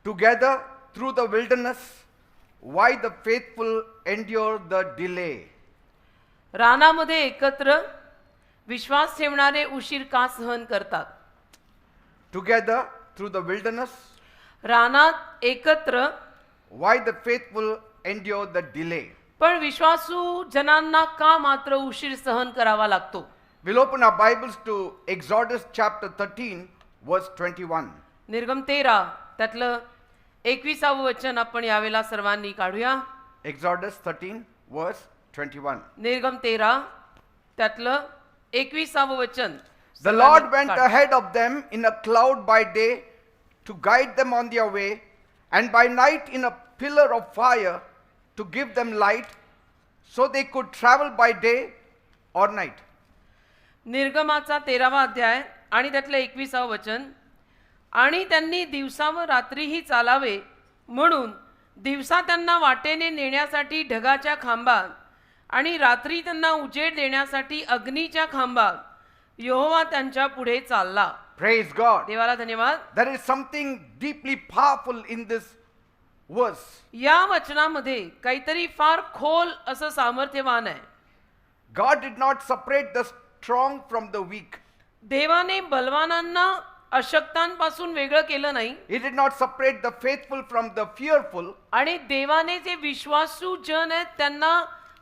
Together through the wilderness, why the faithful endure the delay? रानामध्ये एकत्र विश्वास ठेवणारे उशीर का सहन करतात? Together through the wilderness, रानात एकत्र why the faithful endure the delay? पण विश्वासू जनांना का मात्र उशीर सहन करावा लागतो? We'll open our Bibles to Exodus chapter 13 verse 21. निर्गम 13 त्यातलं 21 वचन आपण यावेळेला सर्वांनी काढूया. Exodus 13 verse 21. निर्गम 13 त्यातलं 21 वचन. The Lord went ahead of them in a cloud by day to guide them on their way, and by night in a pillar of fire to give them light, so they could travel by day or night. निर्गमाचा 13वा अध्याय आणि त्यातलं 21 वचन. आणि त्यांनी दिवसा व रात्रीही चालावे म्हणून दिवसा त्यांना वाटेने नेण्यासाठी ढगाच्या खांबात आणि रात्री त्यांना उजेड देण्यासाठी अग्नीच्या खांबात यहोवा त्यांच्या पुढे चालला. Praise God. देवाला धन्यवाद. There is something deeply powerful in this verse. या वचनामध्ये काहीतरी फार खोल असं सामर्थ्यवान आहे. God did not separate the strong from the weak. देवाने बलवानांना अशक्तांपासून वेगळं केलं नाही. He did not separate the faithful from the fearful. आणि देवाने जे विश्वासू जन आहेत त्यांना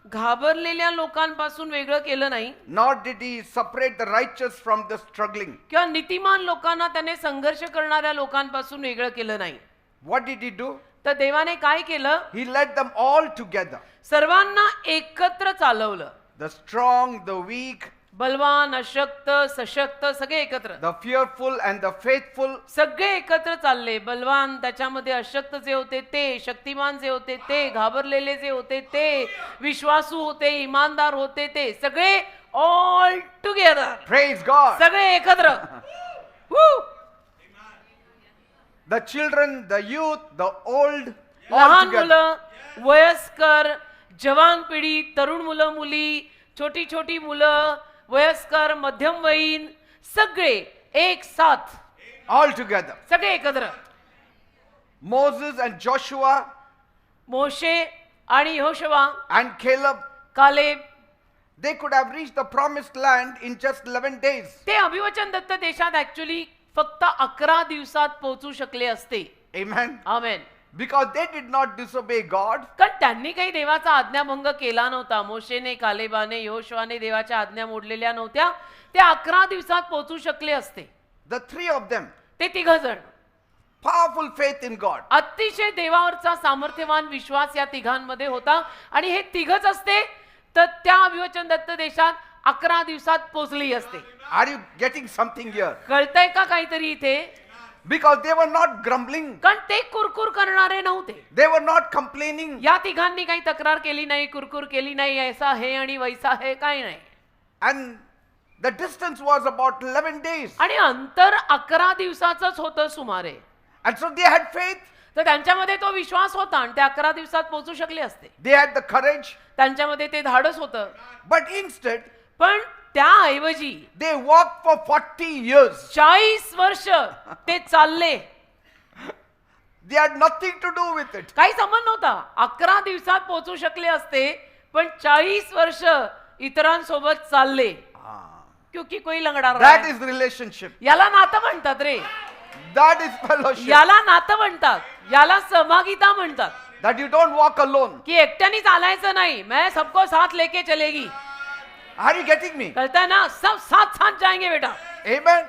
घाबरलेल्या लोकांपासून वेगळं केलं नाही. Nor did he separate the righteous from the struggling. किंवा नीतिमान लोकांना त्याने संघर्ष करणाऱ्या लोकांपासून वेगळं केलं नाही. What did he do? तर देवाने काय केलं? He led them all together. सर्वांना एकत्र चालवलं. The strong, the weak, बलवान, अशक्त, सशक्त सगळे एकत्र. the fearful and the faithful. सगळे एकत्र चालले. बलवान त्याच्यामध्ये अशक्त जे होते ते, शक्तिमान जे होते ते, घाबरलेले जे होते ते, विश्वासू होते, इमानदार होते ते, सगळे ऑल टुगेदर. Praise God. सगळे एकत्र. Woo! The children, the youth, the old, all लहान together. मुलं, वयस्कर, जवान पिढी, तरुण मुलं मुली, छोटी छोटी मुलं, वयस्कर, मध्यमवयीन, सगळे एक साथ, All together. सगळे एकत्र. Moses and Joshua मोशे आणि यहोशुवा, and Caleb, Caleb, they could have reached the promised land in just 11 days. ते अभिवचन दत्त देशात ऍक्च्युली फक्त 11 दिवसात पोहोचू शकले असते. Amen. Amen. Because they did not disobey God. कारण त्यांनी काही देवाचा आज्ञाभंग केला नव्हता. मोशेने, कालेबाने, यहोशुवाने देवाच्या आज्ञा मोडलेल्या नव्हत्या. ते 11 दिवसात पोहोचू शकले असते. The three of them, ते 3 जण. powerful faith in God. अतिशय देवावरचा सामर्थ्यवान विश्वास या तिघांमध्ये होता. आणि हे 3च असते तर त्या अभिवचन दत्त देशात 11 दिवसात पोहोचली असते. Are you getting something here? कळतंय का काहीतरी इथे? Because they were not grumbling. कारण ते कुरकुर करणारे नव्हते. They were not complaining. या तिघांनी काही तक्रार केली नाही, कुरकुर केली नाही, ऐसा है आणि वैसा है, काही नाही. And the distance was about 11 days. आणि अंतर 11 दिवसाचंच होतं सुमारे. And so they had faith. तर त्यांच्यामध्ये तो विश्वास होता आणि ते 11 दिवसात पोहोचू शकले असते. They had the courage. त्यांच्यामध्ये ते धाडस होतं. But instead, पण त्याऐवजी they walked for 40 years. 40 वर्ष ते चालले. They had nothing to do with it. काही संबंध नव्हता. 11 दिवसात पोहोचू शकले असते पण 40 वर्ष इतरांसोबत चालले. क्योंकि कोई लंगडा रहा That है. is relationship. याला नातं म्हणतात रे. That is fellowship. याला नातं म्हणतात. याला सहभागिता म्हणतात. That you don't walk alone. की एकट्याने चालायचं नाही. मैं सबको साथ लेके चलेगी. Are you getting me? कळता है ना? सब साथ साथ जाएंगे बेटा. Amen.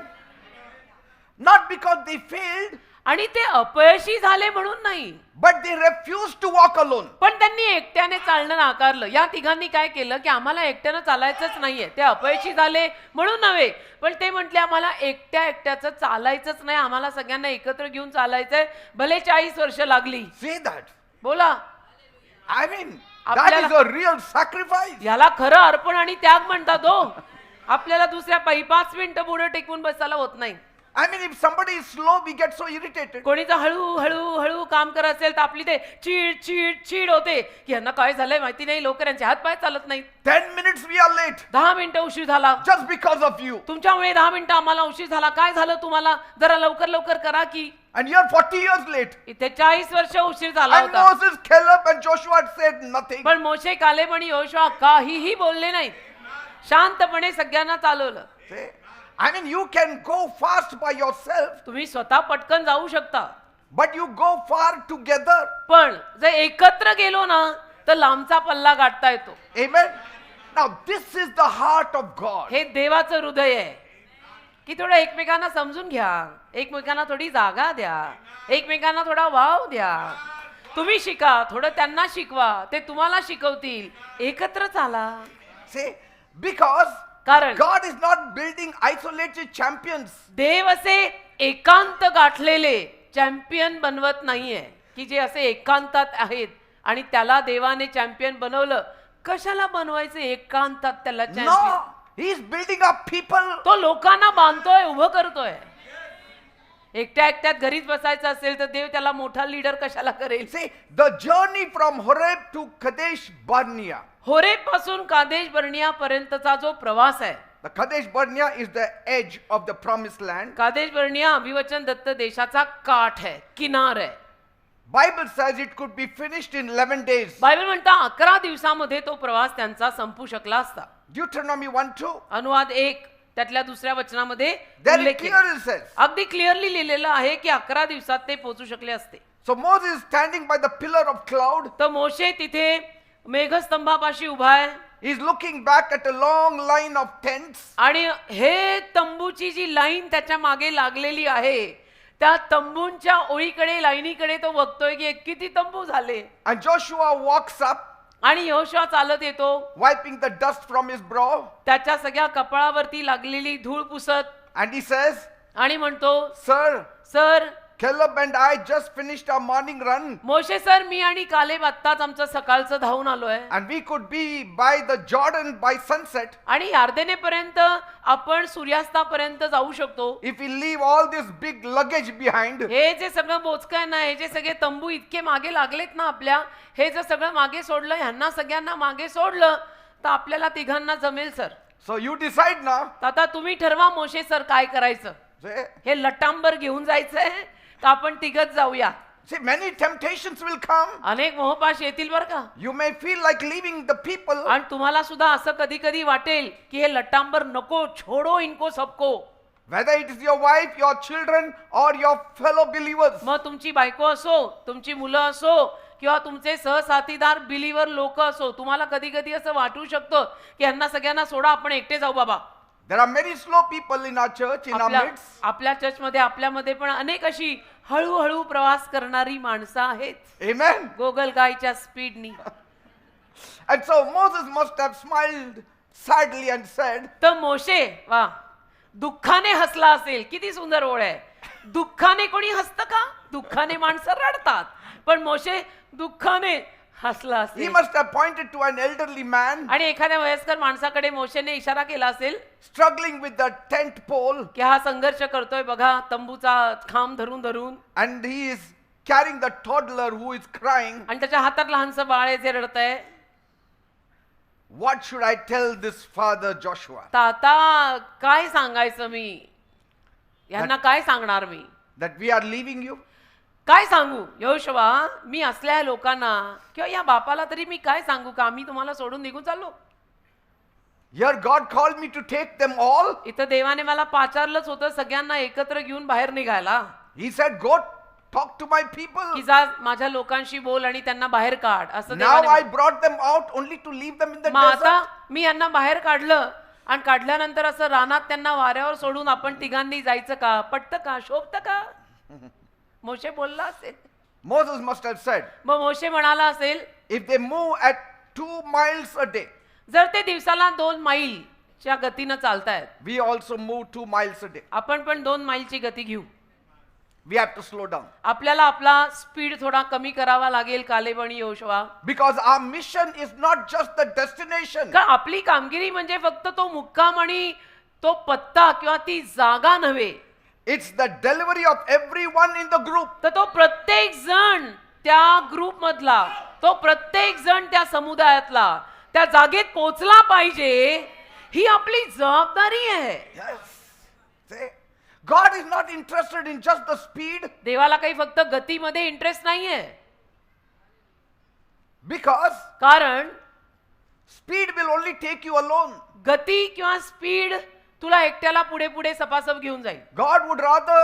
Not because they failed, आणि ते अपयशी झाले म्हणून नाही. but they refused to walk alone. पण त्यांनी एकट्याने चालणं नाकारलं. या तिघांनी काय केलं की आम्हाला एकट्यानं चालायचंच नाहीये. ते अपयशी झाले म्हणून नव्हे, पण ते म्हटले आम्हाला एकट्याचं चालायचंच नाही. आम्हाला सगळ्यांना एकत्र घेऊन चालायचंय. भले 40 वर्ष लागली. Say that. बोला. I mean, that is a real sacrifice. याला खरं अर्पण आणि त्याग म्हणतात हो. आपल्याला दुसऱ्या 5 मिनिटं पुढे टेकून बसायला होत नाही. I mean, if somebody is slow, we get so irritated. कोणी जर हळू हळू हळू काम करत असेल तर आपली ते चीड चीड चीड होते की यांना काय झालंय माहिती नाही, लवकर यांचे हात पाय चालत नाही. 10 minutes we are late 10 मिनिटं उशीर झाला, just because of you. तुमच्यामुळे 10 मिनिटं आम्हाला उशीर झाला. काय झालं तुम्हाला, जरा लवकर लवकर करा की. And you're 40 years late. इथे 40 वर्ष उशीर झाला And होता. Moses, Caleb, and Joshua had said nothing. पण मोशे, कालेब आणि योशुआ काहीही बोलले नाहीत, शांतपणे सगळ्यांना चालवलं. See? I mean, you can go fast by yourself, तुम्ही स्वतः पटकन जाऊ शकता, but you go far together. पण जर एकत्र गेलो ना तर लांबचा पल्ला गाठता येतो. Amen. Now, this is the heart of God. हे देवाचं हृदय आहे की थोडं एकमेकांना समजून घ्या, एकमेकांना थोडी जागा द्या, एकमेकांना थोडा वाव द्या. तुम्ही शिका, थोडं त्यांना शिकवा, ते तुम्हाला शिकवतील, एकत्र चाला. See, because कारण God is not building isolated champions. देव असे एकांत गाठलेले चॅम्पियन बनवत नाहीये की जे असे एकांतात आहेत आणि त्याला देवाने चॅम्पियन बनवलं. कशाला बनवायचं एकांतात त्याला champion? No, He is building up people. तो लोकांना बांधतोय, उभं करतोय. एकट्या एकट्यात घरीच बसायचं असेल तर देव त्याला मोठा लीडर कशाला करेल? See, the journey from Horeb to Kadesh Barnea. Horeb पासून कादेश बर्निया पर्यंतचा जो प्रवास आहे, The Kadesh Barnea is the edge of the promised land. Kadesh Barnea अभिवचन दत्त देशाचा काठ आहे, किनार आहे. Bible says it could be finished in 11 days. Bible म्हणता 11 दिवसामध्ये तो प्रवास त्यांचा संपू शकला असता. Deuteronomy 1:2. अनुवाद 1 त्यातल्या दुसऱ्या वचनामध्ये There उल्लेख it केला. clearly says. अगदी क्लिअरली लिहिलेलं आहे की 11 दिवसात ते पोहोचू शकले असते. So Moses is standing by the pillar of cloud. तर मोशे तिथे मेघस्तंभापाशी उभा आहे He is looking back at a long line of tents. आणि हे तंबूची जी लाईन त्याच्या मागे लागलेली आहे, त्या तंबूंच्या ओळीकडे, लाईनीकडे तो बघतोय की किती तंबू झाले. And Joshua walks up, आणि यहोशुआ चालत येतो, wiping the dust from his brow. त्याच्या सगळ्या कपाळावरती लागलेली धूळ पुसत, And he says, आणि म्हणतो, Sir, sir, Caleb and I just finished our morning run. Moshe sir, मी आणि कालेब आत्ताच आमचं सकाळचं धावून आलोय And we could be by the Jordan by sunset. आणि यार्देनेपर्यंत आपण सूर्यास्तापर्यंत जाऊ शकतो. If we leave all this big luggage behind. हे जे सगळं बोचकं आहे ना, हे जे सगळे तंबू इतके मागे लागलेत ना आपल्या, हे जर सगळं मागे सोडलं, ह्यांना सगळ्यांना मागे सोडलं तर आपल्याला तिघांना जमेल sir. So you decide now. तर आता तुम्ही ठरवा मोशे सर काय करायचं. See, हे लटांबर घेऊन जायचंय का आपण तिघच जाऊया? see, many temptations will come. अनेक मोहपाश येतील बरं का. You may feel like leaving the people. आणि तुम्हाला सुद्धा असं कधी कधी वाटेल की हे लटांबर नको, छोडो इनको सबको. Whether it is your wife, your children, or your fellow believers. मग तुमची बायको असो, तुमची मुलं असो, किंवा तुमचे सहसाथीदार बिलीवर लोक असो, तुम्हाला कधी कधी असं वाटू शकतं की यांना सगळ्यांना सोडा, आपण एकटे जाऊ बाबा. There are many slow people in our church, in our midst. आपल्या चर्चमध्ये, आपल्यामध्ये पण अनेक अशी हळूहळू प्रवास करणारी माणसं आहेत. Amen. गोगल गायच्या स्पीडनी. And so Moses must have smiled sadly and said, तर मोशे वा दुःखाने हसला असेल. किती सुंदर ओळ आहे. दुःखाने कोणी हसतं का? दुःखाने माणसं रडतात, पण मोशे दुःखाने हसला he असेल. must have pointed to an elderly man आणि एखाद्या वयस्कर माणसाकडे मोशेने इशारा केला असेल struggling with the tent pole, की हा संघर्ष करतोय बघा तंबूचा खांब धरून धरून, and he is carrying the toddler who is crying. आणि त्याच्या हातात लहानसं बाळ आहे जे रडतंय. What should I tell this father Joshua? तर आता काय सांगायचं मी यांना? काय सांगणार मी? That we are leaving you? काय सांगू यहोशुआ? मी असल्या लोकांना किंवा या बापाला तरी मी काय सांगू का आम्ही तुम्हाला सोडून निघून चाललो? Here God called me to take them all. इथं देवाने मला पाचारलंच होतं सगळ्यांना एकत्र घेऊन बाहेर निघायला. He said, go talk to my people. की जा माझ्या लोकांशी बोल आणि त्यांना बाहेर काढ असं Now देवाने I म्हटलं. brought them out only to leave them in the मग आता desert. मी यांना बाहेर काढलं आणि काढल्यानंतर असं रानात त्यांना वाऱ्यावर सोडून आपण तिघांनी जायचं का? पटतं का? शोभतं का? मोशे बोलला असेल. Moses must have said, मग मोशे म्हणाला असेल, if they move at 2 miles a day, जर ते दिवसाला 2 मैलच्या गतीनं चालतायत, we also move 2 miles a day. आपण पण 2 मैलची गती घेऊ. We have to slow down. आपल्याला आपला स्पीड थोडा कमी करावा लागेल कालेब आणि Yehoshua. Because our mission is not just the destination. कारण आपली कामगिरी म्हणजे फक्त तो मुक्काम आणि तो पत्ता किंवा ती जागा नव्हे. It's the delivery of everyone in the group. तर तो प्रत्येक जण त्या ग्रुप मधला, तो प्रत्येक जण त्या समुदायातला त्या जागेत पोहोचला पाहिजे, ही आपली जबाबदारी आहे. Yes. See? God is not interested in just the speed, देवाला काही फक्त गतीमध्ये इंटरेस्ट नाहीये, because कारण speed will only take you alone. गती किंवा स्पीड तुला एकट्याला पुढे पुढे सपासप घेऊन जाईल. God would rather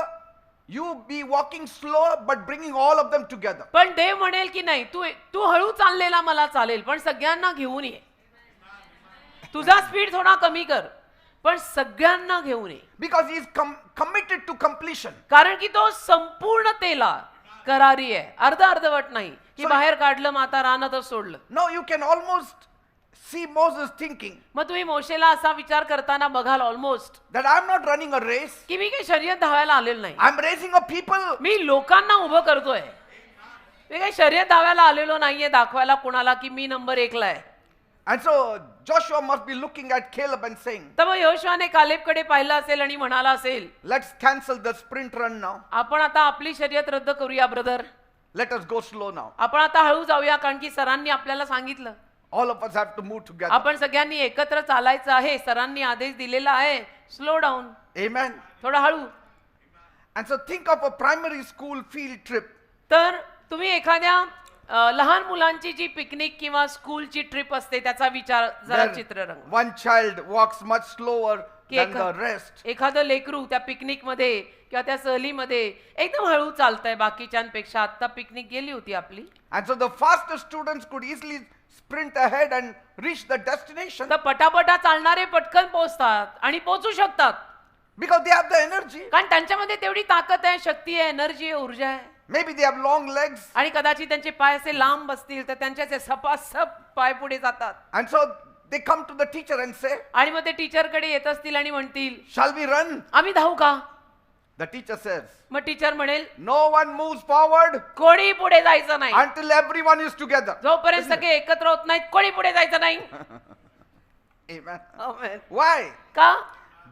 you be walking slow but bringing all of them together. पण देव म्हणेल की नाही, तू तू हळू चाललेला मला चालेल, पण सगळ्यांना घेऊन ये. तुझा स्पीड थोडा कमी कर, पण सगळ्यांना घेऊन ये. Because he is committed to completion. कारण की तो संपूर्णतेला करारी आहे, अर्धवट नाही की बाहेर काढलं माता रानातच सोडलं. Now you can almost see Moses thinking मग तुम्ही मोशेला असा विचार करताना बघाल almost that I'm not running a race. की मी काही शर्यत धावायला आलेलो नाही, I'm raising up people. मी लोकांना उभं करतोय. मी काही शर्यत धावायला आलेलो नाहीये दाखवायला कुणाला की मी नंबर 1 ला आहे. And so Joshua must be looking at Caleb and saying, तर मग योशुआने कालेबकडे पाहिलं असेल आणि म्हणाला असेल, let's cancel the sprint run now. आपण आता आपली शर्यत रद्द करूया brother, Let us go slow now. आपण आता हळू जाऊया, कारण की सरांनी आपल्याला सांगितलं All of us have to move together. आपण सगळ्यांनी एकत्र चालायचं आहे, सरांनी आदेश दिलेला आहे, स्लो डाऊन, Amen. थोडं हळू. And so think of a primary school field trip. तर तुम्ही एखाद्या लहान मुलांची जी पिकनिक किंवा स्कूलची ट्रिप असते त्याचा विचार जरा Where चित्ररंग. one child walks much slower की than the rest. एखादं लेकरू त्या पिकनिक मध्ये किंवा त्या सहलीमध्ये एकदम हळू चालतंय बाकीच्यांपेक्षा. आता पिकनिक गेली होती आपली, And so the faster students could easily sprint ahead and reach the destination तर पटापटा चालणारे पटकन पोहोचतात आणि पोहोचू शकतात, because they have the energy. कारण त्यांच्यामध्ये तेवढी ताकद आहे, शक्ती आहे, एनर्जी आहे, ऊर्जा आहे. Maybe they have long legs. आणि कदाचित त्यांचे पाय असे लांब असतील तर त्यांचे असे सपासप पाय पुढे जातात. And so they come to the teacher and say, आणि मग ते टीचरकडे येत असतील आणि म्हणतील, shall we run? आम्ही धावू का? The teacher says, मग टीचर म्हणेल, no one moves forward कोणी पुढे जायचं नाही, until everyone is together. जोपर्यंत सगळे एकत्र होत नाहीत कोणी पुढे जायचं नाही. Amen. Amen. Why? का?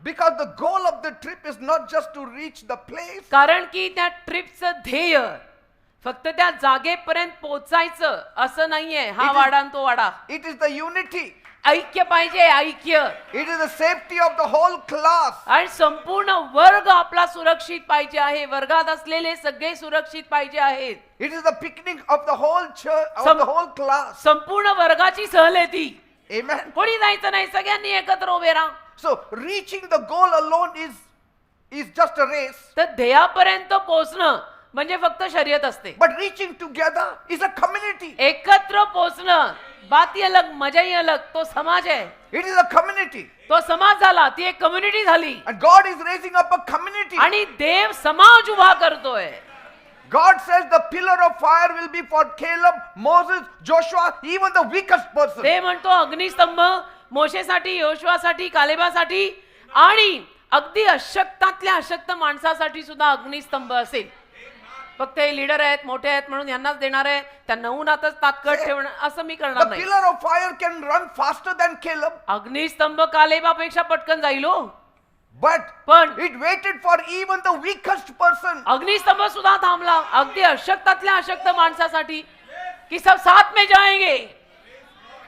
Because the goal of the trip is not just to reach the place, कारण की त्या ट्रिपचं ध्येय फक्त त्या जागेपर्यंत पोहोचायचं असं नाहीये. हा It is- वाडा आणि तो वाडा, it is the unity, ऐक्य पाहिजे, ऐक्य. it is the safety of the whole class. आणि संपूर्ण वर्ग आपला सुरक्षित पाहिजे आहे, वर्गात असलेले सगळे सुरक्षित पाहिजे आहेत. It is the picnic of the whole church, of Some- the whole class. संपूर्ण वर्गाची सहल आहे ती. Amen. कोणी जायचं नाही, सगळ्यांनी एकत्र उभे राहा. So reaching the goal alone is just a race, तर ध्येयापर्यंत पोहोचणं म्हणजे फक्त शर्यत असते. but reaching together is a community. एकत्र पोहोचणं बाती अलग, मजाही अलग. तो समाज आहे, It is a community. तो समाज झाला, ती एक कम्युनिटी झाली. And God is raising up a community. आणि देव समाज उभा करतोय. God says the pillar of fire will be for Caleb, Moses, Joshua, even the weakest person. ते म्हणतो अग्निस्तंभ मोशेसाठी, योशुआसाठी, कालेबासाठी आणि अगदी अशक्तातल्या अशक्त माणसासाठी सुद्धा अग्निस्तंभ असेल. फक्त हे लीडर आहेत, मोठे आहेत म्हणून यांनाच देणार आहे, त्यांना उन्हातच ताकद ठेवणं असं मी करणार The नाही. pillar of fire can run faster than Caleb, अग्निस्तंभ कालेबापेक्षा पटकन जाईल हो, but पण it waited for even the weakest person. अग्निस्तंभ सुद्धा थांबला अगदी अशक्तातल्या अशक्त माणसासाठी की सब साथ में जाएंगे.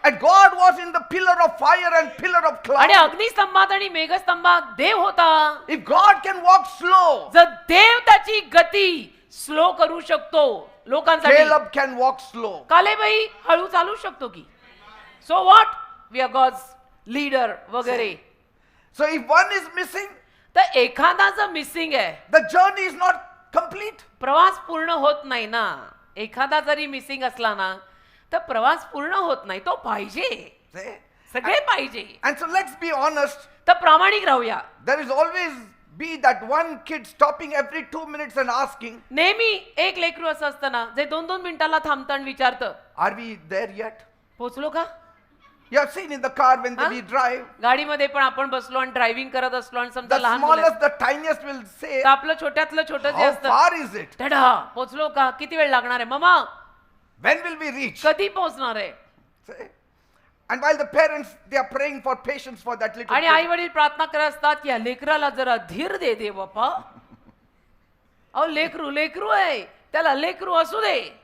And God was in the pillar of fire and pillar of आणि cloud. अग्निस्तंभात आणि मेघस्तंभात देव होता. If God can walk slow, जर देव त्याची गती स्लो करू शकतो लोकांसाठी, Caleb can walk slow. कालेबाई हळू चालू शकतो की. So what, we are God's leader वगैरे. So if one is missing, तर एखादा जर मिसिंग आहे, the journey is not complete. प्रवास पूर्ण होत नाही ना. एखादा जरी मिसिंग असला ना तर प्रवास पूर्ण होत नाही. तो पाहिजे, See? सगळे पाहिजे. And so let's be honest, तर प्रामाणिक राहूया. there is always be that one kid stopping every 2 minutes and asking, नेहमी एक लेकरू असं असतं ना जे 2-2 मिनिटाला थांबतं आणि विचारतं, are we there yet? पोचलो का? You have seen in the car when Huh? we drive, गाडीमध्ये पण आपण बसलो आणि ड्रायव्हिंग करत असलो आणि समजा the लहान मुलं आहेत, smallest, the tiniest will say, तर आपलं छोट्यातलं छोटं जे how असतं, far is it? डॅडा पोचलो का? किती वेळ लागणार आहे? Mama When will we reach? कधी पोहोचणार आहे? See? And while the parents, they are praying for patience for that little आणि आई kid. वडील प्रार्थना करत असतात की या लेकराला जरा धीर दे बापा. अहो लेकरू लेकरू आहे, त्याला लेकरू असू दे.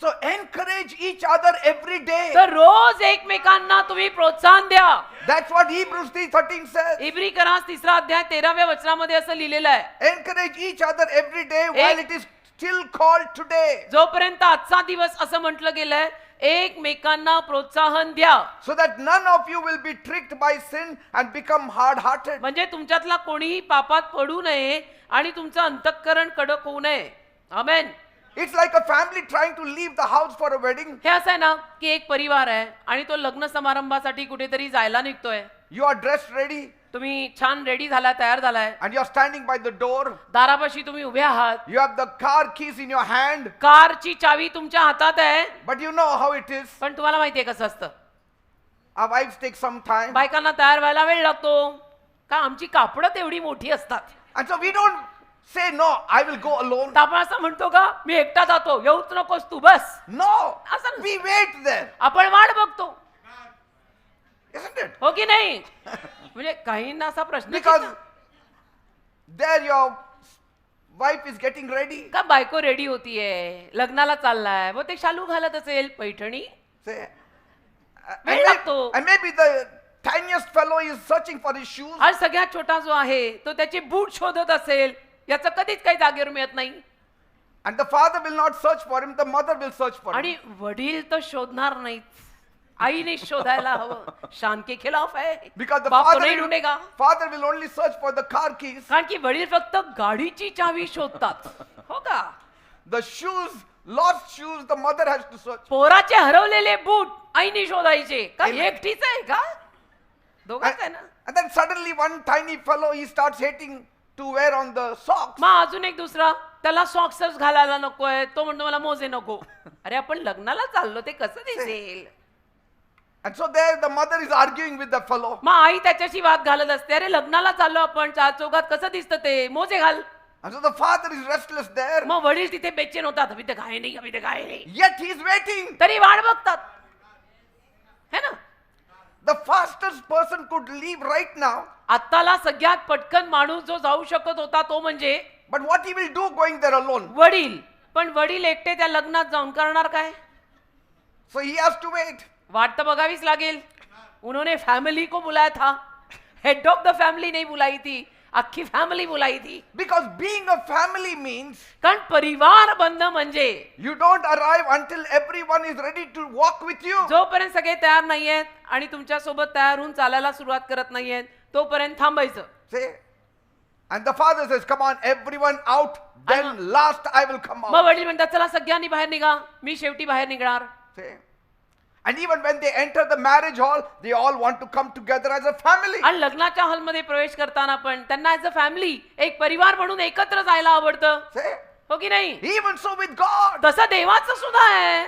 So encourage each other every day. तर रोज एकमेकांना तुम्ही प्रोत्साहन द्या. That's what Hebrews 3:13 says. इब्रीकरास 3 अध्याय 13व्या वचनामध्ये असं लिहिलेलं आहे. Encourage each other every day while it is still called today. जोपर्यंत आजचा दिवस असं म्हटलं गेलंय, एकमेकांना प्रोत्साहन द्या. So that none of you will be tricked by sin and become hard-hearted. म्हणजे तुमच्यातला कोणीही पापात पडू नये आणि तुमचं अंतःकरण कडक होऊ नये. आमेन. It's like a family trying to leave the house for a wedding. हे असं आहे ना की एक परिवार आहे आणि तो लग्न समारंभासाठी कुठेतरी जायला निघतोय. You are dressed ready तुम्ही छान रेडी झाला, तयार झालाय, and you are standing by the door. दारापाशी तुम्ही उभे आहात, You have the car keys in your hand, कारची चावी तुमच्या हातात आहे. but you know how it is. पण तुम्हाला माहितीये कसं असतं, Our wives take some time. बायकांना तयार व्हायला वेळ लागतो का आमची कापडं तेवढी मोठी असतात. And so we don't say, no, I will go alone. तर आपण असं म्हणतो का मी एकटा जातो, येऊच नकोस तू बस. No, असं we wait there. आपण वाट बघतो, Isn't it? हो की नाही? म्हणजे काहींना असा प्रश्न Because चिन्ह, there your wife is getting ready. का बायको रेडी होतीये, लग्नाला चाललाय, व ते शालू घालत असेल, पैठणी. Say, वेळ लागतो. and maybe the tiniest fellow is searching for his shoes. आज सगळ्यात छोटा जो आहे तो त्याचे बूट शोधत असेल, याचं कधीच काही जागेवर मिळत नाही. And the father will not search for him, the mother will search for him. आणि वडील तर शोधणार नाहीत, आईने शोधायला हवं. शान के खिलाफ आहे, Because the बाप तो नाही father ढूंढेगा. will only search for the car keys. कारण की वडील फक्त गाडीची चावी शोधतात, हो का? The shoes, lost shoes, the mother has to search. पोराचे हरवलेले बूट आईने शोधायचे का? एकटीच आहे का? दोघांच आहे ना. And then suddenly one tiny fellow, he starts hating to wear on the socks. मग अजून एक दुसरा, त्याला सॉक्सच घालायला नकोय, तो म्हणतो मला मोजे नको. अरे आपण लग्नाला चाललो, ते कसं दिसेल? And so there the mother is arguing with the fellow. मग आई त्याच्याशी वाद घालत असते, अरे लग्नाला चाललो आपण, चार चौघात कसं दिसतं ते, मोजे घाल. And so the father is restless there. मग वडील तिथे बेचैन होतात, अभी ते काय नाही, अभी ते काय नाही, Yet he is waiting. तरी वाट बघतात, है ना? The fastest person could leave right now. आत्ताला सगळ्यात पटकन माणूस जो जाऊ शकत होता तो म्हणजे But what he will do going there alone? वडील. पण वडील एकटे त्या लग्नात जाऊन करणार काय? So he has to wait. वाट तर बघावीच लागेल. उन्होंने फैमिली को बुलाया था, हेड ऑफ द फैमिली नहीं बुलाई थी, अख्खी फॅमिली बुलाई थी. Because being a family means कारण परिवार बंध म्हणजे you don't arrive until everyone is ready to walk with you. जोपर्यंत सगळे तयार नाहीयेत आणि तुमच्या सोबत तयार होऊन चालायला सुरुवात करत नाहीयेत तोपर्यंत थांबायचं. See? And the father says, come on, everyone out. Then last I will come मग out. वडील म्हणतात चला सगळ्यांनी बाहेर निघा, मी शेवटी बाहेर निघणार. See? And even when they enter the marriage hall, they all want to come together as a family. आणि लग्नाच्या हॉलमध्ये प्रवेश करताना पण त्यांना ऍज अ फॅमिली, एक परिवार म्हणून एकत्र जायला आवडतं, See? हो की नाही? Even so with God. तसं देवाचं सुद्धा आहे.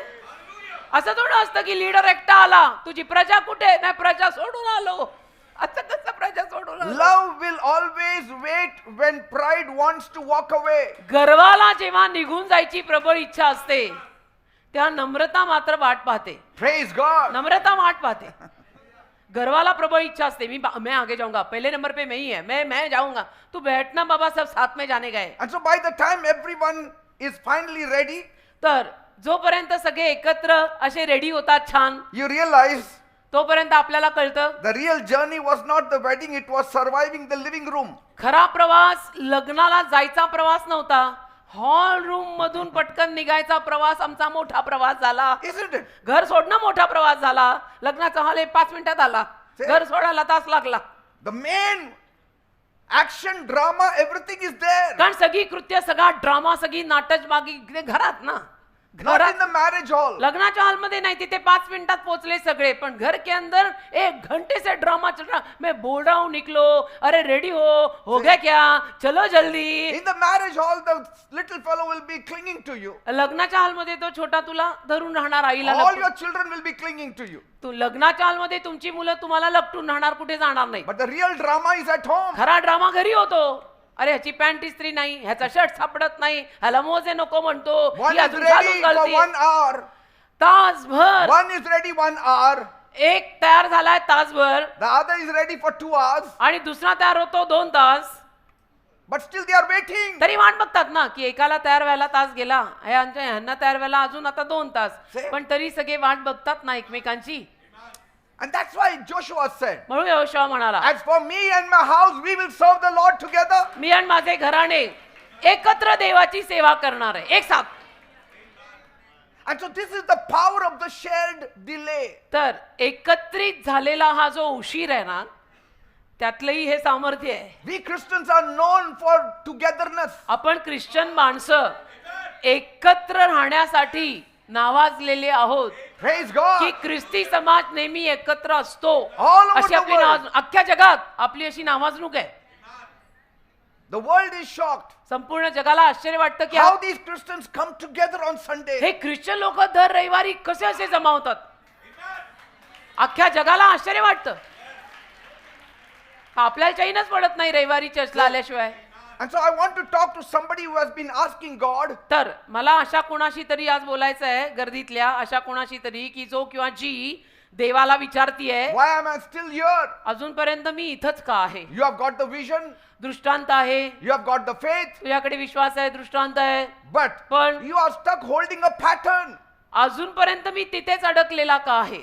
असं थोडं असतं की लीडर एकटा आला, तुझी प्रजा कुठे? नाही, प्रजा सोडून आलो. असं कसं प्रजा सोडून आलो? Love will always wait when pride wants to walk away. गर्वाला जेव्हा निघून जायची प्रबळ इच्छा असते तेव्हा नम्रता मात्र वाट पाहते. Praise God. नम्रता वाट पाहते. गर्वाला प्रबळ इच्छा असते, मैं आगे जाऊंगा, पहले नंबर पे मैं ही है, मैं जाऊंगा, तू बैठना बाबा, सब साथ में जाने गए. And so by the time everyone is finally ready, तर जोपर्यंत सगळे एकत्र असे रेडी होतात छान, you realize तोपर्यंत आपल्याला कळतं the real journey was not the wedding, it was surviving the living room. खरा प्रवास लग्नाला जायचा प्रवास नव्हता, हॉल रूम मधून पटकन निघायचा प्रवास आमचा मोठा प्रवास झाला. Isn't it? घर सोडणं मोठा प्रवास झाला. लग्नाचा हॉल 5 मिनिटात आला, घर सोडायला तास लागला. The main action, drama, everything is there. कारण सगळी कृत्य, सगळा ड्रामा, सगळी नाटक मागी घरात ना, Not घरात. in the marriage hall. लग्नाच्या हॉलमध्ये नाही, तिथे 5 मिनिटात पोहोचले सगळे, पण घर के अंदर 1 घंटे से ड्रामा चल रहा. मैं बोल रहा हूँ निकलो, अरे रेडी हो गया क्या, चलो जल्दी. In the marriage hall, the little fellow will be clinging to you. लग्नाच्या हॉलमध्ये तो छोटा तुला धरून राहणार, आईला All लपटून. your children will be clinging to you. तू लग्नाच्या हॉलमध्ये तुमची मुलं तुम्हाला लपटून राहणार, कुठे जाणार नाही. But the real drama is at home. खरा ड्रामा घरी होतो. अरे ह्याची पॅन्ट इस्त्री नाही, ह्याचा शर्ट सापडत नाही, ह्याला मोजे नको म्हणतो, One ही is अजून ready चालून for चालते. 1 hour. तासभर One is ready 1 hour. एक तयार झालाय तासभर The other is ready for 2 hours. आणि दुसरा तयार होतो 2 तास. But still they are waiting. तरी वाट बघतात ना की एकाला तयार व्हायला तास गेला, ह्यांना तयार व्हायला अजून आता 2 तास, Say. पण तरी सगळे वाट बघतात ना एकमेकांची. And that's why Joshua said, म्हणून यहोशुआ म्हणाला, as for me and my house, we will serve the Lord together. मी आणि माझे घराणे एकत्र देवाची सेवा करणार आहे, एक साथ. And so this is the power of the shared delay. तर एकत्रित झालेला हा जो उशीर आहे ना, त्यातलंही हे सामर्थ्य आहे. We Christians are known for togetherness. आपण ख्रिश्चन माणसं एकत्र राहण्यासाठी नावाजलेले आहोत Praise की God. ख्रिस्ती समाज नेहमी एकत्र असतो. All over अशी the आपली world. अख्ख्या जगात आपली अशी नावाजणूक आहे. The world is shocked. संपूर्ण जगाला आश्चर्य वाटतं की How these Christians come together on Sunday. हे ख्रिश्चन लोक दर रविवारी कसे असे जमा होतात. अख्ख्या जगाला आश्चर्य वाटतं. आपल्याला चैनच पडत नाही रविवारी चर्चला आल्याशिवाय. And so I want to talk to somebody who has been asking God, तर मला अशा कोणाशी तरी आज बोलायचं आहे, गर्दीतल्या अशा कोणाशी तरी की जो किंवा जी देवाला विचारतीये, why am I still here? अजूनपर्यंत मी इथंच का आहे. You have got the vision, दृष्टांत आहे, you have got the faith, तुझ्याकडे विश्वास आहे, दृष्टांत आहे, but पण you are stuck holding a pattern. अजूनपर्यंत मी तिथेच अडकलेला का आहे.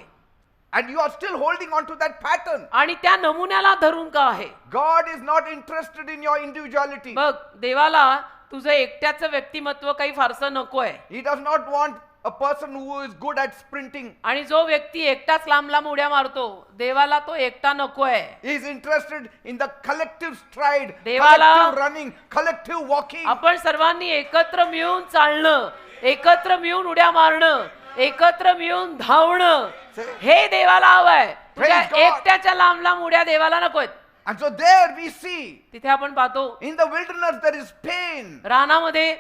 And you are still holding on to that pattern. आणि त्या नमुन्याला धरून का आहे. God is not interested in your individuality. बघ, देवाला तुझं एकट्याचं व्यक्तिमत्व काही फारसं नको आहे. He does not want a person who is good at sprinting. आणि जो व्यक्ती एकटाच लांब लांब उड्या मारतो, देवाला तो एकटा नको आहे. He is interested in the collective stride, देवाला- collective running, collective walking. आपण सर्वांनी एकत्र मिळून चालणं, एकत्र मिळून उड्या मारणं, एकत्र मिळून धावणं, हे देवाला हवंय. तुझ्या God. एकट्याच्या लांब लांब उड्या देवाला नकोयत. And so there we see, तिथे आपण पाहतो in the wilderness there is pain, रानामध्ये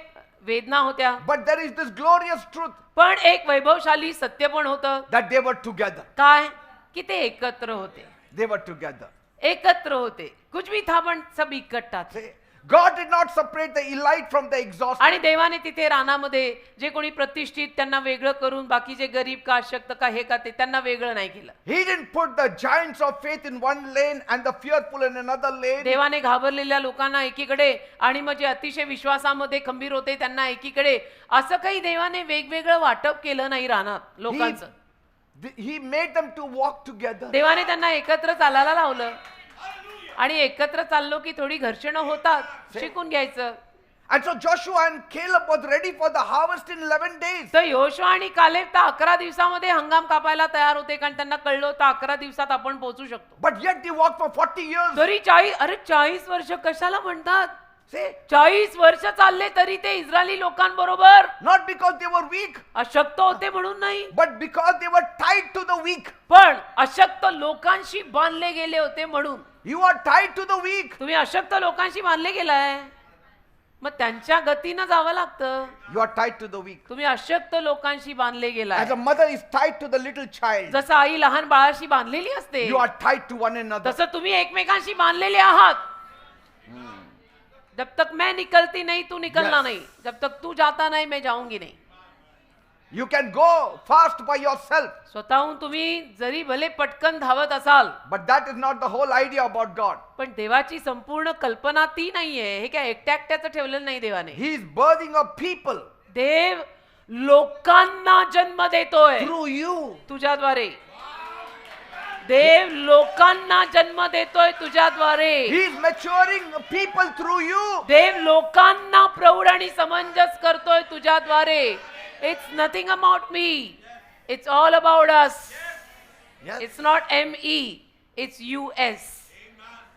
वेदना होत्या, but there is this glorious truth पण एक वैभवशाली सत्य पण होतं. that they were together. काय की ते एकत्र होते. They were together. एकत्र होते. कुछ भी था पण सब इकट्ठा थे. See, God did not separate the elite from the exhausted. आणि देवाने तिथे रानामध्ये जे कोणी प्रतिष्ठित त्यांना वेगळं करून बाकीचे गरीब का अशक्त का हे का ते त्यांना वेगळं नाही केलं. He didn't put the giants of faith in one lane and the fearful in another lane. देवाने घाबरलेल्या लोकांना एकीकडे आणि मग जे अतिशय विश्वासामध्ये खंबीर होते त्यांना एकीकडे, असं काही देवाने वेगवेगळं वाटप केलं नाही रानात लोकांचं. He made them to walk together. देवाने त्यांना एकत्र चालायला लावलं. आणि एकत्र चाललो की थोडी घर्षणं होतात, शिकून घ्यायचं. And so Joshua and Caleb was ready for the harvest in 11 days. तर योशुआ आणि कालेब तर 11 दिवसामध्ये हंगाम कापायला तयार होते, कारण त्यांना कळलं होतं 11 दिवसात आपण पोहोचू शकतो. But yet they walked for 40 years. तरी 40 वर्ष कशाला म्हणतात. See, 40 वर्ष चालले तरी ते इस्रायली लोकांबरोबर not because they were weak, अशक्त होते म्हणून नाही, but because they were tied to the weak. पण अशक्त लोकांशी बांधले गेले होते म्हणून. You are tied to the weak. तुम्ही अशक्त लोकांशी बांधले गेलाय, मग त्यांच्या गतीनं जावं लागतं. You are tied to the weak. तुम्ही अशक्त लोकांशी बांधले गेलाय. As a mother is tied to the little child, जसं आई लहान बाळाशी बांधलेली असते, you are tied to one another. तसं तुम्ही एकमेकांशी बांधलेले आहात. जब तक मैं निकलती नहीं तू निकलना Yes. नहीं, जब तक तू जाता नहीं मैं जाऊंगी नहीं. You can go fast by yourself, स्वतःहून तुम्ही जरी भले पटकन धावत असाल, but that is not the whole idea about God. पण देवाची संपूर्ण कल्पना ती नाहीये. हे काय एकट्या एकट्याचं ठेवलेलं नाही देवाने. He is birthing a people देव लोकांना जन्म देतोय through you. तुझ्याद्वारे. देव लोकांना जन्म देतोय तुझ्याद्वारे. He is maturing people through you. देव लोकांना प्रौढ आणि समंजस करतोय तुझ्याद्वारे. It's nothing about me, it's all about us. Yes. It's not ME, it's US,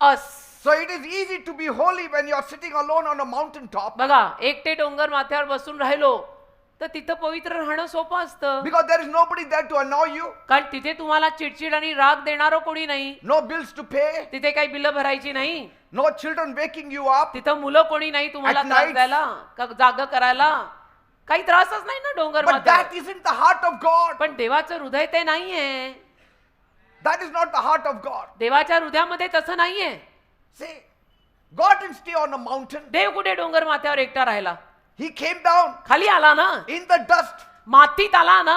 us. So it is easy to be holy when you are sitting alone on a mountain top, बघा, एकटे डोंगर माथ्यावर बसून राहिलो तर तिथं पवित्र राहणं सोपं असतं, because there is nobody there to annoy you, कारण तिथे तुम्हाला चिडचिड आणि राग देणारं कोणी नाही. no bills to pay, तिथे काही बिलं भरायची नाही. no children waking you up. तिथं मुलं कोणी नाही तुम्हाला At त्रास night. द्यायला का जाग करायला. काही त्रासच नाही ना डोंगर But माथ्यावर. that isn't the heart of God. पण देवाचं हृदय ते नाहीये. That is not the heart of God. देवाच्या हृदयामध्ये तसं नाहीये. See, God didn't stay on a mountain. देव कुठे डोंगर माथ्यावर एकटा राहिला. He came down खाली आला ना, in the dust. मातीत आला ना.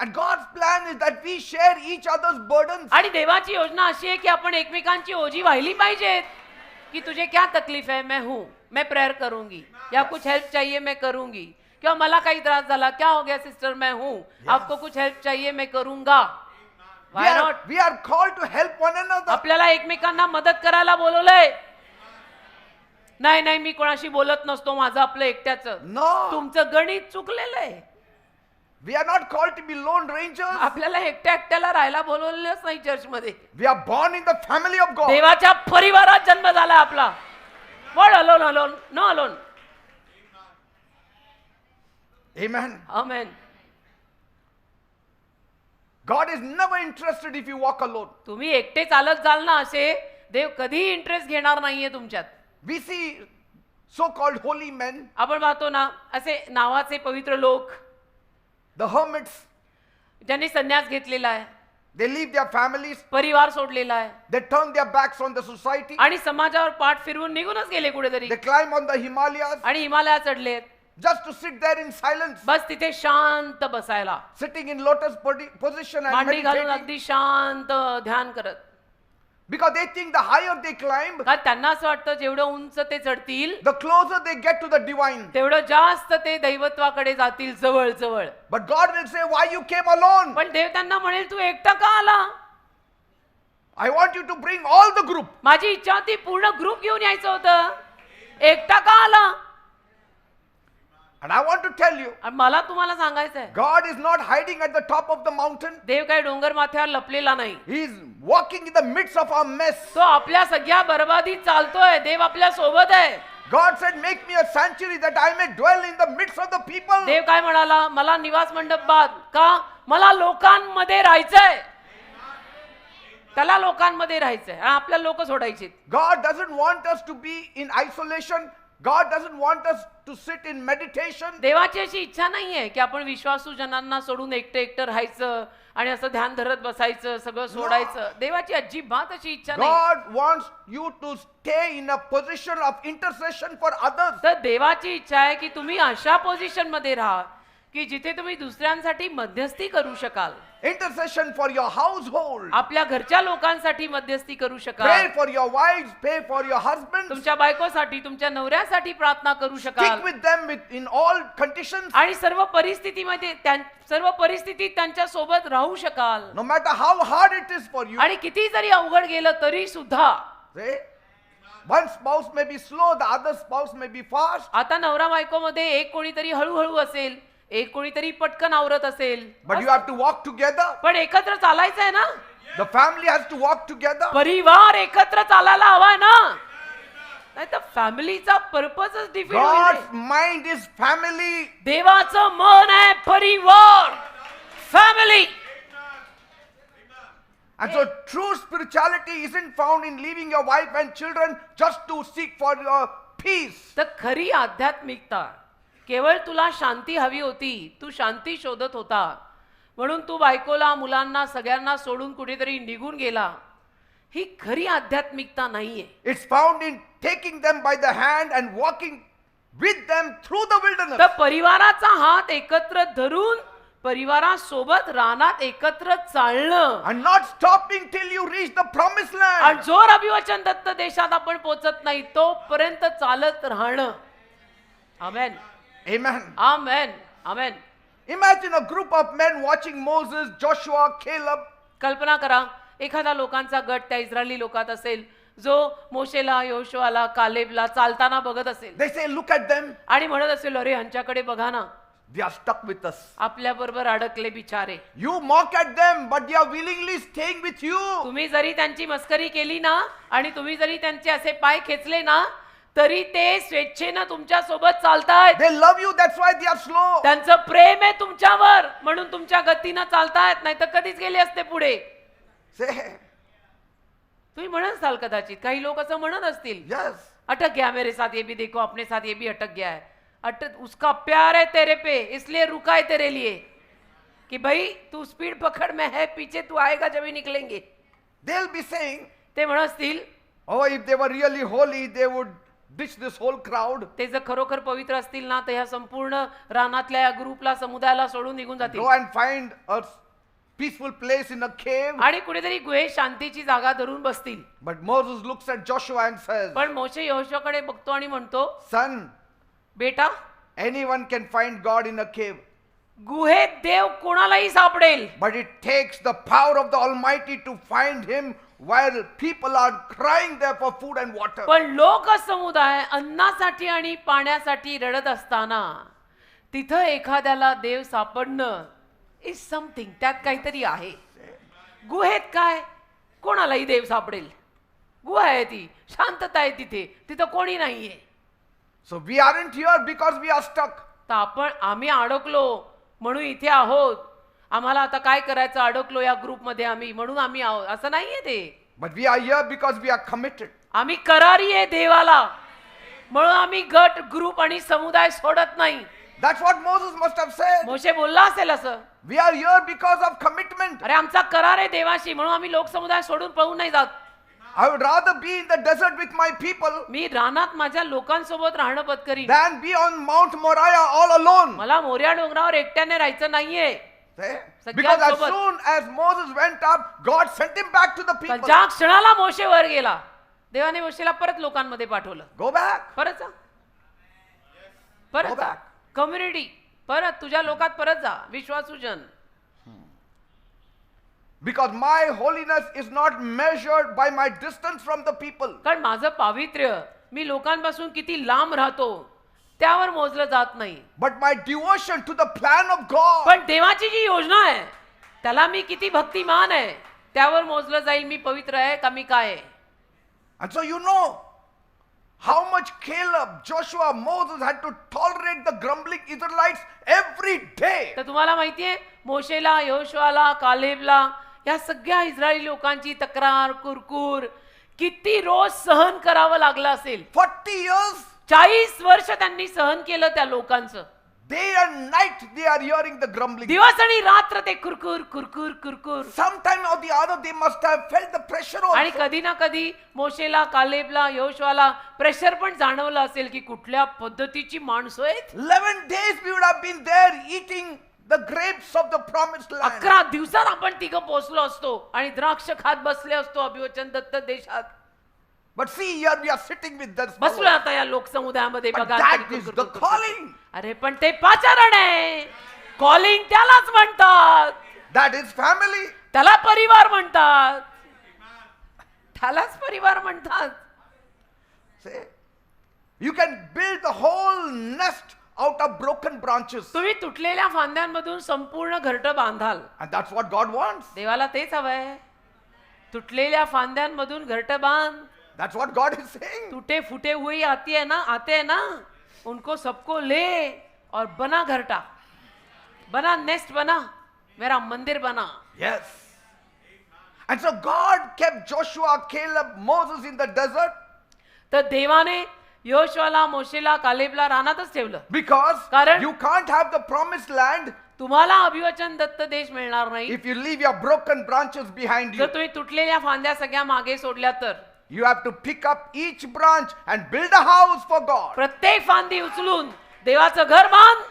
And God's plan is that we share each other's burdens. आणि देवाची योजना अशी आहे की आपण एकमेकांची ओझी वाहिली पाहिजेत. कि तुझे क्या तकलीफ है, मैं हूं, मैं प्रेयर करूंगी, या कुछ हेल्प चाहिए मैं करूंगी, किंवा मला काही त्रास झाला, क्या हो गया सिस्टर, मैं हूं, आपको कुछ हेल्प चाहिए मैं करूंगा. We are called to help one another. आपल्याला एकमेकांना मदत करायला बोलवलंय. नाही नाही मी कोणाशी बोलत नसतो, माझं आपलं एकट्याचं. No. तुमचं गणित चुकलेलं आहे. We are not called to be lone rangers. आपल्याला एकट्या एकट्याला राहायला बोलवलेलंच नाही चर्चमध्ये. We are born in the family of God. देवाच्या परिवारात जन्म झाला आपला. Not alone, alone, no alone. Amen. Amen. God is never interested if you walk alone. तुम्ही एकटे चालत जाल ना असे, देव कधीही इंटरेस्ट घेणार नाहीये तुमच्यात. We see so-called holy men, आपण पाहतो ना असे नावाचे पवित्र लोक, the hermits, ज्यांनी संन्यास घेतलेला आहे, they leave their families, परिवार सोडलेला आहे, they turn their backs on the society, आणि समाजावर पाठ फिरवून निघूनच गेले कुठेतरी, they climb on the Himalayas आणि हिमालयात चढलेत just to sit there in silence, बस तिथे शांत बसायला, sitting in lotus position and मांडी घालून meditating, अगदी शांत ध्यान करत. because they think the higher they climb, कारण त्यांना असं वाटतं जेवढं उंच ते चढतील the closer they get to the divine. तेवढं जास्त ते दैवत्वाकडे जातील, जवळ जवळ. But God will say, why you came alone? पण देव त्यांना म्हणेल तू एकटा का आला. I want you to bring all the group. माझी इच्छा होती पूर्ण ग्रुप घेऊन यायचं होतं, एकटा का आला. And I want to tell you, आणि मला तुम्हाला सांगायचं आहे, God is not hiding at the top of the mountain. देव काही डोंगर माथ्यावर लपलेला नाही. He is walking in the midst of our mess. तो आपल्या सगळ्या बरबादीत चालतोय. देव आपल्या सोबत आहे. God said, make me a sanctuary that I may dwell in the midst of the people. देव काय म्हणाला, मला निवास मंडप बांध. का, मला लोकांमध्ये राहायचंय. त्याला लोकांमध्ये राहायचंय आणि आपल्या लोक सोडायचे. God doesn't want us to be in isolation. God doesn't want us to sit in meditation. देवाची अशी इच्छा नाहीये की आपण विश्वासू जनांना सोडून एकटं एकटं राहायचं आणि असं ध्यान धरत बसायचं, सगळं सोडायचं. देवाची अजिबात अशी इच्छा नाही. God wants you to stay in a position of intercession for others. तर देवाची इच्छा आहे की तुम्ही अशा पोझिशन मध्ये राहा की जिथे तुम्ही दुसऱ्यांसाठी मध्यस्थी करू शकाल. Intercession for your household. आपल्या घरच्या लोकांसाठी मध्यस्थी करू शकाल. Pray for your wives, pray for your husbands. तुमच्या बायकोसाठी, तुमच्या नवऱ्यासाठी प्रार्थना करू Stick शकाल. with them in all conditions. आणि सर्व परिस्थितीमध्ये सर्व परिस्थितीत त्यांच्या सोबत राहू शकाल. No matter how hard it is for you. आणि किती जरी अवघड गेलं तरी सुद्धा. See? One spouse may be slow, the other spouse may be fast. आता नवरा बायको मध्ये एक कोणीतरी हळूहळू असेल, एक कोणीतरी पटकन आवरत असेल, But you have to walk together. पण एकत्र चालायचं आहे ना. The family has to walk together. परिवार एकत्र चालायला हवाय ना. नाही तर फॅमिलीचा पर्पजच डिफीट होईल. God's mind is family. देवाचं मन आहे परिवार, family. And so true spirituality isn't found in leaving your wife and children just to seek for your peace. तर खरी आध्यात्मिकता केवळ तुला शांती हवी होती, तू शांती शोधत होता म्हणून तू बायकोला, मुलांना, सगळ्यांना सोडून कुठेतरी निघून गेला. ही खरी आध्यात्मिकता नाहीये. It's found in taking them by the hand and walking with them through the wilderness. तर परिवाराचा हात एकत्र धरून परिवारासोबत रानात एकत्र चालणं And not stopping till you reach the promised land. आणि जोर अभिवचन दत्त देशात आपण पोहोचत नाही तोपर्यंत चालत राहणं. आमेन, Amen. Amen, amen. Imagine a group of men watching Moses, Joshua, Caleb. कल्पना करा एखादा लोकांचा गट त्या इस्रायली लोकात असेल जो मोशेला, योशुआला, कालेबला चालताना बघत असेल. They say, look at them. आणि म्हणत असेल, अरे ह्यांच्याकडे बघा ना, They are stuck with us. आपल्या बरोबर अडकले बिचारे. You mock at them, but they are willingly staying with you. तुम्ही जरी त्यांची मस्करी केली ना आणि तुम्ही जरी त्यांचे असे पाय खेचले ना तरी ते स्वेच्छेनं तुमच्या सोबत चालतायत. They love you, that's why they are slow. त्यांचं प्रेम आहे तुमच्यावर म्हणून तुमच्या गतीनं चालतायत, नाही तर कधीच गेले असते पुढे. Say, तुम्ही म्हणत असाल कदाचित, काही लोक असं म्हणत असतील, yes. अटक गया मेरे साथ ये भी देखो, अपने साथ ये भी अटक गया है. अटक, उसका प्यार है तेरे पे इसलिए रुका है तेरे लिए कि भाई तू स्पीड पकड़ में है, पीछे तू आएगा जब ही निकलेंगे. They'll be saying, ते म्हणत असतील, oh, if they were really holy, they would ditch this whole crowd, ते जर खरोखर पवित्र असतील ना तर ह्या संपूर्ण रानातल्या या ग्रुपला समुदायाला सोडून निघून जातील go and find a peaceful place in a cave. आणि कुठेतरी गुहेत शांतीची जागा धरून बसतील. But Moses looks at Joshua and says, पण मोशे यहोशूआकडे बघतो आणि म्हणतो, son, बेटा, anyone can find God in a cave. गुहेत देव कोणालाही सापडेल, But it takes the power of the Almighty to find him while people are crying there for food and water. पण लोक समुदाय अन्नासाठी आणि पाण्यासाठी रडत असताना तिथं एखाद्याला देव सापडणं इज समथिंग. त्यात काहीतरी आहे. गुहेत काय, कोणालाही देव सापडेल. गुहा आहे ती, शांतता आहे तिथे, तिथं कोणी नाहीये. So we aren't here because we are stuck. तर आम्ही अडकलो म्हणून इथे आहोत. आम्हाला आता काय करायचं, अडकलो या ग्रुपमध्ये आम्ही म्हणून आम्ही आहोत असं नाहीये ते. But we are here because we are committed. आम्ही करारी आहे देवाला म्हणून आम्ही गट, ग्रुप आणि समुदाय सोडत नाही. That's what Moses must have said. मोशे बोलला असेल असं, We are here because of commitment. अरे आमचा करार आहे देवाशी म्हणून आम्ही लोकसमुदाय सोडून पळून नाही जात. I would rather be in the desert with my people मी रानात माझ्या लोकांसोबत राहणं पत्करीन. than be on Mount Moriah all alone. मला मोर्या डोंगरावर एकट्याने राहायचं नाहीये. See? सगळ्यात Because as सोबत. soon as Moses went up, God sent him back to the पण people. ज्या क्षणाला मोशे वर गेला देवाने मोशेला परत लोकांमध्ये पाठवलं. Go back. परत जा, Go परत जा, back. कम्युनिटी परत तुझ्या लोकात परत जा, विश्वासूजन. Because my holiness is not measured by my distance from the people. कारण माझं पावित्र्य मी लोकांपासून किती लांब राहतो त्यावर मोजलं जात नाही. But my devotion to the plan of God. पण देवाची जी योजना आहे त्याला मी किती भक्तिमान आहे त्यावर मोजलं जाईल मी पवित्र आहे का मी काय आहे. And so you know how much Caleb, Joshua, Moses had to tolerate the grumbling Israelites every day. तर तुम्हाला माहितीये मोशेला, यहोशुआला, कालेबला या सगळ्या इस्रायली लोकांची तक्रार, कुरकुर किती रोज सहन करावं लागलं असेल. 40 years, 40 वर्ष त्यांनी सहन केलं त्या लोकांचं. day and night they are hearing the grumbling. दिवस आणि रात्र ते कुरकुर कुरकुर कुरकुर. Sometime or the other they must have felt the pressure आणि also. कधी ना कधी मोशेला, कालेबला, यहोशुआला प्रेशर पण जाणवलं असेल की कुठल्या पद्धतीची माणसं आहेत. 11 days we would have been there eating the grapes of the promised land. 11 दिवसात आपण तिघं पोहोचलो असतो आणि द्राक्ष खात बसले असतो अभिवचन दत्त देशात. But see, here we are sitting with this. बसलो आता या लोकसमुदायामध्ये But बघा. that is the calling. अरे पण ते पाचारण आहे. कॉलिंग त्यालाच म्हणतात. That is family. त्याला परिवार म्हणतात. त्यालाच परिवार म्हणतात. See, you can build the whole nest out of broken branches. तुम्ही तुटलेल्या फांद्यांमधून संपूर्ण घरटं बांधाल. And that's what God wants. देवाला तेच हवंय. तुटलेल्या फांद्यांमधून घरटं बांध. That's what God is saying. टूटे फूटे हुए आते हैं ना उनको सबको ले और बना घरटा, बना नेस्ट, बना मेरा मंदिर बना. Yes. And so God kept Joshua, Caleb, Moses in the desert तर देवाने यहोशुआला, मोशेला, कालेबला रानातच ठेवलं. because कारण- you can't have the promised land तुम्हाला अभिवचन दत्त देश मिळणार नाही if you leave your broken branches behind you. जर तुम्ही तुटलेल्या फांद्या सगळ्या मागे सोडल्या तर. You have to pick up each branch and build a house for God. प्रत्येक फांदी उचलून देवाचं घर बांध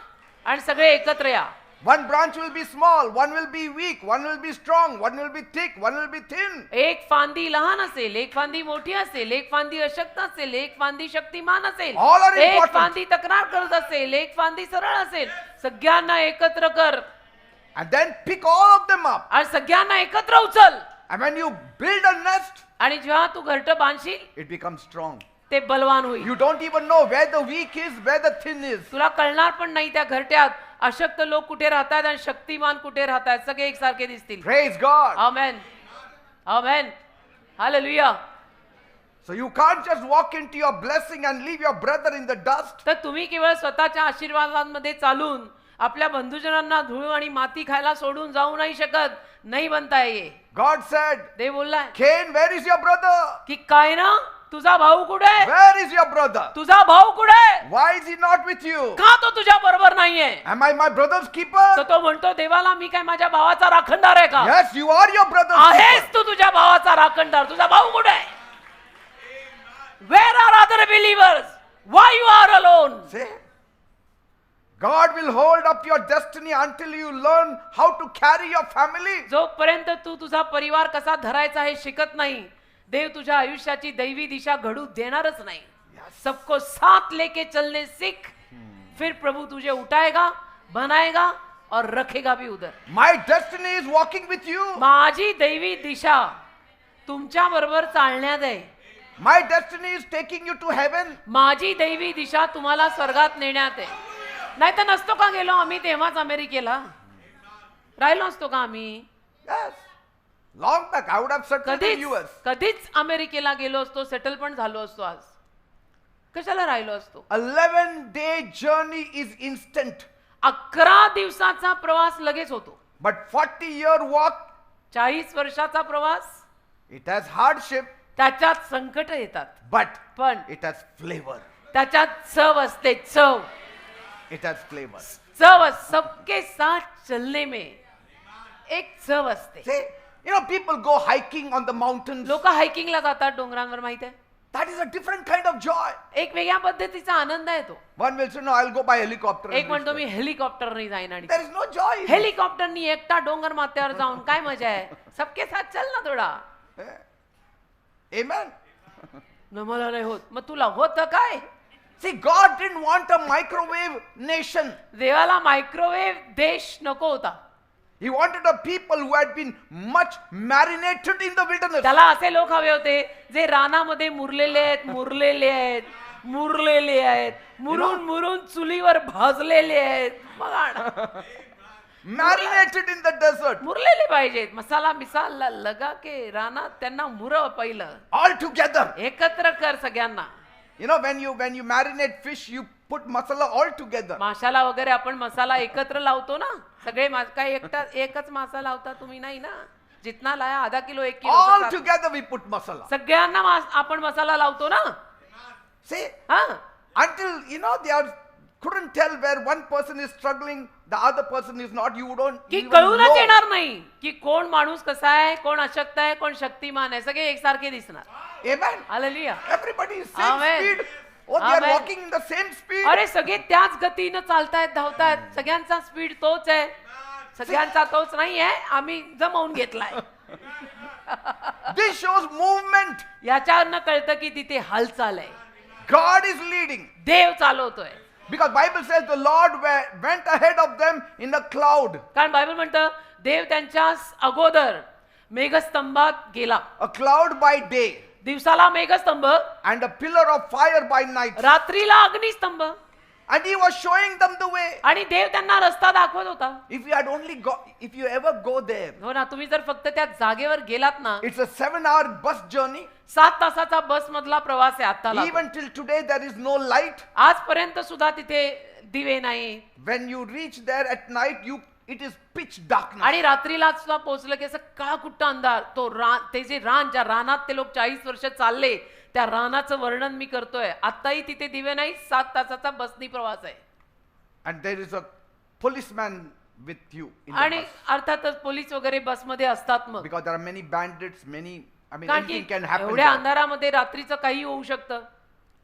आणि सगळे एकत्र या. One branch will be small, one will be weak, one will be strong, one will be thick, one will be thin. एक फांदी लहान असेल, एक फांदी मोठी असेल, एक फांदी अशक्त असेल, एक फांदी शक्तिमान असेल, All are एक important. फांदी तक्रार करत असेल, एक फांदी सरळ असेल. सगळ्यांना एकत्र कर And then pick all of them up. आणि सगळ्यांना एकत्र उचल. And when you build a nest, आणि जेव्हा तू घरटं बांधशील it becomes strong. ते बलवान होईल. You don't even know where the weak is, where the thin is. तुला कळणार पण नाही त्या घरट्यात अशक्त लोक कुठे राहतात आणि शक्तिमान कुठे राहतात. सगळे एकसारखे दिसतील. Praise God. Amen, amen, hallelujah. So you can't just walk into your blessing and leave your brother in the dust. तर तुम्ही केवळ स्वतःच्या आशीर्वादांमध्ये चालून आपल्या बंधुजनांना धूळ आणि माती खायला सोडून जाऊ नाही शकत. नाही बनता ये. God said, Dev बोललाय Cain, where is your brother? की काय ना तुझा भाऊ कुठे? Where is your brother? तुझा भाऊ कुठे? Why is he not with you? का तो तुझ्या बरोबर नाहीये? Am I my brother's keeper? तर तो म्हणतो देवाला मी काय माझ्या भावाचा राखणदार आहे का? Yes, you are your brother's आहेस keeper. तू तुझ्या भावाचा राखणदार. तुझा भाऊ कुठे? Where are other believers? Why you are alone? See? God will hold up your destiny until you learn how to carry your family. जोपर्यंत तू तुझा परिवार कसा धरायचा हे शिकत नाही, देव तुझ्या आयुष्याची दैवी दिशा घडू देणारच नाही. सबको साथ लेके चलने सीख, फिर प्रभु तुझे उठाएगा, बनाएगा और रखेगा भी उधर. My destiny is walking with you. माझी दैवी दिशा तुमच्या बरोबर चालण्यात आहे. My destiny is taking you to heaven. माझी दैवी दिशा तुम्हाला स्वर्गात नेण्यात आहे. नाही तर नसतो का गेलो आम्ही तेव्हाच अमेरिकेला? राहिलो असतो का आम्ही? Yes. Long back, I would have settled in US. कधीच अमेरिकेला गेलो असतो, सेटल पण झालो असतो. आज कशाला राहिलो असतो? 11-day journey is instant. 11 दिवसाचा प्रवास लगेच होतो. But 40-year walk, 40 वर्षाचा प्रवास, it has hardship, त्याच्यात संकट येतात, but पण it has flavor. त्याच्यात चव असते. चव It has flavor. चव सबके साथ चलने में एक चव असते. See, you know, people go hiking on the mountains. लोक हायकिंगला जातात डोंगरांवर, माहित आहे? That is a different kind of joy. एक वेगळ्या पद्धतीचा आनंद आहे तो. One will say, no, I'll go by helicopter. एक म्हणतो मी हेलिकॉप्टरने जाईन. आणि There is no joy. in it. हेलिकॉप्टरनी एकटा डोंगर माथ्यावर जाऊन काय मजा आहे? सबके साथ चल ना थोडा. Amen. न मला नाही होत. मग तुला होतं काय? See, God didn't want a microwave nation. देवाला मायक्रोवेव्ह देश नको होता. He wanted a people who had been much marinated in the wilderness. त्याला असे लोक हवे होते जे रानामध्ये मुरलेले आहेत, मुरलेले आहेत, मुरलेले आहेत, मुरून मुरून चुलीवर भाजलेले आहेत. बघा ना. Marinated in the desert. मुरलेले पाहिजेत. मसाला मिसाला लगा के रानात त्यांना मुरव पहिलं. All together. एकत्र कर सगळ्यांना. You know, when you marinate fish, you put masala all together. माशाला वगैरे आपण मसाला एकत्र लावतो ना. सगळे काय एकच मासा लावता तुम्ही? नाही ना. जितना लाया आधा kilo 1 kilo All together we put masala. सगळ्यांना आपण मसाला लावतो ना. See, हा. until, you know, they couldn't tell where one person is struggling, the other person is not. You don't की even कळूनच know. येणार नाही की कोण माणूस कसा आहे, कोण अशक्त आहे, कोण शक्तिमान आहे. सगळे एकसारखे दिसणार. Amen. Hallelujah. Everybody is same Amen. speed. Oh, they are Amen. walking in the same speed. अरे सगळे त्याच गतीनं चालतायत, धावतायत. सगळ्यांचा स्पीड तोच आहे. सगळ्यांचा तोच नाही आहे. आम्ही जमवून घेतलाय. This shows movement. याच्यावरनं कळतं की तिथे हालचाल आहे. God is leading. देव चालवतोय. Because Bible says the Lord went ahead of them in a cloud. कारण बायबल म्हणतं देव त्यांच्या अगोदर मेघस्तंभात गेला. A cloud by day दिवसाला मेघस्तंभ, and a pillar of fire by night. रात्रीला अग्निस्तंभ. And he was showing them the way. आणि देव त्यांना रस्ता दाखवत होता. If you ever go there, हो ना. तुम्ही जर फक्त त्या जागेवर गेलात ना. it's a 7-hour bus journey. 7 तासाचा बस मधला प्रवास आहे आता. Even till today there is no light. आजपर्यंत सुद्धा तिथे दिवे नाही. When you reach there at night, it is pitch darkness. आणि रात्रीला सुद्धा पोहोचलं की असं काळाकुट्ट अंधार. तो ते जे रान, ज्या रानात ते लोक 40 वर्ष चालले, त्या रानाचं वर्णन मी करतोय. आताही तिथे दिवे नाही. 7 तासाचा बसनी प्रवास आहे. And there is a policeman with you in the आणि bus. अर्थातच पोलीस वगैरे बसमध्ये असतात. मग Because there are many bandits, कारण anything की can happen. एवढ्या there. अंधारामध्ये रात्रीचं काही होऊ शकतं.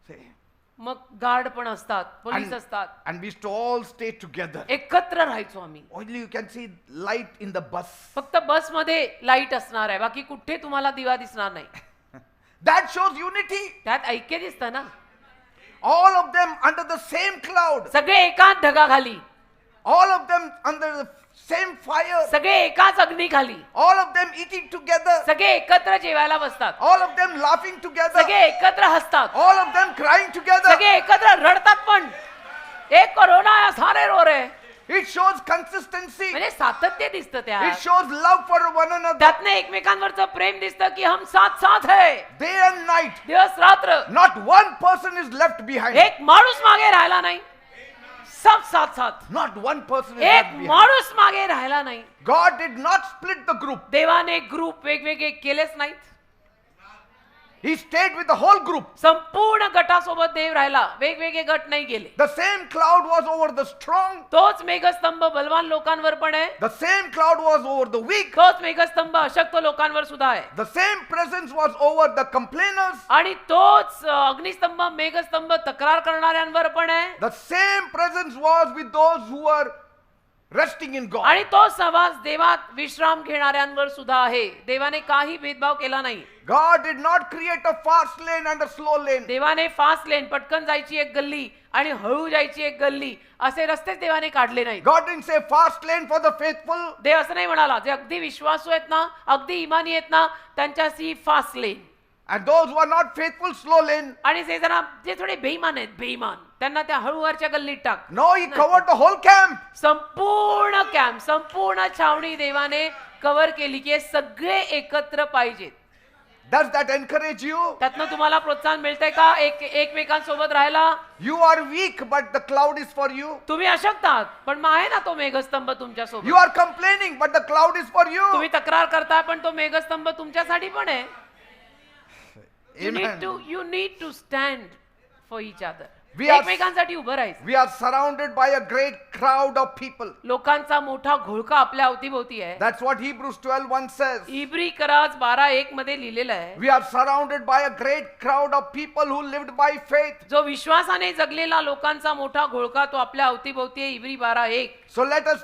See? मग गार्ड पण असतात, पोलीस And, असतात. and we used to all stay together. एकत्र राहायचो आम्ही. Only you can see light in the bus. फक्त बसमध्ये लाईट असणार आहे, बाकी कुठे तुम्हाला दिवा दिसणार नाही. That shows unity. त्यात ऐक्य दिसतं ना. All of them under the same cloud. सगळे एकाच ढगाखाली, All of them under the same fire. सगळे एकाच अग्नीखाली, All of them eating together. सगळे एकत्र जेवायला बसतात. All of them laughing together. सगळे एकत्र हसतात. All of them crying together. सगळे एकत्र रडतात. पण एक कोरोना या सारे रो रे. It shows consistency. म्हणजे सातत्य दिसतं It त्यात. shows love for one another. त्यातनं एकमेकांवरचं प्रेम दिसतं की हम साथ साथ है. Day and night. दिवस रात्र. Not one person is left behind. एक माणूस मागे राहिला नाही. सब साथ साथ. Not one person is एक left behind. माणूस मागे राहिला नाही. God did not split the group. देवाने ग्रुप वेगवेगळे केलेच नाहीत. He stayed with the whole group. संपूर्ण गटासोबत देव राहिला, वेगवेगळे गट नाही गेले. The same cloud was over the strong. तोच मेघस्तंभ बलवान लोकांवर पण आहे, The same cloud was over the weak. तोच मेघस्तंभ अशक्त लोकांवर सुद्धा आहे. The same presence was over the complainers. आणि तोच अग्निस्तंभ मेघस्तंभ तक्रार करणाऱ्यांवर पण आहे. The same presence was with those who were resting in God. आणि तो सहवास देवात विश्राम घेणाऱ्यांवर सुद्धा आहे. देवाने काही भेदभाव केला नाही. God did not create a fast lane and a slow lane. देवाने फास्ट लेन, पटकन जायची एक गल्ली आणि हळू जायची एक गल्ली, असे रस्तेच देवाने काढले नाहीत. God didn't say fast lane for the faithful. देव असं नाही म्हणाला, जे अगदी विश्वासू आहेत ना, अगदी इमानी आहेत ना, त्यांच्याशी fast lane, And those who are not faithful, slow lane. आणि जे थोडे बेईमान आहेत, बेईमान, त्यांना त्या हळूवारच्या गल्लीत टाक. No, he covered the whole camp. संपूर्ण कॅम्प, संपूर्ण छावणी देवाने कव्हर केली की हे सगळे एकत्र पाहिजेत. Does that encourage you? त्यातनं तुम्हाला प्रोत्साहन मिळतंय का एकमेकांसोबत राहायला? You are weak, but the cloud is for you. तुम्ही अशक्त आहात, पण मग आहे ना तो मेघस्तंभ तुमच्या सोबत. You are complaining, but the cloud is for you. तुम्ही तक्रार करताय, पण तो मेघस्तंभ तुमच्यासाठी पण आहे. Amen. You need to stand for each other. We are- एकमेकांसाठी उभं राहायचं. We are surrounded by a great crowd of people. लोकांचा मोठा घोळका आपल्या अवतीभोवती आहे. That's what Hebrews 12:1 says. इब्री करार 12:1 मध्ये लिहिलेलं आहे. We are surrounded by a great crowd of people who lived by faith. जो विश्वासाने जगलेला लोकांचा मोठा घोळका तो आपल्या अवतीभोवती आहे. इब्री 12:1. So let us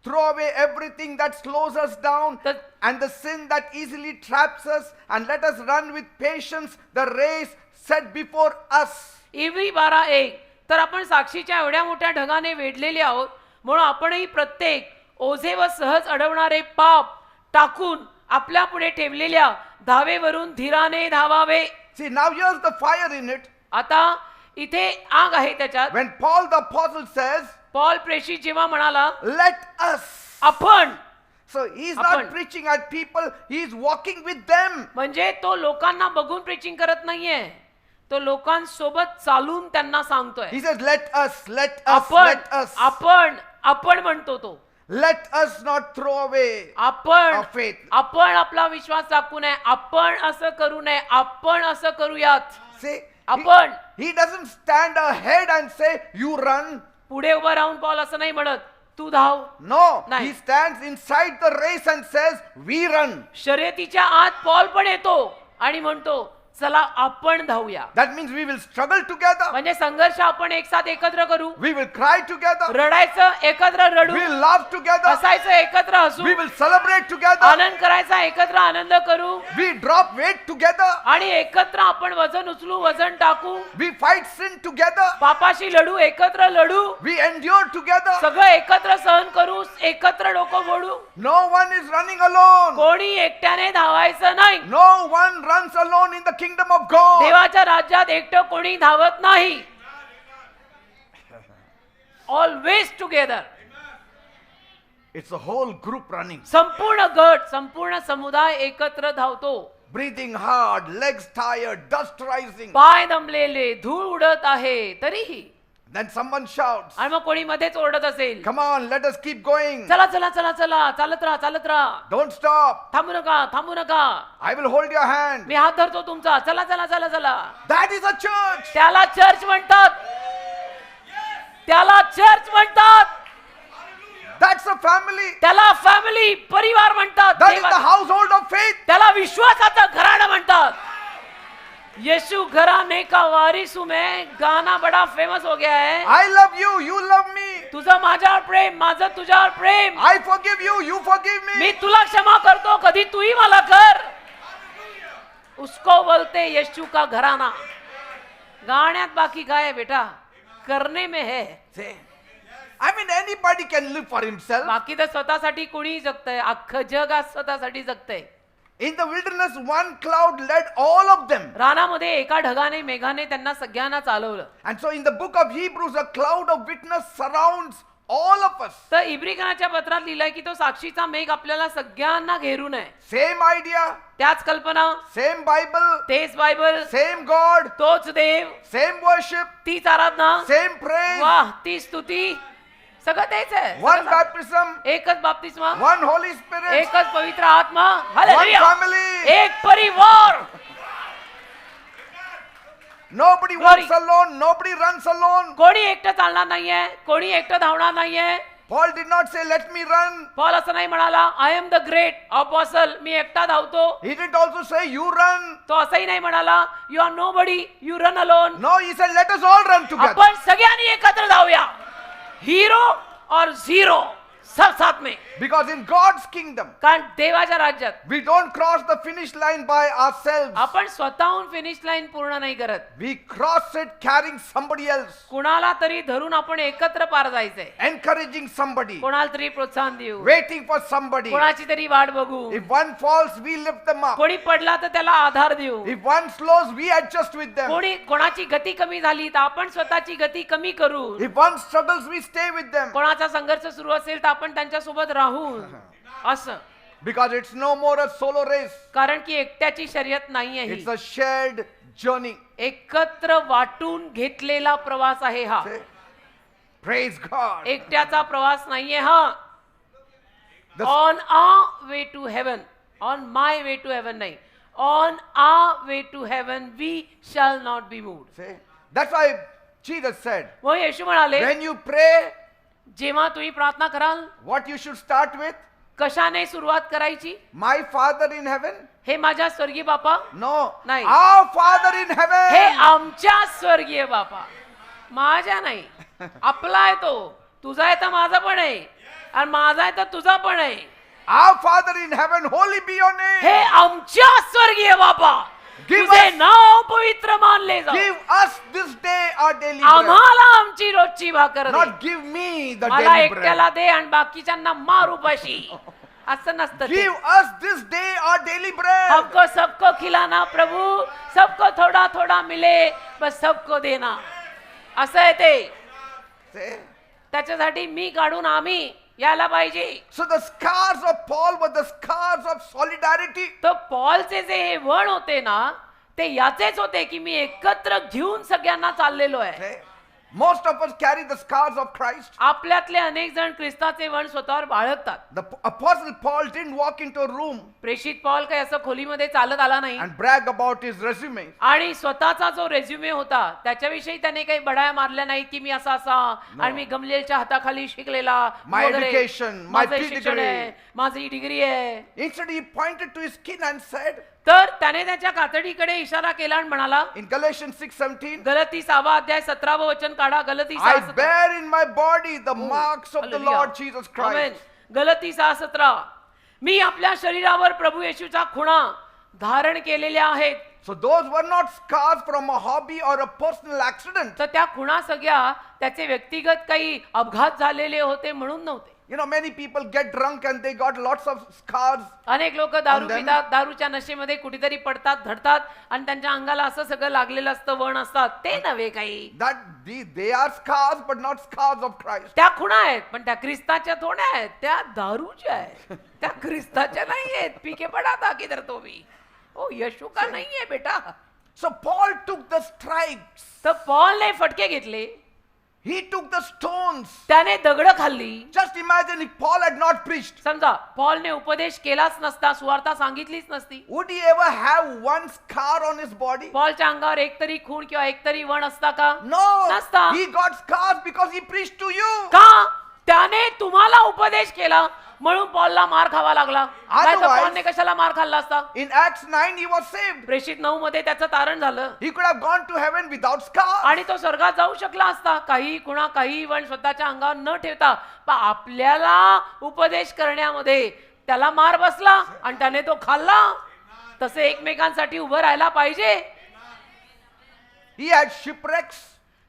throw away everything that slows us down तर and the sin that easily traps us, and let us run with patience the race set before us. इब्री 12:1. तर आपण साक्षीच्या एवढ्या मोठ्या ढगाने वेढलेले आहोत, म्हणून आपणही प्रत्येक ओझे व सहज अडवणारे पाप टाकून आपल्या पुढे ठेवलेल्या धावेवरून धीराने धावावे. See, now here's the fire in it. आता इथे आग आहे त्याच्यात. When Paul the apostle says, Paul प्रेषित जेव्हा म्हणाला let us. आपण, So he's Upon. not preaching at people, he's walking with them. म्हणजे तो लोकांना बघून प्रीचिंग करत नाहीये, तो लोकांसोबत चालून त्यांना सांगतोय. He says, let us, let us, आपण let us. आपण आपण म्हणतो तो. Let us not throw away आपण our faith. आपण आपला विश्वास टाकू नये, आपण असं करू नये, आपण असं करूयात. See, आपण he doesn't stand ahead and say, you run. पुढे उभं राहून पॉल असं नाही म्हणत, तू धाव. No, नाही. he stands inside the race and says, we run. शर्यतीच्या आत पॉल पण येतो आणि म्हणतो, चला आपण धावूया. That means we will struggle together. म्हणजे संघर्ष आपण एकसाथ एकत्र करू, We will cry together. रडायचं एकत्र रडू, We will laugh together. हसायचं एकत्र हसू, We will celebrate together. आनंद करायचा एकत्र आनंद करू, We drop weight together. आणि एकत्र आपण वजन उचलू, वजन टाकू, We fight sin together. पापाशी लढू, एकत्र लढू, We endure together. सगळं एकत्र सहन करू, एकत्र डोकं फोडू. No one is running alone. कोणी एकट्याने धावायचं नाही. No one runs alone in the kingdom of God. देवाच्या राज्यात एकटं कोणी धावत नाही. Always together. It's a whole group running. संपूर्ण गट, संपूर्ण समुदाय एकत्र धावतो. Breathing hard, legs tired, dust rising. पाय दमलेले, धूळ उडत आहे तरीही. Then someone shouts, आणि मग कोणी मध्येच ओरडत असेल, come on, let us keep going. चला चला चला चला, चालत राहा चालत राहा, Don't stop. थांबू नका थांबू नका, I will hold your hand. मी हात धरतो तुमचा, चला चला चला चला. That is a church. त्याला चर्च म्हणतात. त्याला चर्च म्हणतात. That's a family. त्याला फॅमिली, परिवार म्हणतात. That is the household of faith. त्याला विश्वासाचं घराणं म्हणतात. यीशु घराने का वारिस हूं मैं गाना बड़ा फेमस हो गया है. I love you, you love me. तुझं माझ्यावर प्रेम, माझं तुझ्यावर प्रेम. I forgive you, you forgive me me. तुला क्षमा करतो, कधी तूही मला कर. उसको बोलते यीशु का घराना. गाण्यात बाकी काय आहे बेटा, करने में है. See, I mean, anybody can live for himself. बाकी तर स्वतःसाठी कोणी जगतंय, अख्खं जग आज स्वतःसाठी जगतंय. In the wilderness, one cloud led all of them. रानामध्ये एका ढगाने मेघाने त्यांना सगळ्यांना चालवलं. And so in the book of Hebrews, a cloud of witness surrounds all of us. तर इब्रिकाच्या पत्रात लिहिलंय की तो साक्षीचा मेघ आपल्याला सगळ्यांना घेरून आहे. Same idea, त्याच कल्पना, same Bible, तेच बायबल, same God, तोच देव, same worship, तीच आराधना, same praise, वाह ती स्तुती, सगळं तेच आहे. one सगळं baptism, एकच बाप्तिस्मा, one Holy Spirit, एकच पवित्र आत्मा, one हालेलुया, family. एक परिवार. Nobody Glory. walks alone. Nobody runs alone. कोणी एकटं चालणार नाहीये, कोणी एकटं धावणार नाहीये. Paul did not say, let me run. Paul असं नाही म्हणाला, आय एम द ग्रेट अपॉसल, मी एकटा धावतो. He didn't also say, you run. तो असंही नाही म्हणाला, you are no buddy, you run alone. No, he said, let us all run together. आपण सगळ्यांनी एकत्र धावूया. हिरो और झिरो सब साथ में. Because in God's kingdom, कारण देवाच्या राज्यात we don't cross the finish line by ourselves. आपण स्वतःहून फिनिश लाईन पूर्ण नाही करत. We cross it carrying somebody else, कुणाला तरी धरून आपण एकत्र पार जायचंय. encouraging somebody, कोणाला तरी प्रोत्साहन देऊ, waiting for somebody. कोणाची तरी वाट बघू. If one falls, we lift them up. कोणी पडला तर त्याला आधार देऊ. If one slows, we adjust with them. कोणाची गती कमी झाली तर आपण स्वतःची गती कमी करू. If one struggles, we stay with them. कोणाचा संघर्ष सुरू असेल तर आपण त्यांच्या सोबत राहू. असं. Because it's no more a solo race. कारण की एकट्याची शर्यत नाहीये It's he. a shared journey. एकत्र वाटून घेतलेला प्रवास आहे हा. Say, praise God. एकट्याचा प्रवास नाहीये हा. The- on a way to heaven, on my way to heaven नाही, on a way to heaven we shall not be moved. Say, that's why Jesus said, मग येशू म्हणाले, when you pray, जेव्हा तुम्ही प्रार्थना कराल what you should start with? कशाने सुरुवात करायची? My Father in heaven? हे माझ्या स्वर्गीय बापा, No. नाही. Our Father in हे heaven. आमच्या स्वर्गीय बापा, माझ्या नाही. आपला आहे तो, तुझा आहे तर माझा पण आहे, आणि माझा आहे तर तुझा पण आहे. Our Father in heaven, holy be your name. हे आमच्या स्वर्गीय बापा, Give तुझे us- नाव पवित्र मानले जाऊ. Give us this day our daily bread. आम्हाला आमची रोजची भाकर दे. Not give me the मला daily bread. एकट्याला दे आणि बाकीच्यांना मार उपाशी. असं नसतं ते. Give us this day our daily bread. हमको सबको खिलाना प्रभु, सबको थोड़ा थोड़ा मिले, बस सबको देना. असं आहे ते. Say. त्याच्यासाठी मी काढून आम्ही यायला पाहिजे. So the scars of Paul were the scars of solidarity. तर पॉलचे जे हे वण होते ना, ते याचेच होते की मी एकत्र घेऊन सगळ्यांना चाललेलो आहे. Say. Most of us carry the scars of Christ. आपल्यातले अनेक जण ख्रिस्ताचे वण स्वतःवर बाळगतात. The apostle Paul didn't walk into a room प्रेषित पॉल काही असं खोलीमध्ये चालत आला नाही and brag about his resume. आणि स्वतःचा जो रेझ्युमे होता त्याच्याविषयी त्याने काही बडाया मारल्या नाहीत की मी असा असा आणि मी गमलेलच्या हाताखाली शिकलेला My वगैरे. education, my माझं pre-degree. शिक्षण आहे, माझी डिग्री आहे. Instead, he pointed to his skin and said तर त्याने त्याच्या कातडीकडे इशारा केला आणि म्हणाला, in Galatians 6:17, गलती 6 अध्याय 17 वचन काढा. गलती I 6:17. bear in my body the marks of the Hallelujah. Lord Jesus Amen. Christ. गलती 6:17. मी आपल्या शरीरावर प्रभू येशूचा खुणा धारण केलेल्या आहेत. So those were not scars from a hobby or a personal accident. तर त्या खुणा सगळ्या त्याचे व्यक्तिगत काही अपघात झालेले होते म्हणून नव्हते. You know, many people get drunk and they got lots of scars. अनेक लोक दारू And then- पितात, दारूच्या नशेमध्ये कुठेतरी पडतात, धडतात आणि त्यांच्या अंगाला असं सगळं लागलेलं असतं, वण असतात. ते नव्हे काही. That they are scars, but not scars of Christ. त्या खुणा आहेत पण त्या ख्रिस्ताच्या थोड्या आहेत. त्या दारूच्या आहेत, त्या ख्रिस्ताच्या नाही आहेत. पीके पडा था किधर तो भी. ओ यशू का नाहीये बेटा. So Paul took the stripes. तर पॉलने फटके घेतले, He took the stones. त्याने दगड खाल्ली. Just imagine if Paul had not preached. समजा पॉलने उपदेश केलाच नसता, सुवार्ता सांगितलीच नसती, Would he ever have one scar on his body? पॉलच्या अंगावर एकतरी खूण किंवा एकतरी वण असता का? No. Nasta. He got scars because he preached to you. का? त्याने तुम्हाला उपदेश केला म्हणून पॉलला मार खावा लागला. नाही तर Otherwise- पॉलने कशाला मार खाल्ला असता? In Acts 9, he was saved. प्रेषित 9 मध्ये त्याचं तारण झालं He could have gone to heaven without scars. आणि तो स्वर्गात जाऊ शकला असता, काही कुणा काही वण स्वतःच्या अंगावर न ठेवता. पण आपल्याला उपदेश करण्यामध्ये त्याला मार बसला आणि त्याने तो खाल्ला. तसे एकमेकांसाठी उभं राहायला पाहिजे. He had shipwrecks.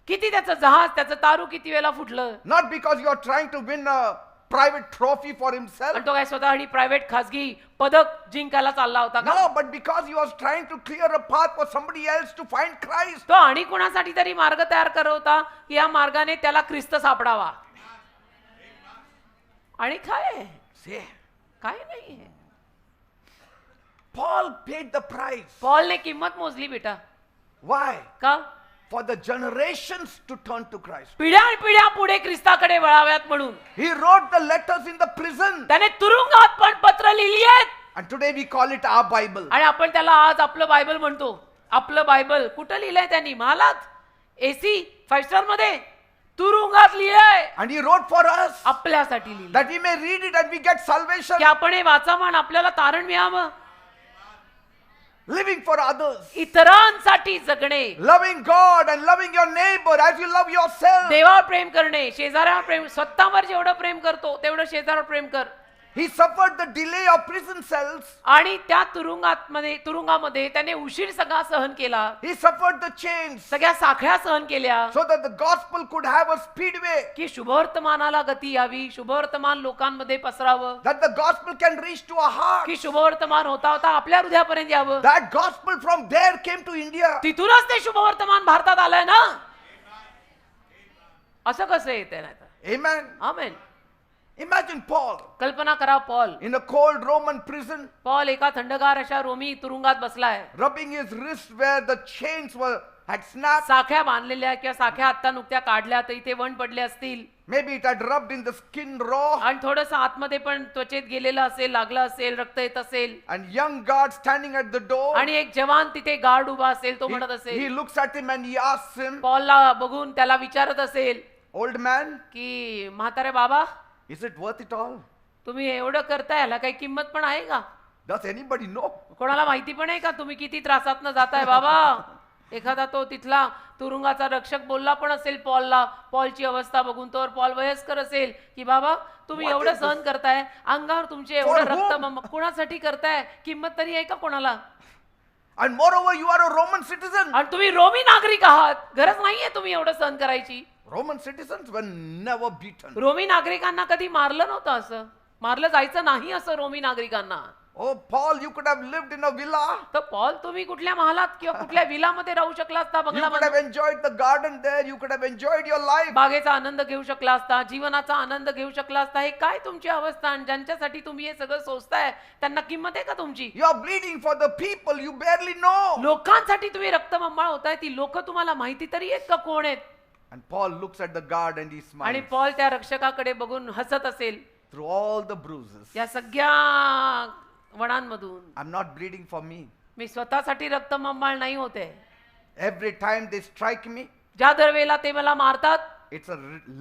किती त्याचं जहाज, त्याचं तारू किती वेळा फुटलं. Not because you are trying to win a private trophy for himself. आणि तो काय स्वतःसाठी प्रायव्हेट खासगी पदक जिंकायला चालला होता का? No, but because he was trying to clear a path for somebody else to find Christ. तो आणि कोणासाठी तरी मार्ग तयार करत होता की या मार्गाने त्याला ख्रिस्त सापडावा. आणि काय See, काय नाही. Paul paid the price. पॉलने किंमत मोजली बेटा. Why? का? For the generations to turn to Christ. पिढ्या पिढ्या पुढे ख्रिस्ताकडे वळाव्यात म्हणून He wrote the letters in the prison. त्याने तुरुंगात पण पत्र लिहिली आहेत And today we call it our Bible. आणि आपण त्याला आज आपलं बायबल म्हणतो. आपलं बायबल कुठं लिहिलंय त्यांनी? महालात, AC 5 स्टार मध्ये, तुरुंगात लिहिलंय. And he wrote for us आपल्यासाठी लिहिलं that we may read it and we get salvation. की आपण हे वाचावं आणि आपल्याला तारण मिळावं. Living for others. इतरांसाठी जगणे, Loving God and loving your neighbor as you love yourself. देवावर प्रेम करणे, शेजाऱ्यावर प्रेम, स्वतःवर जेवढं प्रेम करतो तेवढं शेजाऱ्यावर प्रेम कर. He suffered the delay of prison cells. आणि त्या तुरुंगामध्ये त्याने उशीर सगळा सहन केला, He suffered the chains सगळ्या साखळ्या सहन केल्या, so that the gospel could have a speedway, की शुभवर्तमानाला गती यावी, शुभवर्तमान लोकांमध्ये पसरावं, that the gospel can reach to our heart. की शुभवर्तमान होता होता आपल्या हृदयापर्यंत यावं. That gospel from there came to India. तिथूनच ते शुभवर्तमान भारतात आलंय ना. असं कसं येते नाही? Amen. आमेन. Imagine Paul कल्पना करा, Paul in a cold Roman prison, Paul एका थंडगार अशा रोमी तुरुंगात बसलाय, rubbing his wrist where the chains had snapped. साख्या बांधलेल्या किंवा साख्या आता नुकत्या काढल्या तर इथे वण पडले असतील, Maybe it had rubbed in the skin raw. आणि थोडस आतमध्ये पण त्वचेत गेलेलं असेल, लागलं असेल, रक्त येत असेल, And young guard standing at the door. आणि एक जवान तिथे गार्ड उभा असेल, तो म्हणत He असेल, looks at him and he asks him, पॉलला बघून त्याला विचारत असेल old man, की म्हातारे बाबा, is it worth it all? तुम्ही एवढं करताय, याला काही किंमत पण आहे का? Does anybody know? कोणाला माहिती पण आहे का तुम्ही किती त्रासातनं जाताय बाबा? एखादा तो तिथला तुरुंगाचा रक्षक बोलला पण असेल पॉलला, पॉलची अवस्था बघून, तर पॉल वयस्कर असेल, की बाबा तुम्ही What एवढं is सहन करताय, अंगावर तुमचे एवढं For रक्त, whom? कोणासाठी करताय? किंमत तरी आहे का कोणाला? And moreover, you are a Roman citizen. आणि तुम्ही रोमी नागरिक आहात, गरज नाहीये तुम्ही एवढं सहन करायची. Roman citizens were never beaten. रोमी नागरिकांना कधी मारलं नव्हतं, असं मारलं जायचं नाही असं रोमी नागरिकांना. Oh, Paul, you could have lived in a villa. तर पॉल तुम्ही कुठल्या महालात किंवा कुठल्या विलामध्ये राहू शकला असता, You could have बंगल्यामध्ये enjoyed the garden there. You could have enjoyed your life. बागेचा आनंद घेऊ शकला असता, जीवनाचा आनंद घेऊ शकला असता. हे काय तुमची अवस्था? आणि ज्यांच्यासाठी तुम्ही हे सगळं सोचताय त्यांना किंमत आहे का तुमची? You are bleeding for the people you barely know. लोकांसाठी तुम्ही रक्तमंबाळ होताय, ती लोक तुम्हाला माहिती तरी आहेत का कोण आहेत? And Paul looks at the guard and he आणि smiles पॉल त्या रक्षकाकडे बघून हसत असेल, through all the bruises. या सगळ्या वणांमधून I'm not bleeding for me. मी स्वतःसाठी रक्तमंबाळ नाही होते. Every time they strike me, ज्या दरवेळेला ते मला मारतात, it's a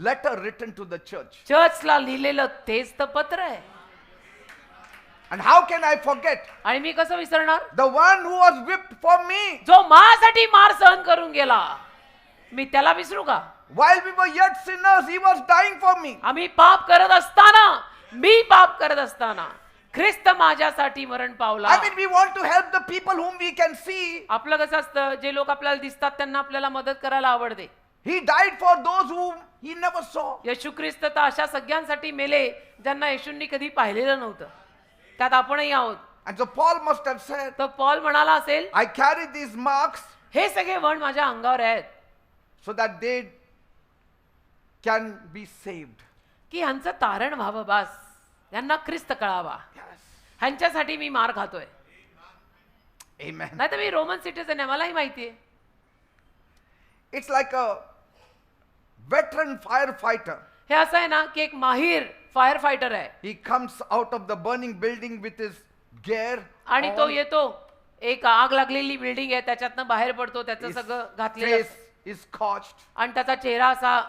letter written to the church. चर्चला लिहिलेलं तेच तर पत्र आहे. And how can I forget आणि मी कसं विसरणार? the one who was whipped for me जो माझ्यासाठी मार सहन करून गेला, मी त्याला विसरू का? while we were yet sinners? He was dying for me. आम्ही पाप करत असताना, मी पाप करत असताना ख्रिस्त माझ्यासाठी मरण पावला. I mean, we want to help the people whom we can see. आपलं कसं असतं, जे लोक आपल्याला दिसतात त्यांना आपल्याला मदत करायला आवडते. He died for those whom he never saw. येशू ख्रिस्त तर अशा सगळ्यांसाठी मेले ज्यांना येशूंनी कधी पाहिलेलं नव्हतं. त्यात आपणही आहोत. And so Paul must have said, तर पॉल म्हणाला असेल, I carry these marks हे सगळे वण माझ्या अंगावर आहेत, so that they can be saved. की ह्यांचं तारण व्हावं, बास यांना ख्रिस्त कळावा, Yes. ह्यांच्यासाठी मी मार खातोय. Amen. नाही तर मी रोमन सिटीजन आहे, मलाही माहितीये. It's like a veteran firefighter. हे असं आहे ना, की एक माहीर फायर फायटर आहे, He comes out of the burning building with his gear. आणि तो on. येतो, एक आग लागलेली बिल्डिंग आहे त्याच्यातनं बाहेर पडतो, त्याचं His सगळं घातलेलं face असतं. is scorched. आणि त्याचा चेहरा असा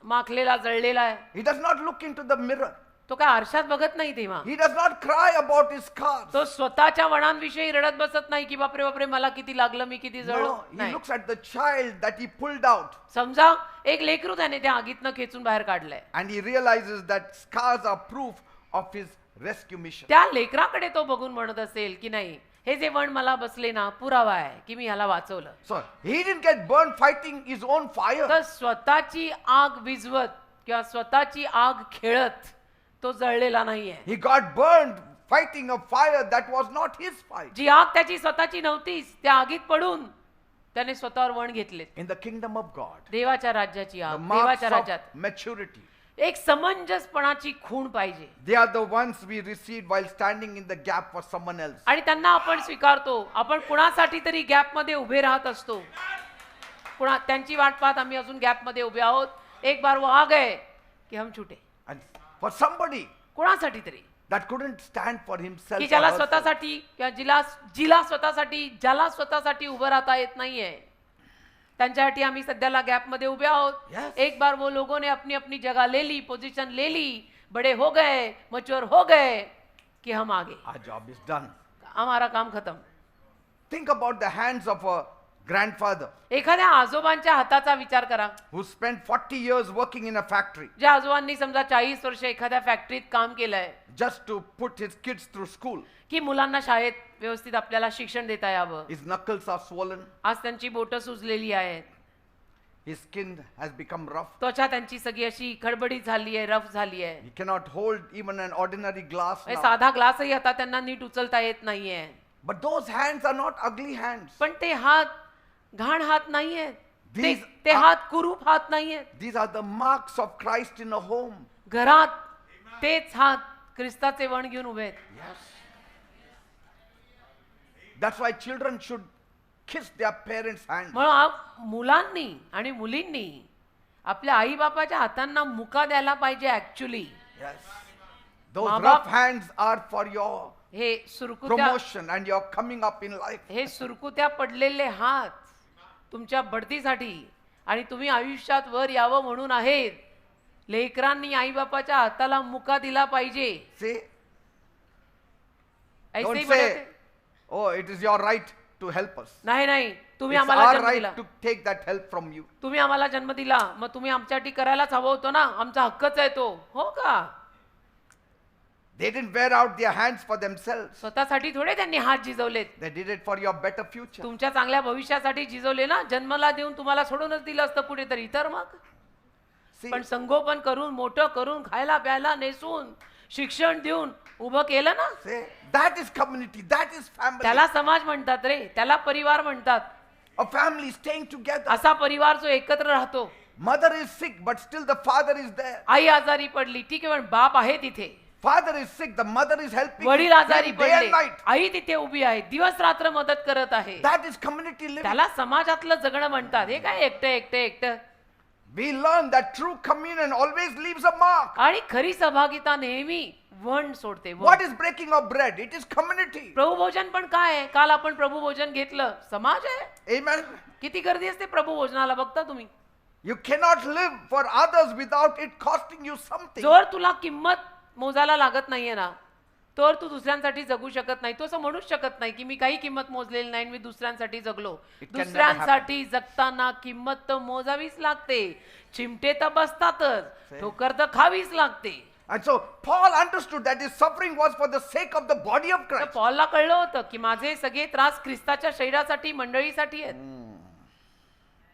माखलेला, जळलेला आहे. He does not look into the mirror. तो काय आरशात बघत नाही तेव्हा. He does not cry about his scars. तो स्वतःच्या वणांविषयी रडत बसत नाही, की बापरे बापरे मला किती लागलं, मी किती जळलो. No, he नाही. looks at the child that he pulled out समजा एक लेकरू त्याने त्या आगीतनं खेचून बाहेर काढलंय, and he realizes that scars are proof of his rescue mission. त्या लेकराकडे तो बघून म्हणत असेल की नाही, हे जे वण मला बसले ना, पुरावा आहे की मी ह्याला वाचवलं. So he didn't get burned fighting his own fire. तर स्वतःची आग विझवत किंवा स्वतःची आग खेळत तो जळलेला नाहीये. He got burned fighting a fire that was not his fight. जी आग त्याची स्वतःची नव्हतीच, त्या आगीत पडून त्याने स्वतःवर वण घेतले. In the kingdom of God, देवाच्या राज्याची the आग, marks देवाच्या of राज्यात maturity, एक समंजसपणाची खूण पाहिजे. they are the ones we received while standing in the gap for someone else. आणि त्यांना आपण स्वीकारतो. आपण कुणासाठी तरी गॅप मध्ये उभे राहत असतो. त्यांची वाट पाहत आम्ही अजून गॅप मध्ये उभे आहोत. एक बार वो आ गए की हम छूटे. And for somebody, कुणासाठी तरी that couldn't stand for himself. की or ज्याला herself. स्वतःसाठी किंवा जिला स्वतःसाठी ज्याला स्वतःसाठी उभं राहता येत नाहीये, त्यांच्यासाठी आम्ही सध्याला गॅप मध्ये उभे आहोत. Yes. एक बार वो लोगों ने अपनी अपनी जगह ले ली, पोजीशन ले ली, बड़े हो गए, मैच्योर हो गए कि हम आगे, Our job is done. हमारा काम खत्म. Think about the hands of a grandfather एखाद्या आजोबांच्या हाताचा विचार करा, who spent 40 years working in a factory ज्या आजोबांनी समजा 40 वर्ष एखाद्या फॅक्टरीत काम केलंय just to put his kids through school. की मुलांना शाळेत व्यवस्थित आपल्याला शिक्षण देता यावं. His knuckles are swollen, आज त्यांची बोटं सुजलेली आहेत, his skin has become rough. त्वचा त्यांची सगळी अशी खडबडीत झाली आहे, रफ झाली आहे. He cannot hold even an ordinary glass now. साधा ग्लासही आता त्यांना नीट उचलता येत नाहीये. But those hands are not ugly hands. पण ते हात घाण हात नाहीयेत, These ते are- हात कुरूप हात नाहीयेत. These are the marks of Christ in a home. घरात तेच हात ख्रिस्ताचे वण घेऊन उभे आहेत. Yes. That's why children should kiss their parents' hands. म्हणून मुलांनी आणि मुलींनी आपल्या आई बापाच्या हातांना मुका द्यायला पाहिजे. Actually Yes. Those माँ-बाप- rough hands are for your हे सुरकुत्या promotion and your coming up in life. हे सुरकुत्या पडलेले हात तुमच्या बढतीसाठी आणि तुम्ही आयुष्यात वर यावं म्हणून आहेत. लेकरांनी आई बापाच्या हाताला मुका दिला पाहिजे. See? ऐसे Don't ही बडे say, थे. oh, it is your right to help us. नाही नाही, तुम्ही It's आम्हाला our जन्म दिला, right to take that help from you. तुम्ही आम्हाला जन्म दिला, मग तुम्ही आमच्यासाठी करायलाच हवं होतं ना, आमचा हक्कच आहे तो. हो का? They didn't wear out their hands for themselves. स्वतःसाठी थोडे त्यांनी हात झिजवलेत, They did it for your better future. तुमच्या चांगल्या भविष्यासाठी झिजवले ना. जन्माला देऊन तुम्हाला सोडूनच दिलं असतं कुठेतरी, तर मग See, पण संगोपन करून, मोठं करून, खायला प्यायला नेसून, शिक्षण देऊन उभं केलं ना. say, that is community, that is family. त्याला समाज म्हणतात रे, त्याला परिवार म्हणतात. A family staying together. असा परिवार जो एकत्र राहतो. Mother is sick, but still the father is there. आई आजारी पडली, ठीक आहे, पण बाप आहे तिथे. Father is sick, the mother is helping वडील आजारी day and पडले, night. आई तिथे उभी आहे, दिवस रात्र मदत करत आहे. That is community living. त्याला समाजातलं जगणं म्हणतात. हे काय एकटं एकटं एकटं. We learn that true communion always leaves a mark. आणि खरी सहभागिता नेहमी वण सोडते. वण. What is breaking of bread? It is community. प्रभुभोजन पण काय आहे? काल आपण प्रभुभोजन घेतलं, समाज आहे. Amen. किती गर्दी असते प्रभुभोजनाला, बघता तुम्ही. You cannot live for others without it costing you something. जर तुला किंमत मोजायला लागत नाहीये ना, तर तू दुसऱ्यांसाठी जगू शकत नाही. तू असं म्हणूच शकत नाही की मी काही किंमत मोजलेली नाही, मी दुसऱ्यांसाठी जगलो. It can never दुसऱ्यांसाठी जगताना किंमत तर मोजावीच लागते. चिमटे तर बसतातच, ठोकर तर खावीच लागते. And so Paul understood that his suffering was for the sake of the body of तर Christ. पॉलला कळलं होतं की माझे सगळे त्रास ख्रिस्ताच्या शरीरासाठी, मंडळीसाठी आहेत.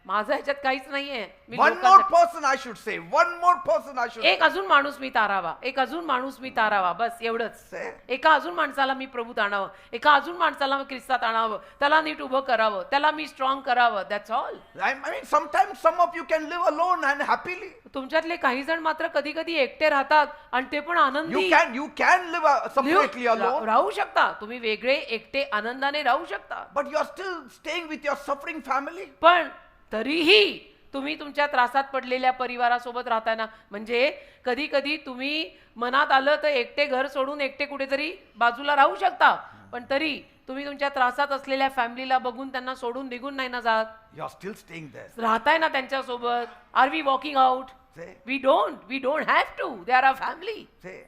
माझं ह्याच्यात काहीच नाहीये. मी One more लोकांसाठी- person I should say. One more person I should एक अजून माणूस मी तारावा, एक अजून माणूस मी तारावा, बस एवढंच. say. एका अजून माणसाला मी प्रभूत आणावं, एका अजून माणसाला मी ख्रिस्तात आणावं, त्याला नीट उभं करावं, त्याला मी स्ट्रॉंग करावं. That's all. I mean, sometimes some of you can live alone and happily. तुमच्यातले काही जण मात्र कधी कधी एकटे राहतात आणि ते पण आनंदी. You can live separately alone, राहू शकता तुम्ही, वेगळे एकटे आनंदाने राहू शकता. but you are still staying with your suffering family. पण तरीही तुम्ही तुमच्या त्रासात पडलेल्या परिवारासोबत राहताय ना. म्हणजे कधी कधी तुम्ही मनात आलं तर एकटे घर सोडून एकटे कुठेतरी बाजूला राहू शकता, पण तरी तुम्ही तुमच्या त्रासात असलेल्या फॅमिलीला बघून त्यांना सोडून निघून नाही ना जात. You are still staying there. राहताय ना त्यांच्यासोबत. Are we walking out? Say, we don't have to. They are a family. say.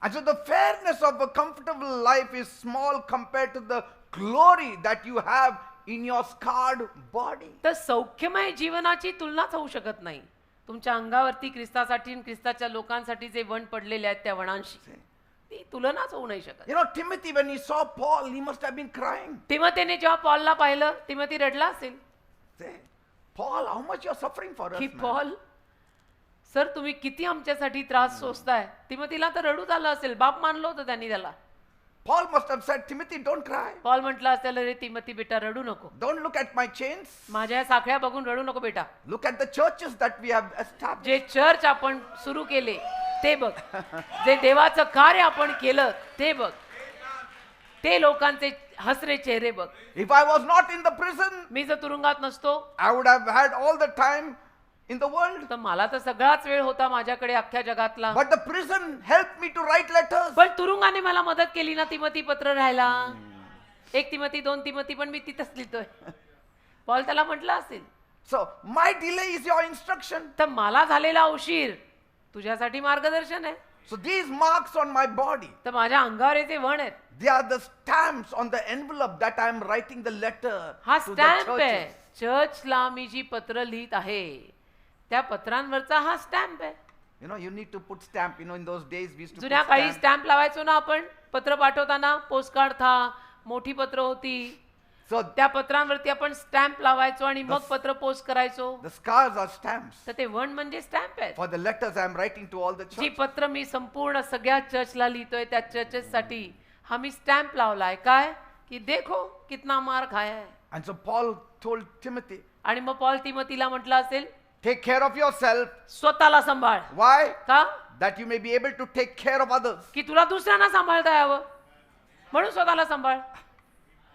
And so the fairness of a comfortable life is small compared to the glory that you have in your scarred body. तर सौख्यमय जीवनाची तुलनाच होऊ शकत नाही तुमच्या अंगावरती ख्रिस्तासाठी आणि ख्रिस्ताच्या लोकांसाठी जे वण पडलेले आहेत त्या वणांशी. ती तुलनाच होऊ नाही शकत. You know, Timothy, when he saw Paul, he must have been crying. तिमोथीने जेव्हा पॉलला पाहिलं, तिमोथी रडला असेल Say, Paul, how much you are suffering for us, की man? पॉल सर तुम्ही किती आमच्यासाठी त्रास सोसताय. तिमोथीला तर रडूच आलं असेल, बाप मानलं होतं त्यांनी त्याला. Paul must have said, Timothy, don't cry. Paul म्हटलं असेल, अरे तिमोथी बेटा रडू नको, Don't look at my chains. माझ्या या साखळ्या बघून रडू नको बेटा. Look at the churches that we have established. जे चर्च आपण सुरू केले ते बघ, जे देवाचं कार्य आपण केलं ते बघ, ते लोकांचे हसरे चेहरे बघ. If I was not in the prison, मी जर तुरुंगात नसतो I would have had all the time in the world. तर मला तर सगळाच वेळ होता माझ्याकडे अख्ख्या जगातला. But the prison helped me to write letters. पण तुरुंगाने मला मदत केली ना तिमोथी पत्र राहायला. 1 तिमोथी 2 तिमोथी पण मी तिथंच लिहितोय. पॉल त्याला म्हटलं असेल. So my delay is your instruction. तर मला झालेला उशीर तुझ्यासाठी मार्गदर्शन आहे. So these marks on my body, तर माझ्या अंगावर जे वण आहेत they are the stamps on the envelope that I am writing the letter हा to the स्टॅम्प आहे. churches. चर्चला मी जी पत्र लिहित आहे त्या पत्रांवरचा हा स्टॅम्प आहे. You know, you need to put stamp. You know, in those days we used to put जुन्या काळी stamp. स्टॅम्प लावायचो ना आपण पत्र पाठवताना. पोस्ट कार्ड था, मोठी पत्र होती, So त्या पत्रांवरती आपण स्टॅम्प लावायचो आणि मग पत्र पोस्ट करायचो. the scars are stamps तर ते वण म्हणजे स्टॅम्प आहे. for the letters I am writing to all the G churches. पत्र मी संपूर्ण सगळ्या चर्चला लिहितोय त्या चर्चेस साठी हा मी स्टॅम्प लावलाय. काय की देखो कितना मार खाया है. And so Paul told Timothy, आणि मग पॉल तिमोथीला म्हटलं असेल take care of yourself. स्वतःला सांभाळ. Why? का That you may be able to take care of others. की तुला दुसऱ्यांना सांभाळता यावं म्हणून स्वतःला सांभाळ.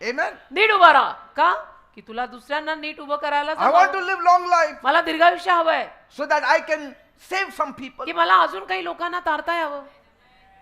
Amen. नीट उभा राहा. का की तुला दुसऱ्यांना नीट उभं करायला I want to सांभाळ. live long life मला दीर्घायुष्य हवंय so that I can save some people. की मला अजून काही लोकांना तारता यावं.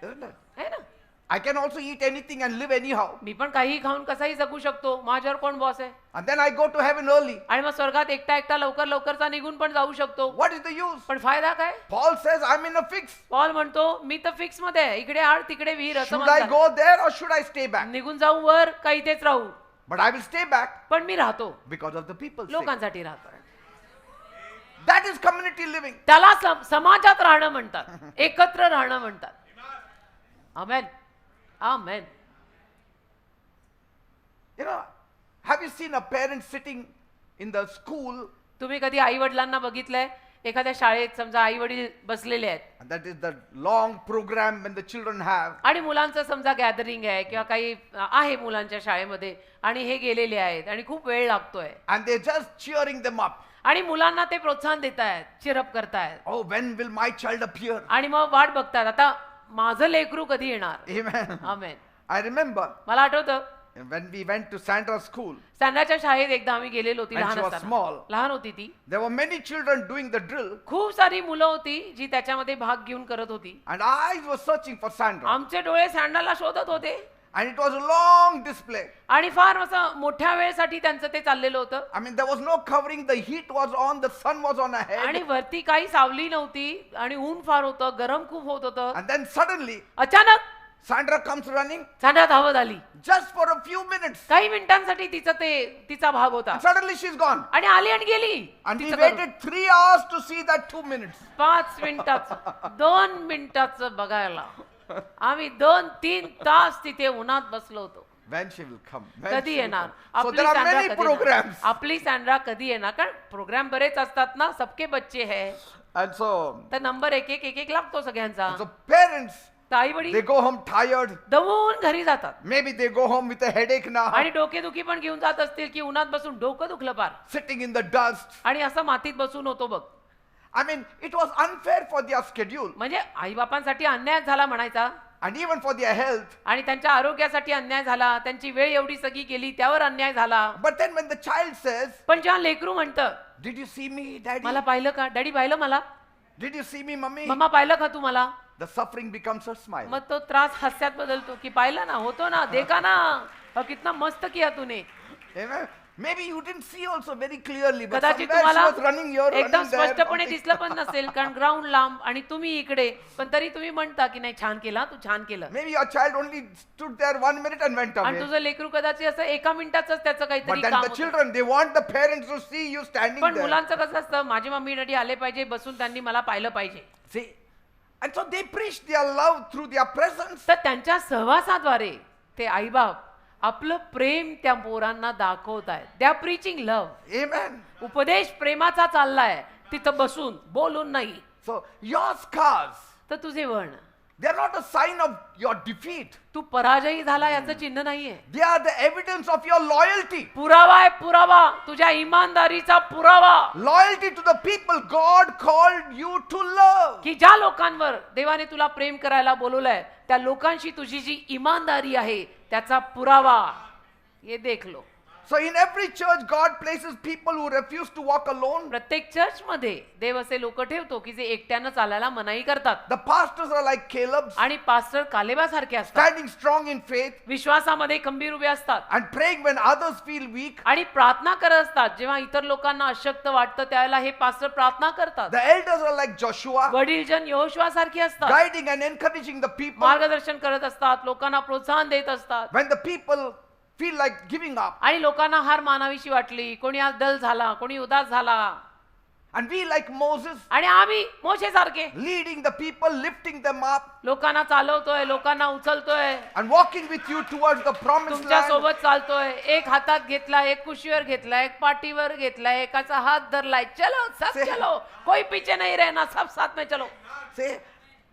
Isn't it? है ना. I can also eat anything and live anyhow. मी पण काही खाऊन कसाही जगू शकतो. माझ्यावर कोण बॉस आहे. And then I go to heaven early. आणि मग स्वर्गात एकटा एकटा लवकर लवकरचा निघून पण जाऊ शकतो. What is the use? पण फायदा काय. Paul says, I'm in a fix. Paul म्हणतो मी तर फिक्स मध्ये आहे. इकडे आड तिकडे विहीर असं Should I म्हणतात. go there or should I stay back? निघून जाऊ वर का इथेच राहू. But I will stay back पण मी राहतो because of the people's sake. लोकांसाठी राहतो. That is community living. त्याला समाजात राहणं म्हणतात. एकत्र राहणं म्हणतात. आमेन. आमेन. You know, have you seen a parent sitting in the school? तुम्ही कधी आई वडिलांना बघितलंय एखाद्या शाळेत समजा आई वडील बसलेले आहेत And that is the long program when the children have. आणि मुलांचं समजा गॅदरिंग आहे किंवा काही आहे मुलांच्या शाळेमध्ये आणि हे गेलेले आहेत आणि खूप वेळ लागतोय And they're just cheering them up. आणि मुलांना ते प्रोत्साहन देत आहेत, चिरप करतायत Oh, when will my child appear? आणि मग वाट बघतात आता माझं लेकरू कधी येणार. Amen. आमेन. I remember मला आठवतं when we went to Sandra school, सॅन्ड्राच्या शाळेत एकदा आम्ही गेलेलो होती. And लहान she was असताना small. लहान होती ती. there were many children doing the drill, खूप सारी मुलं होती जी त्याच्यामध्ये भाग घेऊन करत होती. and eyes were searching for Sandra. आमचे डोळे सॅन्ड्राला शोधत होते And it was a long display. आणि फार असं मोठ्या वेळेसाठी त्यांचं ते चाललेलं होतं. I mean, there was no covering, the heat was on, the sun was on her आणि head. वरती काही सावली नव्हती आणि ऊन फार होतं, गरम खूप होत होतं. And then suddenly, अचानक Sandra comes running सॅन्ड्रा धावत आली. just for a few minutes. काही मिनिटांसाठी तिचा भाग होता And suddenly she's gone. आणि आली आणि गेली. And we तिचं करून. waited 3 hours to see that 2 minutes. 5 मिनिटाचं 2 मिनिटाचं बघायला आम्ही 2-3 तास तिथे उन्हात बसलो होतो. When she will come. When कधी she will येणार come. So आपली there are सॅन्ड्रा many कधी येणार? programs. आपली सॅन्ड्रा कधी येणार कारण प्रोग्राम बरेच असतात ना. सबके बच्चे है And so, तर नंबर एक लागतो सगळ्यांचा. so parents, तर आई वडील they go home tired. दमून घरी जातात Maybe they go home with a headache now, आणि डोकेदुखी पण घेऊन जात असतील की उन्हात बसून डोकं दुखलं पार sitting in the dust. आणि असं मातीत बसून होतो बघ. I mean, it was unfair for their schedule म्हणजे आई बापांसाठी अन्याय झाला म्हणायचा and even for their health. आणि त्यांच्या आरोग्यासाठी अन्याय झाला. त्यांची वेळ एवढी सगळी गेली त्यावर अन्याय झाला. But then when the child says, पण जेव्हा लेकरू म्हणतं did you see me, daddy? मला पाहिलं का डॅडी, पाहिलं मला, Did you see me, mummy? Mama पाहिलं का तू मला, The suffering becomes a smile. मग तो त्रास हास्यात बदलतो की पाहिलं ना, होतो ना, देखा ना, कितना मस्त किया तूने. Amen. Maybe you didn't see also very clearly, but कदाचित somewhere she तुम्हाला was running here, एकदम running there. स्पष्टपणे something. दिसलं पण नसेल कारण ग्राउंड लांब आणि तुम्ही इकडे, पण तरी तुम्ही म्हणता की नाही छान केला, तू छान केलं. Maybe your child only stood there 1 minute and went आणि away. तुझं लेकरू कदाचित असं 1 मिनिटाचंच त्याचं But काहीतरी then काम the होतं. children, they want the parents to see you standing पण there. मुलांचं कसं असतं, माझी मम्मी डॅडी आले पाहिजे, बसून त्यांनी मला पाहिलं पाहिजे. See? And so they preach their love through their presence. तर त्यांच्या सहवासाद्वारे ते आईबाप आपलं प्रेम त्या पोरांना दाखवत आहेत. They are preaching love. Amen. उपदेश प्रेमाचा चाललाय तिथं बसून, बोलून नाही. So your scars, तर तुझे वर्ण, they are not a sign of your defeat. तू पराजयी झाला याचं चिन्ह नाहीये. They are the evidence of your loyalty. पुरावा आहे, पुरावा, तुझ्या इमानदारीचा पुरावा, Loyalty to the people God called you to love. की ज्या लोकांवर देवाने तुला प्रेम करायला बोलवलंय त्या लोकांशी तुझी जी इमानदारी आहे त्याचा पुरावा. ये देख low. So in every church, God places people who refuse to walk alone. प्रत्येक चर्च मध्ये देव असे लोक ठेवतो की जे एकट्यानं चालायला मनाई करतात. The pastors are like Caleb, आणि पास्टर कालेबासारखे असतात. standing strong in faith विश्वासामध्ये खंबीर उभे असतात. and praying when others feel weak. आणि प्रार्थना करत असतात. जेव्हा इतर लोकांना अशक्त वाटतं त्यावेळेला हे पास्टर प्रार्थना करतात. The elders are like Joshua, वडीलजन यहोशुआसारखे असतात. guiding and encouraging the people. मार्गदर्शन करत असतात. लोकांना प्रोत्साहन देत असतात. When the people feel like giving up, आणि लोकांना हार मानावीशी वाटली, कोणी आज दल झाला, कोणी उदास झाला, and we like Moses, आणि आम्ही मोशेसारखे leading the people, lifting them up लोकांना चालवतोय, लोकांना उचलतोय, and walking with you towards the promised तुमच्या land. सोबत चालतोय. एक हातात घेतला, एक कुशीवर घेतला, एक पाठीवर घेतला, एकाचा हात धरलाय. चलो सब चलो, कोई पीछे नहीं रहना, सब साथ में चलो. Say,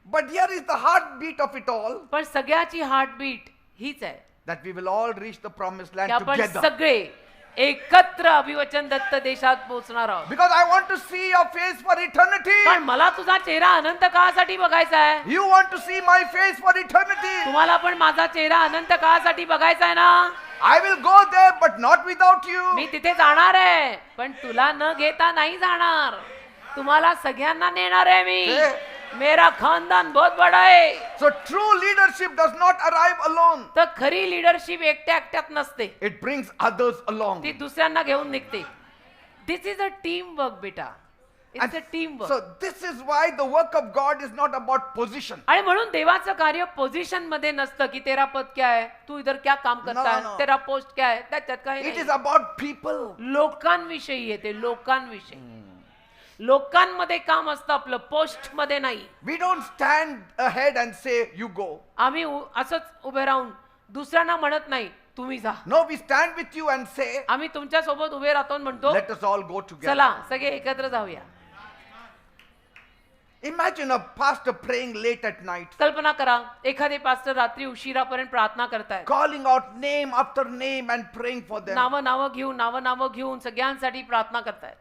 but here is the heartbeat of it all, पण सगळ्याची हार्टबीट हीच आहे that we will all reach the promised की land आपण together. सगळे एकत्र अभिवचन दत्त देशात पोहोचणार आहोत. Because I want to see your face for eternity. पण मला तुझा चेहरा अनंत काळासाठी बघायचा आहे. You want to see my face for eternity. तुम्हाला पण माझा चेहरा अनंत काळासाठी बघायचा आहे ना. I will go there, but not without you. मी तिथे जाणार आहे पण तुला न घेता नाही जाणार. तुम्हाला सगळ्यांना नेणार आहे मी. मेरा खानदान बहुत बड़ा है. So true leadership does not arrive alone. तर खरी लीडरशिप एकट्या एकट्यात नसते, It brings others along. ती दुसऱ्यांना घेऊन निघते. दिस इज अ टीम वर्क बेटा. It's a team work. So this is why the work of God is not about position. आणि म्हणून देवाचं कार्य पोझिशन मध्ये नसतं की तेरा पद क्या है, तू इधर क्या काम करता No, है, no. तेरा पोस्ट क्या है, त्याच्यात काही It is नाही. about people. लोकांविषयी येते, लोकांविषयी. लोकांमध्ये काम असतं आपलं, पोस्ट मध्ये नाही. We don't stand ahead and say, you go. आम्ही असंच उभे राहून दुसऱ्यांना म्हणत नाही तुम्ही जा. No, we stand with you and say, आम्ही तुमच्या सोबत उभे राहतो आणि म्हणतो let us all go together. चला सगळे एकत्र जाऊया. Imagine a pastor praying late at night, कल्पना करा एखादे पास्टर रात्री उशिरापर्यंत प्रार्थना करतायत, calling out name after name and praying for them. नावं घेऊन सगळ्यांसाठी प्रार्थना करतायत.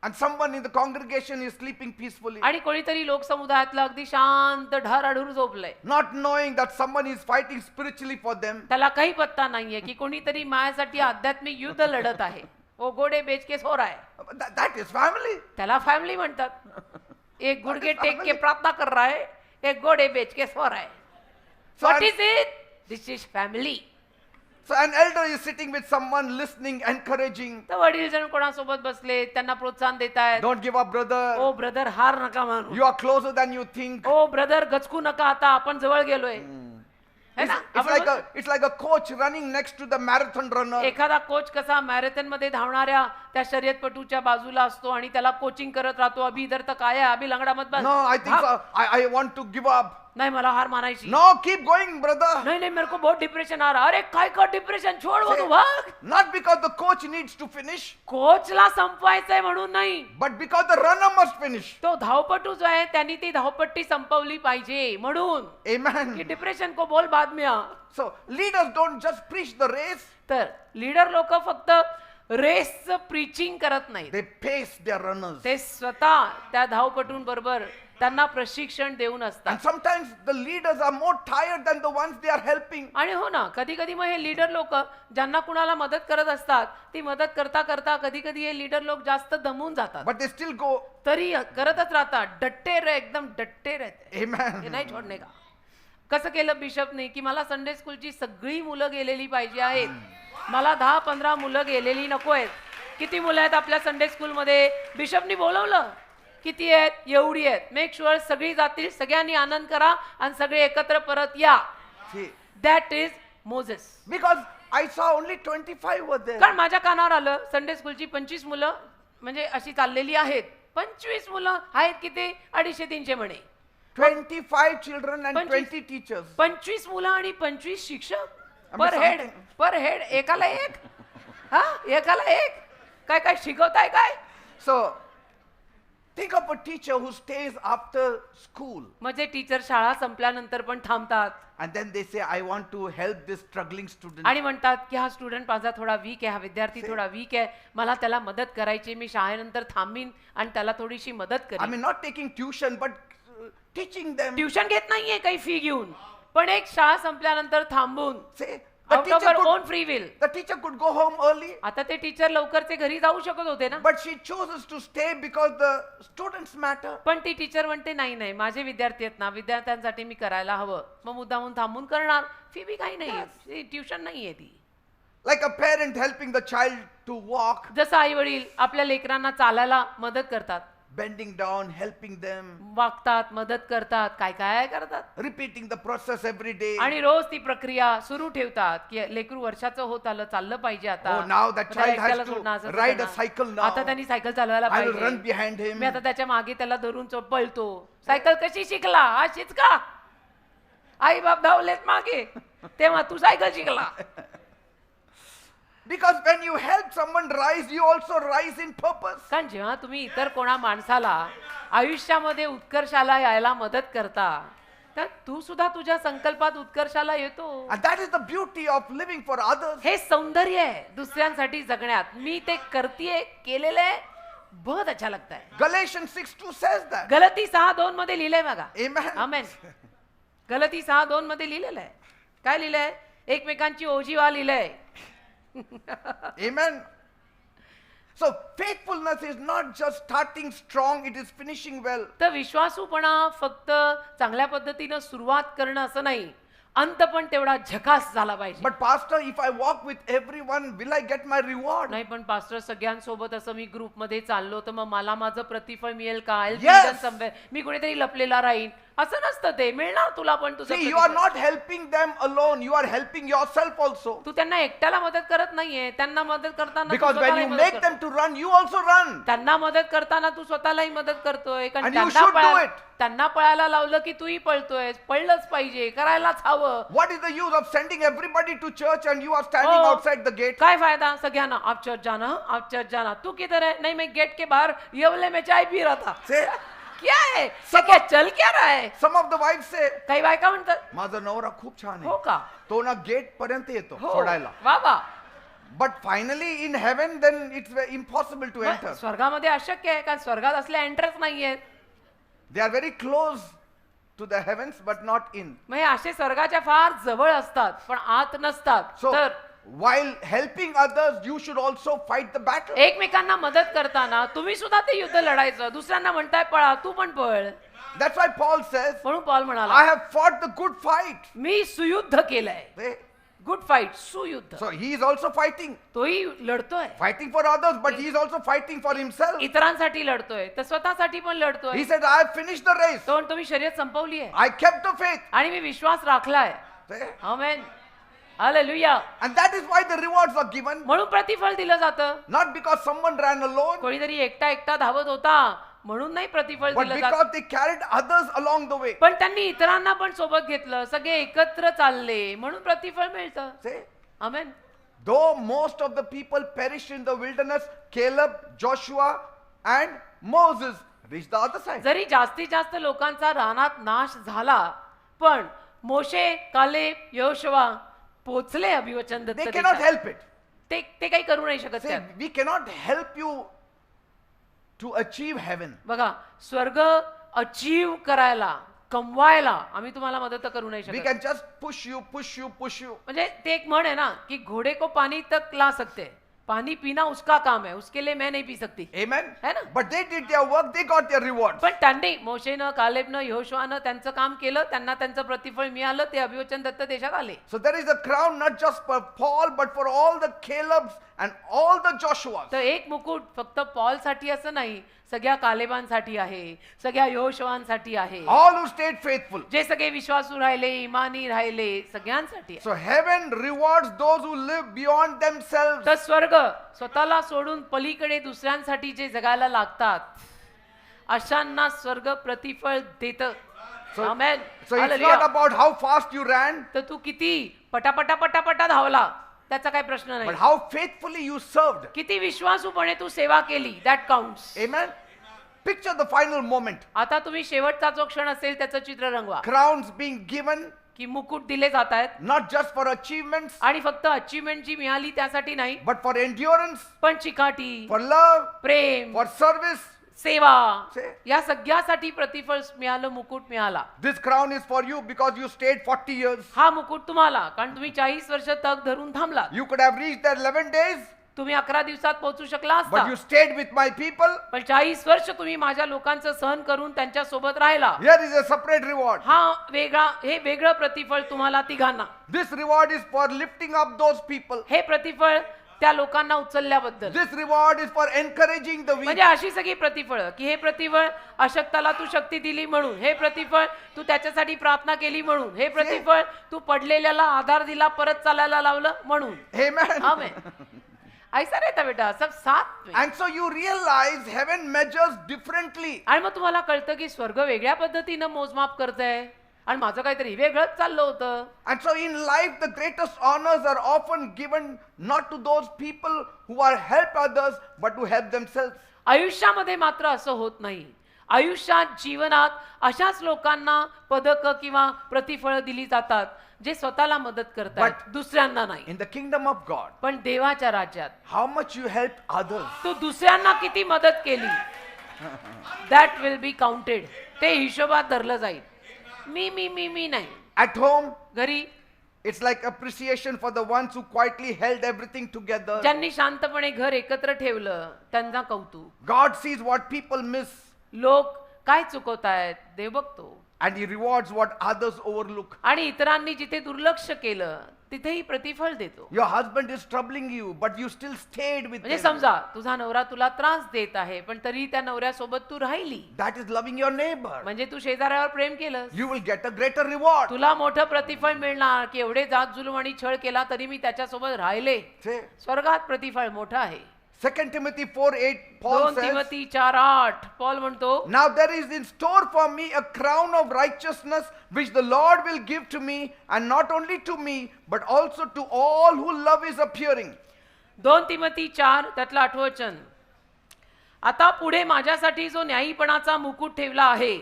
And someone in the congregation is sleeping peacefully, आणि कोणीतरी लोकसमुदायातलं अगदी शांत ढाराढूर झोपलंय. not knowing that someone is fighting spiritually for them. त्याला काही पत्ता नाहीये की कोणीतरी माझ्यासाठी आध्यात्मिक युद्ध लढत आहे. ओ घोडे बेच के सो रहा है. That is family. त्याला फॅमिली म्हणतात. एक गुडघे टेक के प्रार्थना कर रहा है, एक घोडे बेच के सो रहा है. So what I'm- is it? This is family. So an elder is sitting with someone, listening, encouraging. तर वडील जण कोणासोबत बसले, त्यांना प्रोत्साहन देतायत. Don't give up, brother. ओ ब्रदर हार नका मानू. You are closer than you think. ओ ब्रदर गचकू नका, आता आपण जवळ गेलोय. है ना? It's like a coach running next to the marathon runner. एखादा कोच कसा मॅरेथॉन मध्ये धावणाऱ्या त्या शर्यतपटूच्या बाजूला असतो आणि त्याला कोचिंग करत राहतो. अभी इधर तक आया, अभी लंगडा मत बस. No, I think so. I want to give up. नाही मला हार मानायची. No, keep going, brother. नहीं मेरे को बहुत डिप्रेशन आ रहा. अरे काय का डिप्रेशन, छोड वो तू भाग. Not because the coach needs to finish, कोचला संपवायचंय म्हणून नाही, but because the runner must finish. तो धावपटू जो आहे त्यांनी ती धावपट्टी संपवली पाहिजे म्हणून. की Amen. डिप्रेशन को बोल बाद में आ. So leaders don't just preach the race, तर लीडर लोक फक्त रेसचं प्रीचिंग करत नाही, they pace their runners. ते स्वतः त्या धावपटूंबरोबर त्यांना प्रशिक्षण देऊन असतात. And sometimes the leaders are more tired than the ones they are helping. आणि हो ना, कधी कधी मग हे लीडर लोक ज्यांना कुणाला मदत करत असतात ती मदत करता करता कधी कधी हे लीडर लोक जास्त दमून जातात, But they still go. तरी करतच राहतात. डट्टे रे, एकदम डट्टे रहते. हे Amen. नाही छोडणे का. कसं केलं बिशपने की मला संडे स्कूलची सगळी मुलं गेलेली पाहिजे आहेत. मला 10-15 मुलं गेलेली नको आहेत. किती मुलं आहेत आपल्या संडे स्कूलमध्ये? बिशपनी बोलवलं. किती आहेत? एवढी आहेत. मेक शुअर सगळी जातील, सगळ्यांनी आनंद करा आणि सगळे एकत्र परत या. See, that is Moses. because I saw only 25 were there. कारण माझ्या कानावर आलं संडे स्कूलची 25 मुलं म्हणजे अशी चाललेली आहेत. 25 मुलं आहेत किती? 250-300 म्हणे. 25 children and 25. 20 teachers. 25 मुलं आणि 25 शिक्षक I per mean, head. something. Per head एकाला एक. हा एकाला एक. काय काय शिकवताय काय? So think of a teacher who stays after school म्हणजे टीचर शाळा संपल्यानंतर पण थांबतात and then they say, I want to help this struggling student. आणि म्हणतात की हा स्टुडंट माझा थोडा वीक आहे, हा विद्यार्थी थोडा वीक आहे, मला त्याला मदत करायची, मी शाळेनंतर थांबीन आणि त्याला थोडीशी मदत I करेन. mean, not taking tuition, but teaching them. Tuition घेत नाहीये काही फी घेऊन, पण एक शाळा संपल्यानंतर थांबून Say, The out of teacher her could- on free will. The teacher could go home early, आता ते टीचर लवकरचे घरी जाऊ शकत होते ना, but she chooses to stay because the students matter. पण ती टीचर म्हणते नाही नाही माझे विद्यार्थी आहेत ना, विद्यार्थ्यांसाठी मी करायला हवं, मग मुद्दामून थांबून करणार. फी बी काही नाही, ट्युशन नाहीये ती. Like a parent helping the child to walk, जसं आई वडील आपल्या लेकरांना चालायला मदत करतात, bending down, helping them, वागतात, मदत करतात, काय काय करतात, repeating the process every day. आणि रोज ती प्रक्रिया सुरू ठेवतात की लेकरू वर्षाचं होत आलं, चाललं पाहिजे आता. Oh, now that मग त्याला child has एकट्याला to सोडणं, असं ride a करणार. cycle now. आता त्यांनी सायकल चालवायला I will run पाहिजे, behind him. मी आता त्याच्या मागे त्याला धरून पळतो. सायकल कशी शिकला? अशीच का? आई बाप धावलेत मागे, तेव्हा तू सायकल शिकला. Because when you help someone rise, you also rise in purpose. कारण जेव्हा तुम्ही इतर कोणा माणसाला आयुष्यामध्ये उत्कर्षाला यायला मदत करता, तर तू सुद्धा तुझ्या संकल्पात उत्कर्षाला येतो. And that is the beauty of living for others. हे सौंदर्य आहे दुसऱ्यांसाठी जगण्यात. मी ते करतीये, केलेलं आहे, बहुत अच्छा लगता है. Galatians 6:2 says that. गलती 6:2 मध्ये लिहिलंय बघा. Amen. आमेन. गलती 6:2 मध्ये लिहिलेलं आहे. काय लिहिलंय? एकमेकांची ओझी व्हा लिहिलंय. Amen. So faithfulness is not just starting strong, it is finishing well. तर विश्वासूपणा फक्त चांगल्या पद्धतीनं सुरुवात करणं असं नाही, अंत पण तेवढा झकास झाला पाहिजे. But pastor, if I walk with everyone, will I get my reward? नाही पण पास्टर सगळ्यांसोबत असं मी ग्रुप मध्ये चाललो तर मग मला माझं प्रतिफळ मिळेल का? Yes. मी कुठेतरी लपलेला राहीन असं नसतं. ते मिळणार तुला पण तुझं See, you are प्रतिफळ. not helping them alone, you are helping yourself also. तू त्यांना एकट्याला मदत करत नाहीये, त्यांना मदत करताना तू Because when स्वतःलाही you मदत make करतो. them to run, you also run. त्यांना मदत करताना तू स्वतःलाही मदत करतोय. कारण And you त्यांना should do पळायला- it. त्यांना पळायला लावलं की तूही पळतोय. पळलंच पाहिजे, करायलाच हवं. What is the use of sending everybody to church and you are standing Oh. outside the gate? काय फायदा सगळ्यांना आप चर्च जाना, आप चर्च जाना. तू किधर है? नहीं मैं गेट के बाहर येवले में चाय पी रहा था. Say, क्या है? सब क्या चल क्या रहा है? some of the wives say, काही बायका म्हणतात माझा नवरा खूप छान हो आहे, का? तो ना गेट पर्यंत येतो हो सोडायला. वा वा. But finally in heaven, then it's very impossible to मग enter. स्वर्गामध्ये अशक्य आहे कारण स्वर्गात असले एंट्रच नाहीयेत. They are very close to the heavens, but not in. मग हे असे स्वर्गाच्या फार जवळ असतात पण आत नसतात. So तर while helping others, you should also fight the battle. एकमेकांना मदत करताना तुम्ही सुद्धा ते युद्ध लढायचं. दुसऱ्यांना म्हणताय पळा, तू पण पळ. That's why Paul says, म्हणून पॉल I म्हणाला have fought the good fight. मी सुयुद्ध केलंय. See? गुड फाईट, सुयुद्ध. So he is also fighting. तोही लढतोय, Fighting for others, but he is also fighting for himself. इतरांसाठी लढतोय तर स्वतःसाठी पण लढतोय. He said, I have finished the race. तो तुम्ही शर्यत संपवली आहे I kept the faith. आणि मी विश्वास राखलाय. See? Amen. Hallelujah. And that is why the rewards are given. म्हणून प्रतिफळ दिलं जातं. Not because someone ran alone, कोणीतरी एकटा एकटा धावत होता म्हणून नाही प्रतिफळ but दिलं जात. because they carried others along the way. पण त्यांनी इतरांना पण सोबत घेतलं, सगळे एकत्र चालले म्हणून प्रतिफळ मिळतं. See? Amen. Though most of the people perished in the wilderness, Caleb, Joshua, and Moses reached the other side. जरी जास्तीत जास्त लोकांचा रानात नाश झाला पण मोशे, कालेब, यहोशुवा पोचले अभिवचन They दत्त cannot देशात. help it. ते काही करू नाही शकत See, त्यात. we cannot help you to achieve heaven. बघा स्वर्ग अचीव करायला, कमवायला आम्ही तुम्हाला मदत तर करू नाही We शकत. can just push you, push you, push you. म्हणजे ते एक म्हण आहे ना की घोड़े को पानी तक ला सकते, पानी पीना उसका काम है, उसके लिए मैं नहीं पी सकती. Amen. है ना? But they did their work, they got their rewards. पण त्यांनी मोशेनं, कालेबनं, यहोशुआनं त्यांचं काम केलं, त्यांना त्यांचं प्रतिफळ मिळालं, ते अभिवचन दत्त देशात आले. So there is a crown not just for Paul, but for all the Calebs and all the Joshuas. तर एक मुकुट फक्त पॉल साठी असं नाही, सगळ्या कालेबांसाठी आहे, सगळ्या यहोशुआंसाठी आहे, All who stayed faithful. जे सगळे विश्वासू राहिले, इमानी राहिले, सगळ्यांसाठी आहे. So heaven rewards those who live beyond themselves. तर स्वर्ग स्वतःला सोडून पलीकडे दुसऱ्यांसाठी जे जगायला लागतात अशांना स्वर्ग प्रतिफळ देतं. आमेन. So it's hallelujah. not about how fast you ran, तर तू किती पटापटा पटापटा धावला त्याचा काही प्रश्न but नाही. how faithfully you served. किती विश्वासूपणे तू सेवा केली, that counts. Amen. Picture the final moment. आता तुम्ही शेवटचा जो क्षण असेल त्याचं चित्र रंगवा. Crowns being given, की मुकुट दिले जात आहेत not just for achievements, आणि फक्त अचीवमेंट जी मिळाली त्यासाठी नाही, but for endurance, पण चिकाटी, for love, Prem, for service. सेवा, से- या सगळ्यासाठी प्रतिफळ मिळालं, मुकुट मिळाला. This crown is for you because you stayed 40 years. हा मुकुट तुम्हाला, कारण तुम्ही 40 वर्ष तग धरून थांबला. You could have reached there 11 days, तुम्ही 11 दिवसात पोहोचू शकला but असता, you stayed with my people. पण 40 वर्ष तुम्ही माझ्या लोकांचं सहन करून त्यांच्या सोबत राहिला. Here is a separate reward. हे वेगळं प्रतिफळ तुम्हाला तिघांना. This reward is for lifting up those people. हे प्रतिफळ त्या लोकांना उचलल्याबद्दल. This reward is for encouraging the weak. म्हणजे अशी सगळी प्रतिफळ, की हे प्रतिफळ अशक्ताला तू शक्ती दिली म्हणून, हे प्रतिफळ तू त्याच्यासाठी प्रार्थना केली म्हणून, हे प्रतिफळ तू पडलेल्याला आधार दिला, परत चालायला लावलं म्हणून. Amen. आमेन. ऐसा रहता बेटा, सब साथ में. And so you realize heaven measures differently. आणि मग तुम्हाला कळतं की स्वर्ग वेगळ्या पद्धतीनं मोजमाप करतंय आणि माझं काहीतरी वेगळंच चाललं होतं. And so in life, the greatest honors are often given not to those people who are help others, but to help themselves. आयुष्यामध्ये मात्र असं होत नाही. आयुष्यात, जीवनात अशाच लोकांना पदक किंवा प्रतिफळ दिली जातात जे स्वतःला मदत करतात, But- दुसऱ्यांना नाही. In the kingdom of God, पण देवाच्या राज्यात how much you help others, तू दुसऱ्यांना किती मदत केली, दॅट विल बी काउंटेड. ते हिशोबात धरलं जाईल. मी नाही. at home, घरी it's like appreciation for the ones who quietly held everything together. ज्यांनी शांतपणे घर एकत्र ठेवलं त्यांना कौतुक. God sees what people miss, लोक काय चुकवतायत देव बघतो, and He rewards what others overlook. आणि इतरांनी जिथे दुर्लक्ष केलं तिथेही प्रतिफळ देतो. Your husband is troubling you, but you still stayed with म्हणजे him. समजा तुझा नवरा तुला त्रास देत आहे, पण तरी त्या नवऱ्यासोबत तू राहिली, That is loving your neighbor. म्हणजे तू शेजाऱ्यावर प्रेम केलं. You will get a greater reward. तुला मोठं प्रतिफळ मिळणार की एवढे जात जुलूम आणि छळ केला तरी मी त्याच्यासोबत राहिले. Say, स्वर्गात प्रतिफळ मोठं आहे. 2 Timothy 4:8, Paul 2 says, Timothy 4:8 Paul म्हणतो, Now there is in store for me a crown of righteousness which the Lord will give to me, and not only to me, but also to all who love His appearing. 2 Timothy 4 त्यातलं 8 वचन. आता पुढे माझ्यासाठी जो न्यायीपणाचा मुकुट ठेवला आहे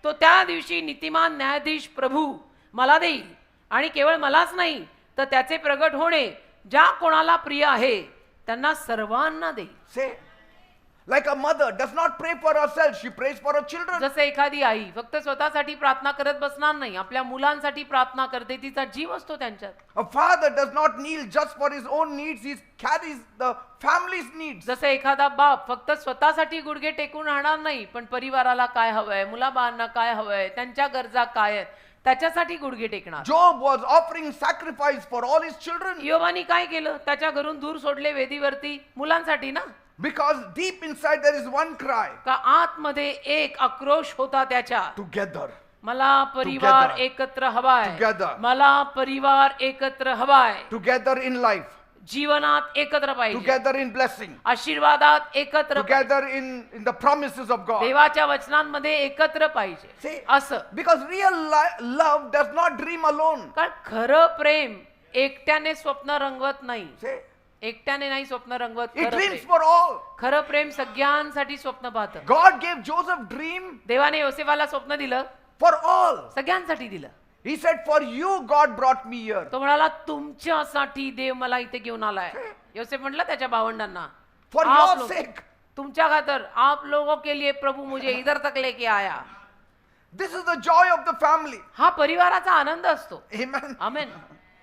तो त्या दिवशी नीतिमान न्यायाधीश प्रभू मला देईल, आणि केवळ मलाच नाही तर त्याचे प्रगट होणे ज्या कोणाला प्रिय आहे त्यांना सर्वांना देईल. Say, like a mother does not pray for herself, she prays for her children. जसं एखादी आई फक्त स्वतःसाठी प्रार्थना करत बसणार नाही, आपल्या मुलांसाठी प्रार्थना करते, तिचा जीव असतो त्यांच्यात. A father does not kneel just for his own needs, he carries the family's needs. जसं एखादा बाप फक्त स्वतःसाठी गुडघे टेकून राहणार नाही, पण परिवाराला काय हवंय, मुलाबाळांना काय हवंय, त्यांच्या गरजा काय आहेत त्याच्यासाठी गुडघे टेकणार. Job was offering sacrifice for all his children योबानी काय केलं, त्याच्या घरून दूर सोडले वेदीवरती मुलांसाठी ना. because deep inside there is one cry, का आतमध्ये एक आक्रोश होता त्याच्या, together. मला परिवार Together. एकत्र हवाय, Together. मला परिवार एकत्र हवाय, Together in life, जीवनात एकत्र पाहिजे, together in blessing, आशीर्वादात एकत्र पाहिजे, together in the promises of God. देवाच्या वचनांमध्ये एकत्र पाहिजे. See, असं because real love does not dream alone. कारण खरं प्रेम एकट्याने स्वप्न रंगवत नाही. See, एकट्याने नाही स्वप्न रंगवत. He खरं dreams प्रेम, for all. खरं प्रेम सगळ्यांसाठी स्वप्न पाहतं. God gave Joseph dream देवाने योसेफाला स्वप्न दिलं, for all. सगळ्यांसाठी दिलं. He said, for you God brought me here. तो म्हणाला तुमच्यासाठी देव मला इथे घेऊन आलाय. योसेफ म्हटलं त्याच्या भावंडांना, For आप your लोग- sake. तुमच्या खातर, आप लोगों के लिए प्रभु मुझे इधर तक लेके आया. This is the joy of the family. हा परिवाराचा आनंद असतो. Amen. आमेन,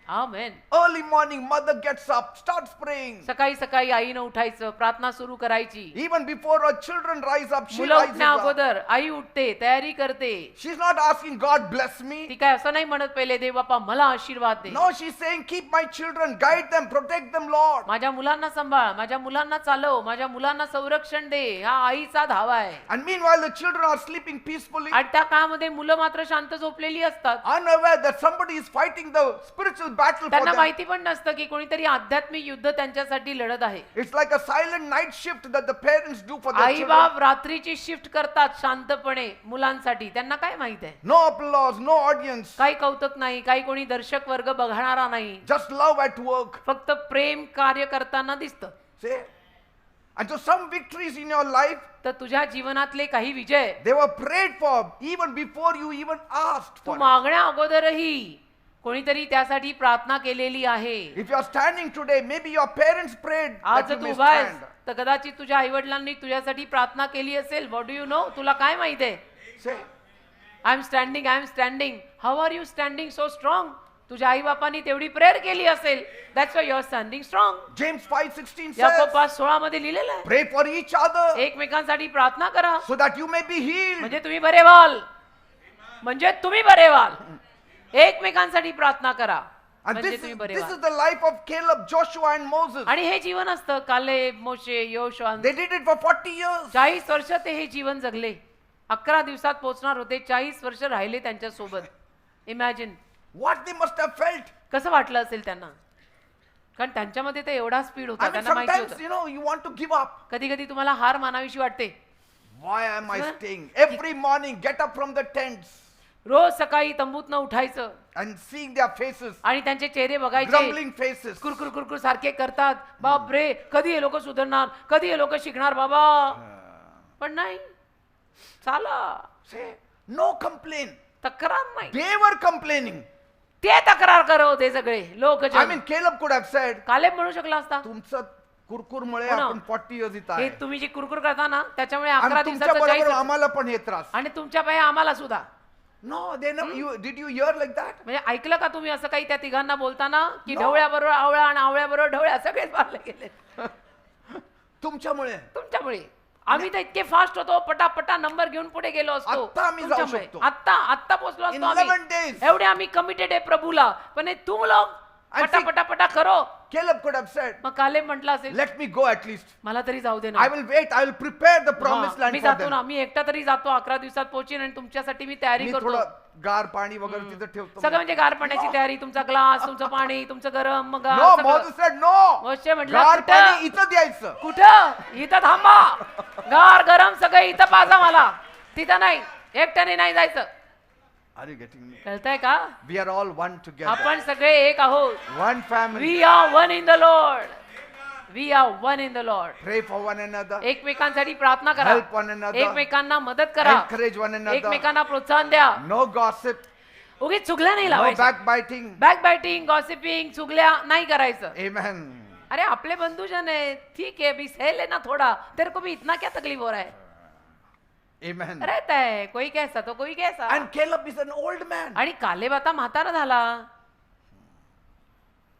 आमेन. Early morning, mother gets up, starts praying. सकाळी सकाळी आईनं उठायचं, प्रार्थना सुरू करायची. Even before her children rise up, she मुलं rises उठण्या up. अगोदर आई उठते, तयारी करते. She's not asking God bless ती me. काय असं नाही म्हणत पहिले देव बापा मला आशीर्वाद दे. No, she's saying keep my children, guide them, protect them, Lord. माझ्या मुलांना सांभाळ, माझ्या मुलांना चालव, माझ्या मुलांना संरक्षण दे. हा आईचा धावा आहे. And meanwhile, the children are sleeping peacefully, आणि त्या काळामध्ये मुलं मात्र शांत झोपलेली असतात. unaware that somebody is fighting the spiritual battle for त्यांना them. माहिती पण नसतं की कोणीतरी आध्यात्मिक युद्ध त्यांच्यासाठी लढत आहे. It's like a silent night shift that the parents do for their I children. बाप रात्रीची शिफ्ट करतात शांतपणे मुलांसाठी. त्यांना काय माहित आहे, No applause, no audience, काही कौतुक नाही, काही कोणी दर्शक वर्ग बघणारा नाही, just love at work. फक्त प्रेम कार्य करताना दिसतं. Say, and so some victories in your life, तर तुझ्या जीवनातले काही विजय they were prayed for even before you even asked Tu for it. मागण्या अगोदरही कोणीतरी त्यासाठी प्रार्थना केलेली आहे. If you are standing today, maybe your parents prayed आज that you तू may उभा आहेस, stand. तर कदाचित तुझ्या आईवडिलांनी तुझ्यासाठी प्रार्थना केली असेल. What do you know? तुला काय माहित आहे? Say, I am standing. How are you standing so strong? तुझ्या आई बापांनी तेवढी प्रेयर केली असेल. That's why you are standing strong. James 5:16 याकोब says, 5:16 मध्ये लिहिलेलं आहे, pray for each other एकमेकांसाठी प्रार्थना करा so that you may be healed. म्हणजे तुम्ही बरे व्हाल. म्हणजे तुम्ही बरे व्हाल. एकमेकांसाठी प्रार्थना करा And म्हणजे this तुम्ही is, बरे this व्हाल. is the life of Caleb, Joshua and Moses. आणि हे जीवन असतं कालेब, मोशे, योशुआ. They did it for 40 years. 40 वर्ष ते हे जीवन जगले. 11 दिवसात पोहोचणार होते. 40 वर्ष राहिले त्यांच्या सोबत. Imagine What they must have felt. कसं वाटलं असेल त्यांना, कारण त्यांच्यामध्ये तर एवढा स्पीड होता. I mean, त्यांना माहिती sometimes, होतं. you want to give up. कधी कधी तुम्हाला हार मानावीशी वाटते. Why am I Huh? staying? Every morning, get up from the tents रोज सकाळी तंबूतनं उठायचं and seeing their faces, आणि त्यांचे चेहरे बघायचे. grumbling faces. कुरकुर कुरकुर सारखे करतात. बाप रे, कधी हे लोक सुधारणार, कधी हे लोक शिकणार बाबा. पण नाही, चला, Say, no complain. तक्रार नाही. They were complaining. ते तक्रार करत होते सगळे लोक. I mean, Caleb could have said, Caleb म्हणू शकला असता, तुमचं कुरकुरमुळे हो ना. आपण 40 years इथं हे आहे. तुम्ही जी कुरकुर करता ना त्याच्यामुळे आणि 11 तुमच्या दिवसाचं बरोबर 40 आम्हाला पण हे त्रास. आणि तुमच्या पायी आम्हाला सुद्धा. No, they never. Did you hear like that? म्हणजे ऐकलं का तुम्ही असं काही त्या तिघांना बोलताना की No. ढवळ्याबरोबर आवळा आणि आवळ्याबरोबर ढवळ्या सगळेच मारले गेले तुमच्यामुळे. तुमच्यामुळे. आम्ही तर इतके फास्ट होतो, पटापटा नंबर घेऊन पुढे गेलो असतो. आत्ता आम्ही जाऊ तुमच्यामुळे. शकतो. आत्ता पोहोचलो In असतो 11 आम्ही. days. एवढे आम्ही कमिटेड आहे प्रभूला. पण हे तुम लोग And see- पटा करो. Caleb could have said, मग कालेब म्हटलं असेल, let me go at least. मला तरी जाऊ दे I ना. will wait. I will prepare the promised हा, land मी for जातो them. ना, मी एकटा तरी जातो. 11 दिवसात पोहोचीन आणि तुमच्यासाठी मी तयारी मी करतो. थोडं गार पाणी वगैरे तिथं ठेवतो. सगळं म्हणजे गार पाण्याची तयारी, तुमचा ग्लास, तुमचं पाणी, तुमचं गरम, मग No, सगळं. Moses said no. मोशे म्हटलं, गार कुठं? पाणी इथं द्यायचं. कुठं? इथं थांबा. गार गरम सगळं इथं पाजा मला, तिथं नाही. एकट्याने नाही जायचं. Are you getting me? कळतंय का? We are all one together. आपण सगळे एक आहोत. One family. We are one in the lord. We are one in the lord. Pray for one another. एकमेकांसाठी प्रार्थना करा. Help one another. एकमेकांना मदत करा. Encourage one another. एकमेकांना प्रोत्साहन द्या. No gossip. उगीच चुगल्या नाही No लावायच्या. backbiting. बॅक बायटिंग, गॉसिपिंग, चुगल्या नाही करायचं. Amen. अरे आपले बंधुजन है, ठीक है, भी सह लेना थोड़ा, तेरे को भी इतना क्या तकलीफ हो रहा है? Amen. रहता है, कोई कैसा तो कोई कैसा. And Caleb is an old man. आणि कालेब आता म्हातारा झाला.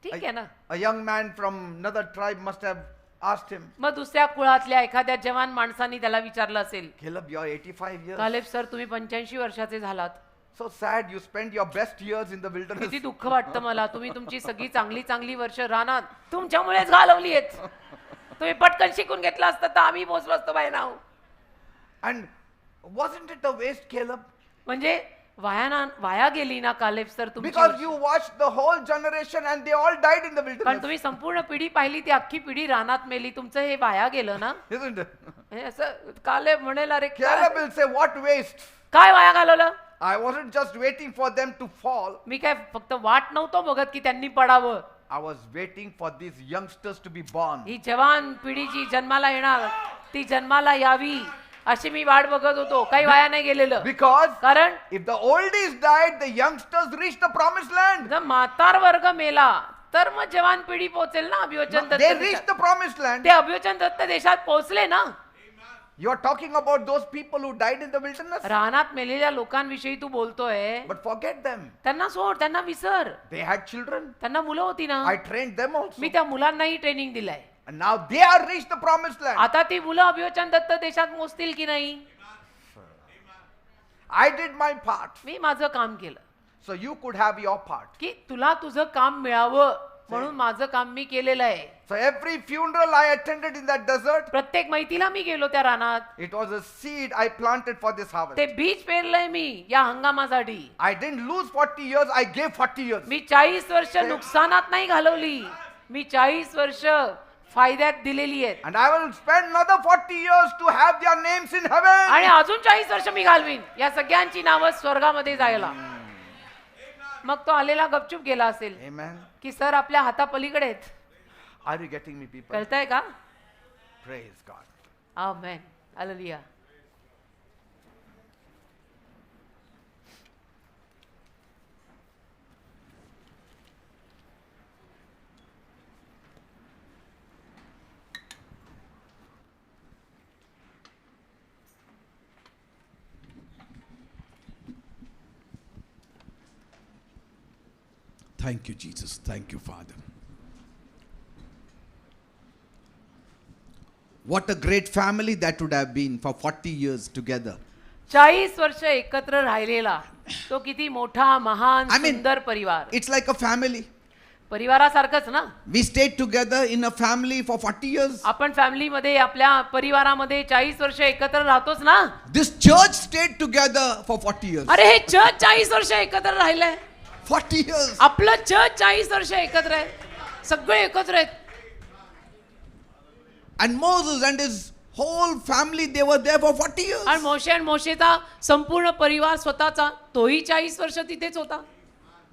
ठीक आहे ना. A young man from another tribe must have asked him, मग दुसऱ्या कुळातल्या एखाद्या जवान माणसाने त्याला विचारलं असेल, Caleb, you're 85 years. Caleb sir तुम्ही 85 वर्षाचे झालात. So sad. You spent your best years in the wilderness. किती दुःख वाटतं मला. तुम्ही तुमची सगळी चांगली वर्ष रानात तुमच्यामुळेच घालवली आहेत. तुम्ही पटकन शिकून घेतलं असतं तर आम्ही पोहोचलो असतो बाय नाव. And wasn't it a waste, Caleb? म्हणजे वाया गेली ना कालेब सर तुमची Because वर्ष. you watched the whole generation and they all died in the कारण wilderness. तुम्ही संपूर्ण पिढी पाहिली, ती अख्खी पिढी रानात मेली. तुमचं हे वाया गेलं ना. Isn't it? हे असं कालेब म्हणेल, अरे Caleb will say, what waste? काय वाया घालवलं? I wasn't just waiting for them to fall. मी काय फक्त वाट नव्हतो बघत की त्यांनी पडावं. I was waiting for these youngsters to be born. ही जवान पिढी जी जन्माला येणार ती जन्माला यावी अशी मी वाट बघत होतो. काही वाया नाही गेलेलं. Because कारण if the oldies died, the youngsters reached the promised land. जर म्हातार वर्ग मेला तर मग जवान पिढी पोहोचेल ना अभिवचन दत्त They देशात. reached the promised land. ते अभिवचन दत्त देशात पोहोचले ना. You are talking about those people who died in the wilderness. रानात मेलेल्या लोकांविषयी तू बोलतोय. But forget them. त्यांना सोड, त्यांना विसर. They had children. त्यांना मुलं होती ना. I trained them also. मी त्या मुलांनाही ट्रेनिंग दिलाय. And now they are reached the promised land. आता ती मुलं अभिवचन दत्त देशात मोजतील की नाही. I did my part. मी माझं काम केलं So you could have your part. की तुला तुझं काम मिळावं म्हणून माझं काम मी केलेलं आहे. So every funeral I attended in that desert, प्रत्येक मैतीला मी गेलो त्या रानात. it was a seed I planted for this harvest. ते बीज पेरलंय मी या हंगामासाठी. I didn't lose 40 years, I gave 40 years. मी 40 वर्ष नुकसानात नाही घालवली. मी 40 वर्ष फायद्यात दिलेली आहेत. And I will spend another 40 years to have their names in heaven. आणि अजून 40 वर्ष मी घालवीन या सगळ्यांची नावं स्वर्गामध्ये जायला. मग तो आलेला गपचूप गेला असेल Amen. की सर आपल्या हातापलीकडे आहेत. Are you getting me, people? कळतंय का? Praise God. Amen. Hallelujah. Thank you, Jesus. Thank you, Father. What a great family that would have been for 40 years together. 40 वर्ष एकत्र राहिलेला तो किती मोठा महान I mean, सुंदर परिवार. It's like a family. परिवारासारखंच ना. We stayed together in a family for 40 years. आपण फॅमिलीमध्ये आपल्या परिवारामध्ये 40 वर्ष एकत्र राहतोच ना. This church stayed together for 40 years. अरे हे चर्च 40 वर्ष एकत्र राहिलंय. 40 years. आपलं चर्च 40 वर्ष एकत्र आहे. सगळे एकत्र आहेत. And Moses and his whole family, they were there for 40 years. आणि मोशे आणि मोशेचा संपूर्ण परिवार स्वतःचा तोही 40 वर्ष तिथेच होता.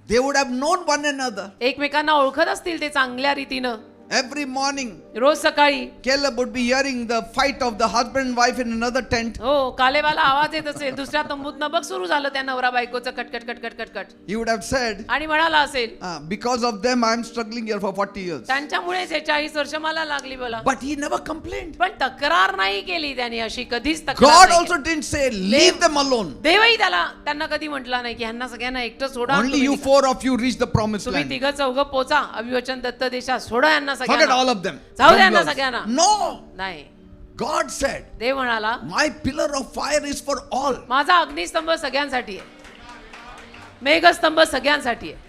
They would have known one another. एकमेकांना ओळखत असतील ते चांगल्या रीतीनं. Every morning, रोज सकाळी Caleb would be hearing the fight of the husband and wife in another tent. हो कालेबाला आवाज येत असेल दुसऱ्या तंबूतनं बघ सुरू झालं त्या नवरा बायकोचं कटकट कटकट कटकट. He would have said, आणि म्हणाला असेल because of them I am struggling here for 40 years. त्यांच्यामुळेच हे 40 वर्ष मला लागली बोला. But he never complained. पण तक्रार नाही केली त्यांनी अशी कधीच तक्रार God नाही also केली. didn't say, leave them alone. देवही त्यांना कधी म्हटला नाही की ह्यांना सगळ्यांना एकटं सोडा. Only you four of you reach the promised तुम्ही land. तिघं चौघं पोचा अभिवचन दत्त देशात सोडा यांना Forget सगळ्यांना. all of them. जाऊ द्या Don't ना lose. सगळ्यांना. No. नाही God said, देव म्हणाला my pillar of fire is for all. माझा अग्निस्तंभ सगळ्यांसाठी आहे. मेघस्तंभ सगळ्यांसाठी आहे.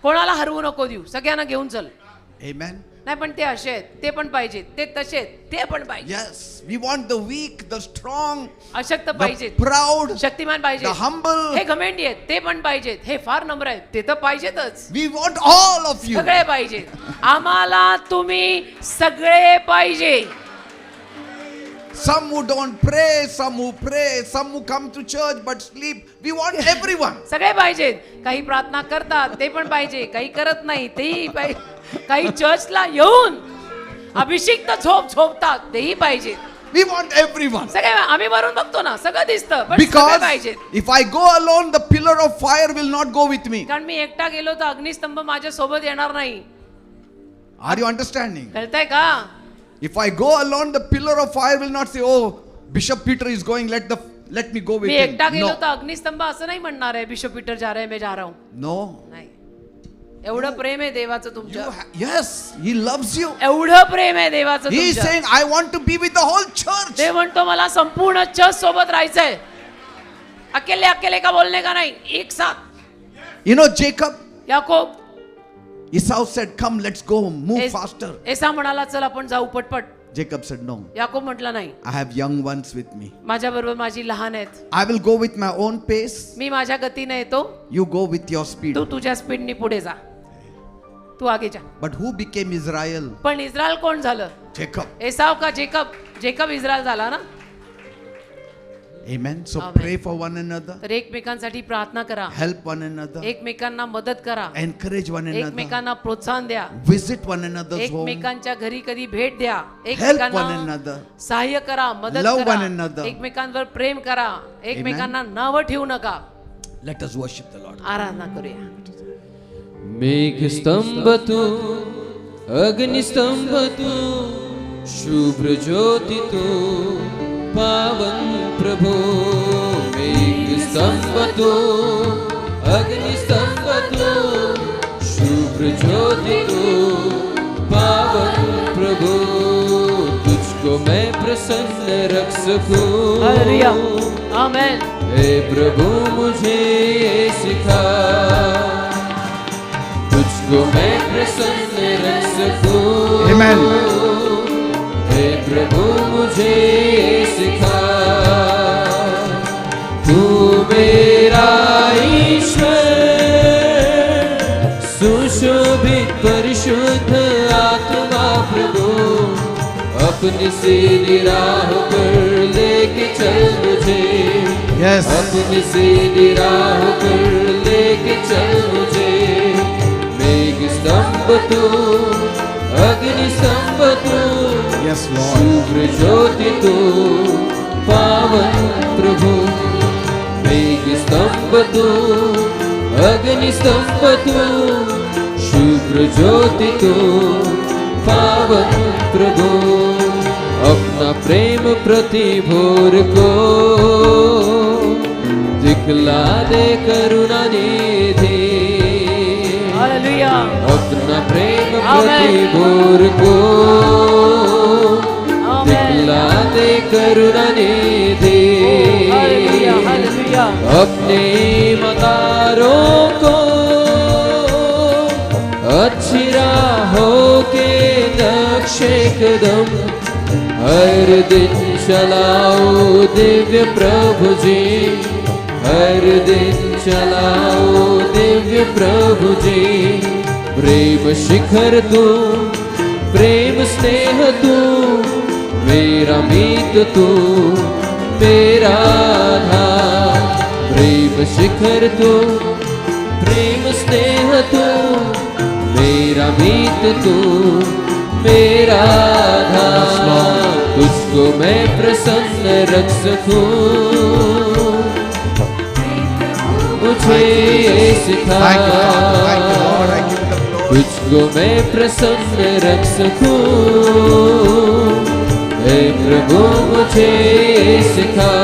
कोणाला हरवू नको देऊ. सगळ्यांना घेऊन चल. Amen. नाही पण ते असे आहेत ते पण पाहिजेत ते तसे आहेत ते पण पाहिजे. Yes, we want the weak, the strong, अशक्त the पाहिजेत proud, शक्तिमान पाहिजे the humble. हे घमेंडी आहेत ते पण पाहिजेत हे फार नम्र आहेत ते तर पाहिजेतच. We want all of you. सगळे पाहिजेत. आम्हाला तुम्ही सगळे पाहिजे. Some who don't pray, some who pray, some who come to church but sleep. We want everyone. सगळे पाहिजेत. काही प्रार्थना करतात ते पण पाहिजे काही करत नाही तेही पाहिजे. काही चर्चला येऊन अभिषिक्त झोपतात तेही पाहिजे. We want everyone. सगळे आम्ही वरून बघतो ना सगळं दिसतं पण सगळे Because पाहिजेत. if I go alone, the pillar of fire will not go with me. कारण मी एकटा गेलो तर अग्निस्तंभ माझ्या सोबत येणार नाही. Are you understanding? कळतंय का? If I go alone, the pillar of fire will not say, "Oh, Bishop Peter is going. Let me go with me him." एकटा गेलो No. तर अग्निस्तंभ असं नाही म्हणणार आहे बिशप पीटर जा रहे मैं जा रहा हूं. No. नाही. एवढं प्रेम आहे देवाचं तुमच्या. Yes, he loves you. एवढं प्रेम आहे देवाचं He is तुमच्या. saying, "I want to be with the whole church." देव म्हणतो मला संपूर्ण चर्च सोबत राहायचंय. अकेले अकेले का बोलने का नाही एक साथ. You know Jacob, Yakob Esau said, "Come, let's go, move faster." एसा म्हणाला चल आपण जाऊ पटपट. Jacob said, "No, याकोब म्हटला नाही I have young ones with me. माझ्या बरोबर माझी लहान आहेत. I will go with my own pace. मी माझ्या गतीने येतो You go with your speed." तू तुझ्या स्पीडनी पुढे जा. तू आगे जा. But who became Israel? पण इस्रायल कोण झालं? Jacob. एसाव का जेकब? जेकब इस्रायल झाला ना. Amen. So Amen. pray for one another. तर एकमेकांसाठी प्रार्थना करा. Help one another. एकमेकांना मदत करा. Encourage one another. एकमेकांना प्रोत्साहन द्या. Visit one another's home. एकमेकांच्या घरी कधी भेट द्या. Help one एकमेकांना another. सहाय्य करा मदत Love करा. one another. एकमेकांवर प्रेम करा. एकमेकांना नावं ठेवू नका. Let us worship the Lord. आराधना करूया. मेघस्तंभ तू अग्निस्तंभ तू शुभ्र ज्योती तू पावन प्रभो. मेघस्तंभ तू अग्निस्तंभ तू शुभ्र ज्योति तू पावन प्रभु. तुझको मैं प्रसन्न रख सकूं. हालेलुया. आमेन. हे प्रभु मुझे सिखा तुझको मैं प्रसन्न रख सकूं. Amen. हे प्रभु मुझे सिखा तू मेरा ईश्वर सुशोभित परिशुद्ध आत्मा प्रभु अपनी सीधी राह पर लेके चल मुझे. Yes. अपनी सीधी राह पर लेके चल मुझे. मेघ स्तंभ तू अग्नि स्तंभ तू Yes, Lord. शुभ्र ज्योति तू पावन प्रभु. मेघ स्तंभ तू अग्नि स्तंभ तू शुभ्र ज्योति तू पावन प्रभु. अपना प्रेम प्रति भोर को दिखला दे करुणा निधि. अपना प्रेम आमेन। प्रतिभोर को दिखला दे करुणा निधि हालेलुया हालेलुया अपने मकारों को अच्छी राहों के नक्शे कदम हर दिन चलाओ दिव्य प्रभु जी हर दिन चलाओ दिव्य प्रभु जी प्रेम शिखर तू प्रेम स्नेह तू मेरा मीत तू मेरा आधार प्रेम शिखर तू प्रेम स्नेह तू मेरा मीत तू मेरा आधार तुझको मैं प्रसन्न रख सकूं मुझे सिखा Thank you, Lord. I give you the glory. तुझको मैं प्रसन्न रख सकूं हे प्रभु मुझे सिखा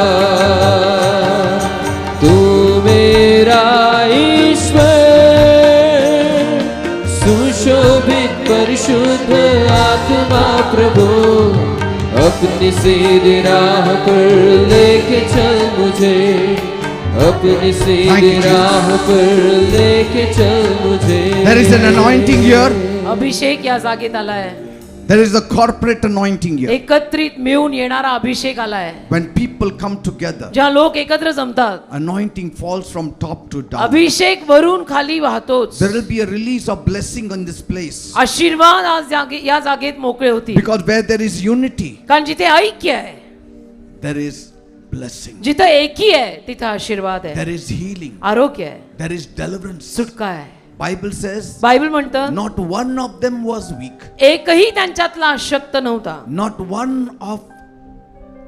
तू मेरा ईश्वर सुशोभित परिशुद्ध आत्मा प्रभु अपनी सीधी राह पर लेके चल मुझे अपनी सीधी Thank you, Jesus. राह पर लेके चल मुझे There is an anointing here. अभिषेक या जागेत आला आहे There is a corporate anointing here. एकत्रित मिळून येणारा अभिषेक आला आहे When people come together, ज्या लोक एकत्र जमतात anointing falls from top to down. अभिषेक वरून खाली वाहतोच There will be a release of blessing on this place. आशीर्वाद आज या जागेत मोकळे होतील Because where there is unity, कारण जिथे ऐक्य आहे there is blessing. जिथे एकी आहे तिथे आशीर्वाद आहे There is healing. आरोग्य आहे There is deliverance. सुटका आहे Bible says, बायबल म्हणतं not one of them was weak. एकही त्यांच्यातला अशक्त नव्हता Not one of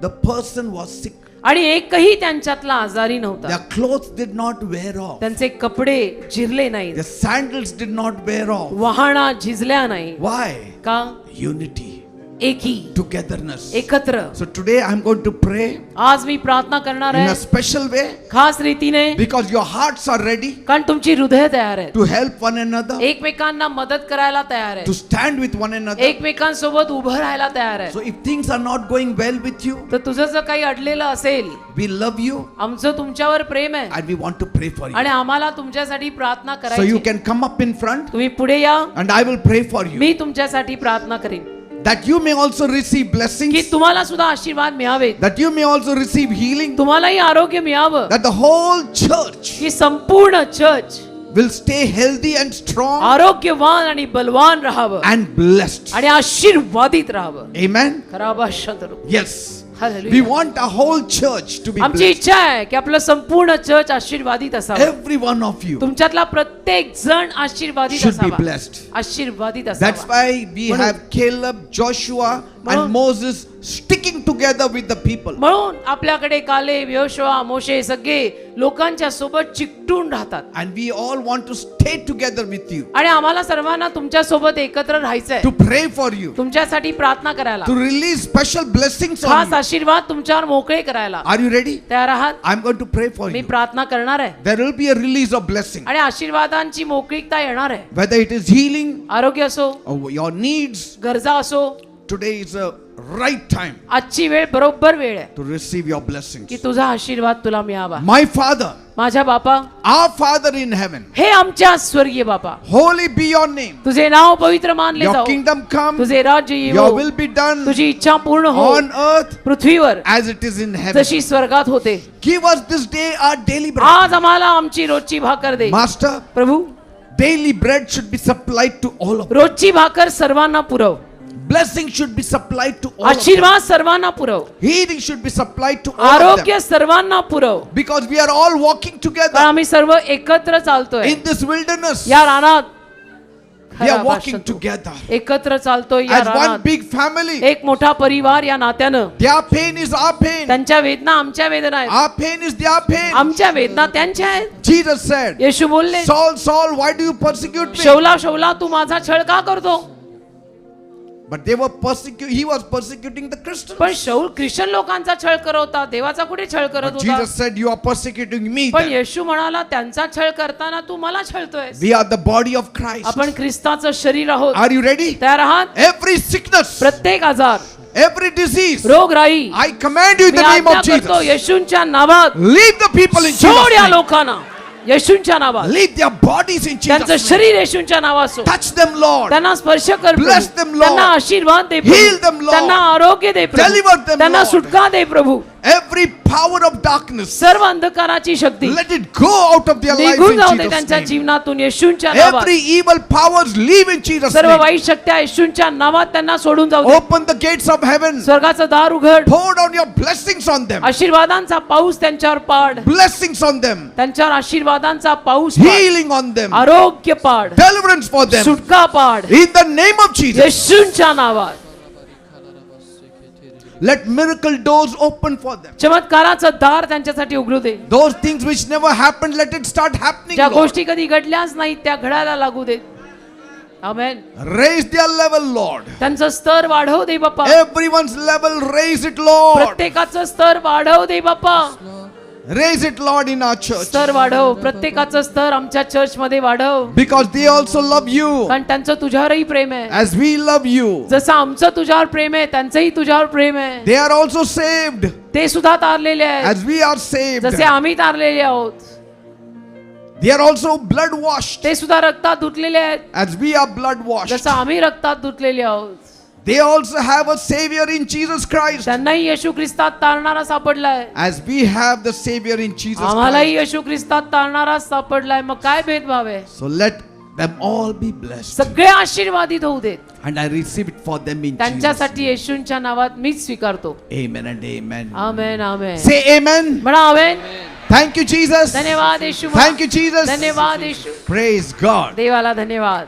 the person was sick. आणि एकही त्यांच्यातला आजारी नव्हता Their clothes did not wear off. त्यांचे कपडे झिरले नाहीत Their sandals did not wear off. वाहना झिजल्या नाही Why? का Unity, एकी togetherness. एकत्र So today I'm going to pray आज मी प्रार्थना करणार in a आहे special way खास रीतीने because your hearts are ready कारण तुमची हृदय तयार आहेत to help one another, एकमेकांना मदत करायला तयार to आहे stand with one another. एकमेकांसोबत उभं राहायला तयार आहे So if things are not going well with you, तर तुझं जर काही अडलेलं असेल we love you आमचं तुमच्यावर प्रेम आहे and we want to pray for you. आणि आम्हाला तुमच्यासाठी प्रार्थना So you करायची can come up in front तुम्ही पुढे या and I will pray for you मी तुमच्यासाठी प्रार्थना करीन that you may also receive की blessings, तुम्हाला सुद्धा आशीर्वाद मिळावे that you may also receive healing, तुम्हालाही आरोग्य मिळावं that the whole church की संपूर्ण church will stay healthy and strong आरोग्यवान आणि बलवान राहावं and blessed. आणि आशीर्वादित राहावं Amen. खरा भाषा धरू. Yes. We hallelujah. want our whole church to be आमची blessed. इच्छा आहे की आपलं संपूर्ण चर्च आशीर्वादित असावं Every one of you तुमच्यातला प्रत्येक जण आशीर्वादित should be असावा blessed. आशीर्वादित That's असावा why we म्हणून- have Caleb, Joshua, म्हणून- and Moses sticking together with the people. म्हणून आपल्याकडे कालेब योशुआ मोशे सगळे लोकांच्या सोबत चिकटून राहतात And we all want to stay together with you, आणि आम्हाला सर्वांना तुमच्या सोबत एकत्र राहायचंय to pray for you, तुमच्यासाठी प्रार्थना करायला to release special blessings on खास you. आशीर्वाद तुमच्यावर मोकळे करायला Are you ready? तयार आहात I'm going to pray for me you. प्रार्थना करणार आहे There will be a release of blessing. आणि आशीर्वादांची मोकळीकता येणार आहे Whether it is healing आरोग्य असो or your needs, गरजा असो today is a right time आजची वेळ बरोबर वेळ आहे to receive your blessings. की तुझा आशीर्वाद तुला मिळावा My Father, माझ्या बापा our Father in heaven, हे आमच्या स्वर्गीय बापा holy be your name. तुझे नाव पवित्र मानले Your जाओ kingdom come, तुझे राज्य your येवो will be done तुझी इच्छा पूर्ण हो on earth पृथ्वीवर as it is in heaven. जशी स्वर्गात होते Give us this day our daily bread. आज आम्हाला आमची रोजची भाकर दे Master, Prabhu daily bread should be supplied to all of us. रोजची भाकर सर्वांना पुरव Blessing should be supplied to all of them. आशीर्वाद सर्वांना पुरव Healing should be supplied to all of them. आरोग्य सर्वांना पुरव Because we are all walking कारण together आम्ही सर्व एकत्र चालतोय in this wilderness. या रानात We are खरा walking भाषा तू. together एकत्र चालतोय या as one रानात big family. एक मोठा परिवार या नात्यानं Their pain is our pain. त्यांच्या वेदना आमच्या वेदना आहेत Our pain is their pain. आमच्या वेदना त्यांच्या आहेत Jesus said, येशू बोलले Saul, Saul, why do you persecute me? शौला शौला तू माझा छळ का करतो But he was persecuting the Christians. पण शाऊल ख्रिश्चन लोकांचा छळ करत होता, देवाचा कुठे छळ करत But होता? Jesus said, you are persecuting me. पण then. येशू म्हणाला त्यांचा छळ करताना तू मला छळतोयस. We are the body of Christ. आपण ख्रिस्ताचं शरीर आहोत. Are you ready? तयार आहात? Every sickness, प्रत्येक आजार, every disease, रोगराई I command you in me the name आज्ञा of करतो Jesus. येशूंच्या नावात Leave the people in सोड Jesus' या name. लोकांना येशूंच्या नावात. Leave their bodies in त्यांचं Jesus' name. शरीर येशूंच्या नावात सोड. Touch them, Lord. त्यांना स्पर्श कर प्रभू. Bless them, Lord. त्यांना आशीर्वाद दे Heal प्रभू. them, Lord. त्यांना आरोग्य दे प्रभू. Deliver them, त्यांना Lord. सुटका दे प्रभू. Every power of darkness, सर्व अंधकाराची शक्ती let it go out of their lives निघून in जाऊ दे Jesus' त्यांच्या name. जीवनातून येशूंच्या नावात. Every evil powers leave in Jesus' सर्व name. वाईट शक्त्या येशूंच्या नावात त्यांना सोडून जाऊ दे. Open the gates of heaven. स्वर्गाचं दार उघड. Pour down your blessings on them. आशीर्वादांचा पाऊस त्यांच्यावर पाड. Blessings on them. त्यांच्यावर आशीर्वादांचा पाऊस पाड. Healing on them. आरोग्य पाड. Deliverance for them. सुटका पाड. In the name of Jesus. येशूंच्या नावात. Let miracle doors open for them. चमत्काराचं दार त्यांच्यासाठी उघडू दे. Those things which never happened, let it start happening, ज्या Lord. गोष्टी कधी घडल्याच नाहीत त्या घडायला लागू देत. आमेन. Raise their level, Lord. त्यांचं स्तर वाढव दे बाप्पा. Everyone's level, raise it, Lord. प्रत्येकाचं स्तर वाढव दे बाप्पा. Raise it, Lord, in our church. स्तर वाढव. प्रत्येकाचं स्तर आमच्या चर्च मध्ये वाढव. Because they also love you. कारण त्यांचं तुझ्यावरही प्रेम आहे. As we love you. जसं आमचं तुझ्यावर प्रेम आहे त्यांचंही तुझ्यावर प्रेम आहे. They are also saved. ते सुद्धा तारलेले आहेत As we are saved. जसे आम्ही तारलेले आहोत. They are also blood washed. ते सुद्धा रक्तात धुतलेले आहेत As we are blood washed. जसं आम्ही रक्तात धुतलेले आहोत. They also have a savior in Jesus Christ. त्यांनाही येशू ख्रिस्तात तारणारा सापडलाय. As we have the savior in Jesus आम्हालाही Christ. येशू ख्रिस्तात तारणारा सापडलाय. मग काय भेदभाव आहे? So let them all be blessed. सगळे आशीर्वादित होऊ देत. And I receive it for them in Jesus. त्यांच्यासाठी येशूंच्या नावात मीच स्वीकारतो. Amen and amen. Amen amen. Say amen. म्हणा आमेन. Thank you, Jesus. धन्यवाद येशू. Thank you, Jesus. धन्यवाद येशू. Praise God. देवाला धन्यवाद.